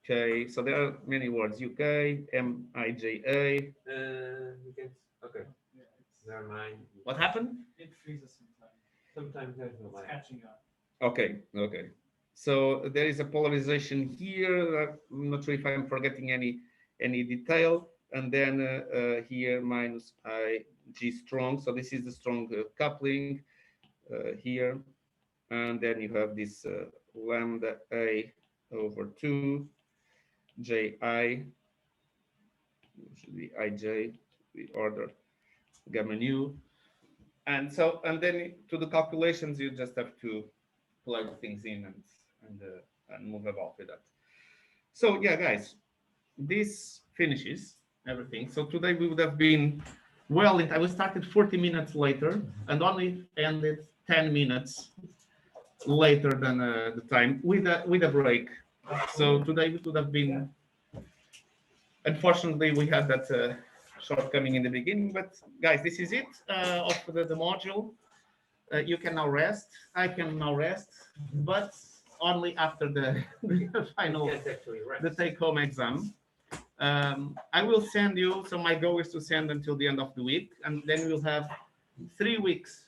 Okay, so there are many words. UK, MIJA. You can, okay, Yeah, it's, never mind. What happened? it freezes sometimes. Sometimes there's no It's line. catching up. Okay, okay. So there is a polarization here. I'm not sure if I'm forgetting any detail. And then here minus IG strong. So this is the strong coupling here. And then you have this lambda A over 2 JI, should be IJ, we order gamma nu. And so, and then to the calculations, you just have to plug things in and move about with that. So yeah, guys, this finishes everything. So today we would have been well. I was started 40 minutes later and only ended 10 minutes later than the time with a break. So today it would have been. Unfortunately, we had that shortcoming in the beginning. But guys, this is it of the module. You can now rest. I can now rest, but only after the final, You can't actually rest. the take-home exam. I will send you. So my goal is to send until the end of the week, and then we'll have 3 weeks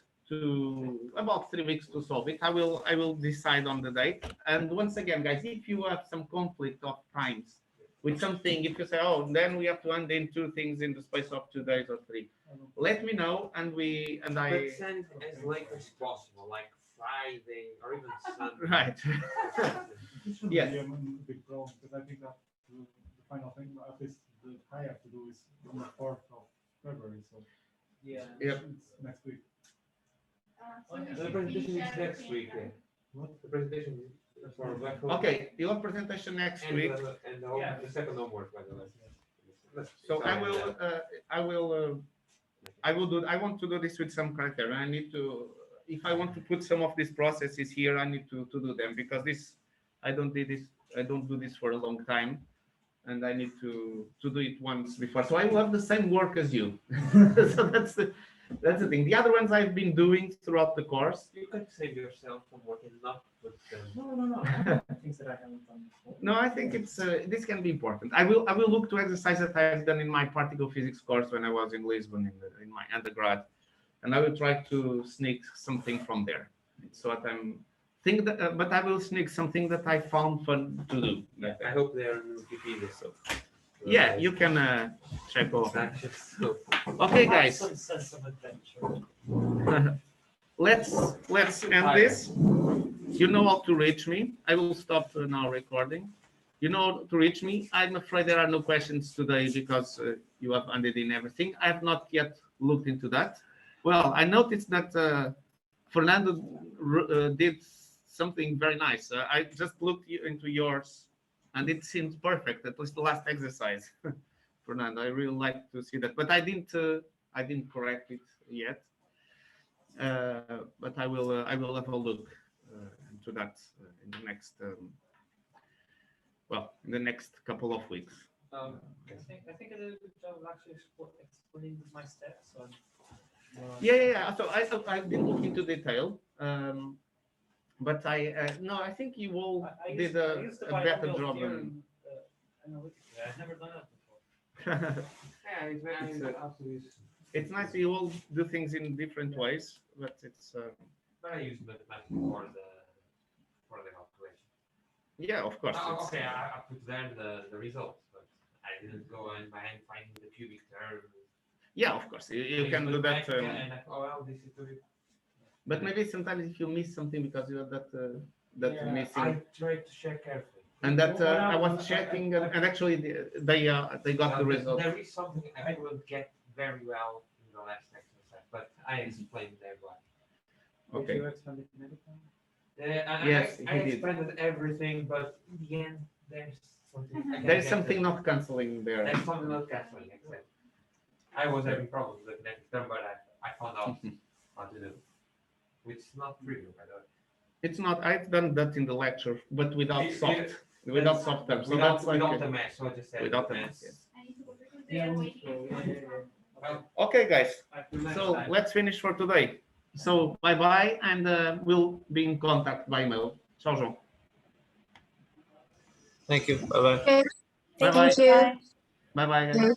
about 3 weeks to solve it. I will decide on the date. And once again, guys, if you have some conflict of times with something, if you say, oh, then we have to end in 2 things in the space of 2 days or 3, let me know, and I But send as late as possible, like Friday or even Sunday. right. It shouldn't Yes. be a big problem because I think that the final thing, at least the I have to do is on the 4th of February. So Yeah. Yep. it's next week. The presentation is next week. Yeah. What? The presentation is for black hole. Okay, your presentation next And week. and Yeah. the second homework, by the way. So I want to do this with some criteria. I need to, if I want to put some of these processes here, I need to do them because I don't do this for a long time, and I need to do it once before. So I will have the same work as you. So that's the thing. The other ones I've been doing throughout the course. You can save yourself from working not with them. No. I have things that I haven't done before. No, I think it's this can be important. I will look to exercise that I've done in my particle physics course when I was in Lisbon in my undergrad, and I will try to sneak something from there. So what I'm think that, but I will sneak something that I found fun to do. I hope they're in Wikipedia. So Yeah, you can check off. So Okay, guys, Some sense of adventure. let's end this. You know how to reach me. I will stop now recording. You know how to reach me. I'm afraid there are no questions today because you have ended in everything. I have not yet looked into that. Well, I noticed that Fernando did something very nice. I just looked into yours, and it seems perfect. At least the last exercise, Fernando. I really like to see that, but I didn't correct it yet. But I will have a look into that in the next in the next couple of weeks. I think I did a good job of actually explaining my steps. So Yeah. So I didn't look into detail, but I think you all did a better job than. analytically. I've never done that before. yeah, it's very It's nice you all do things in different ways, but it's But I use mathematics for the calculation. yeah, of course. it's- Okay, I put there the results, but I didn't go and finding the cubic term. Yeah, of course. You can do that. And this is the. But maybe sometimes if you miss something because you have that I missing, tried to check everything. and that I was checking, and actually they got the result. There is something I couldn't get very well in the last exercise, but I explained there why. Okay. Did you expand the kinetic time? Yes, I he did. explained everything, but in the end, there's something. I can't There's get something it. not canceling there. There's something not canceling, exactly. I was having problems with the kinetic term, but I found out how to do it. Which is not trivial, by the way. It's not. I've done that in the lecture, but without soft terms. So Without, that's like without the mesh, so I just said without the mesh. mesh, yes. I need to go because they are waiting. Well, Okay, guys. next So time. let's finish for today. So bye bye, and we'll be in contact by mail. Ciao, João. Thank you. Bye bye. Okay. Bye bye. Thank you. Bye. Bye bye, guys. Bye.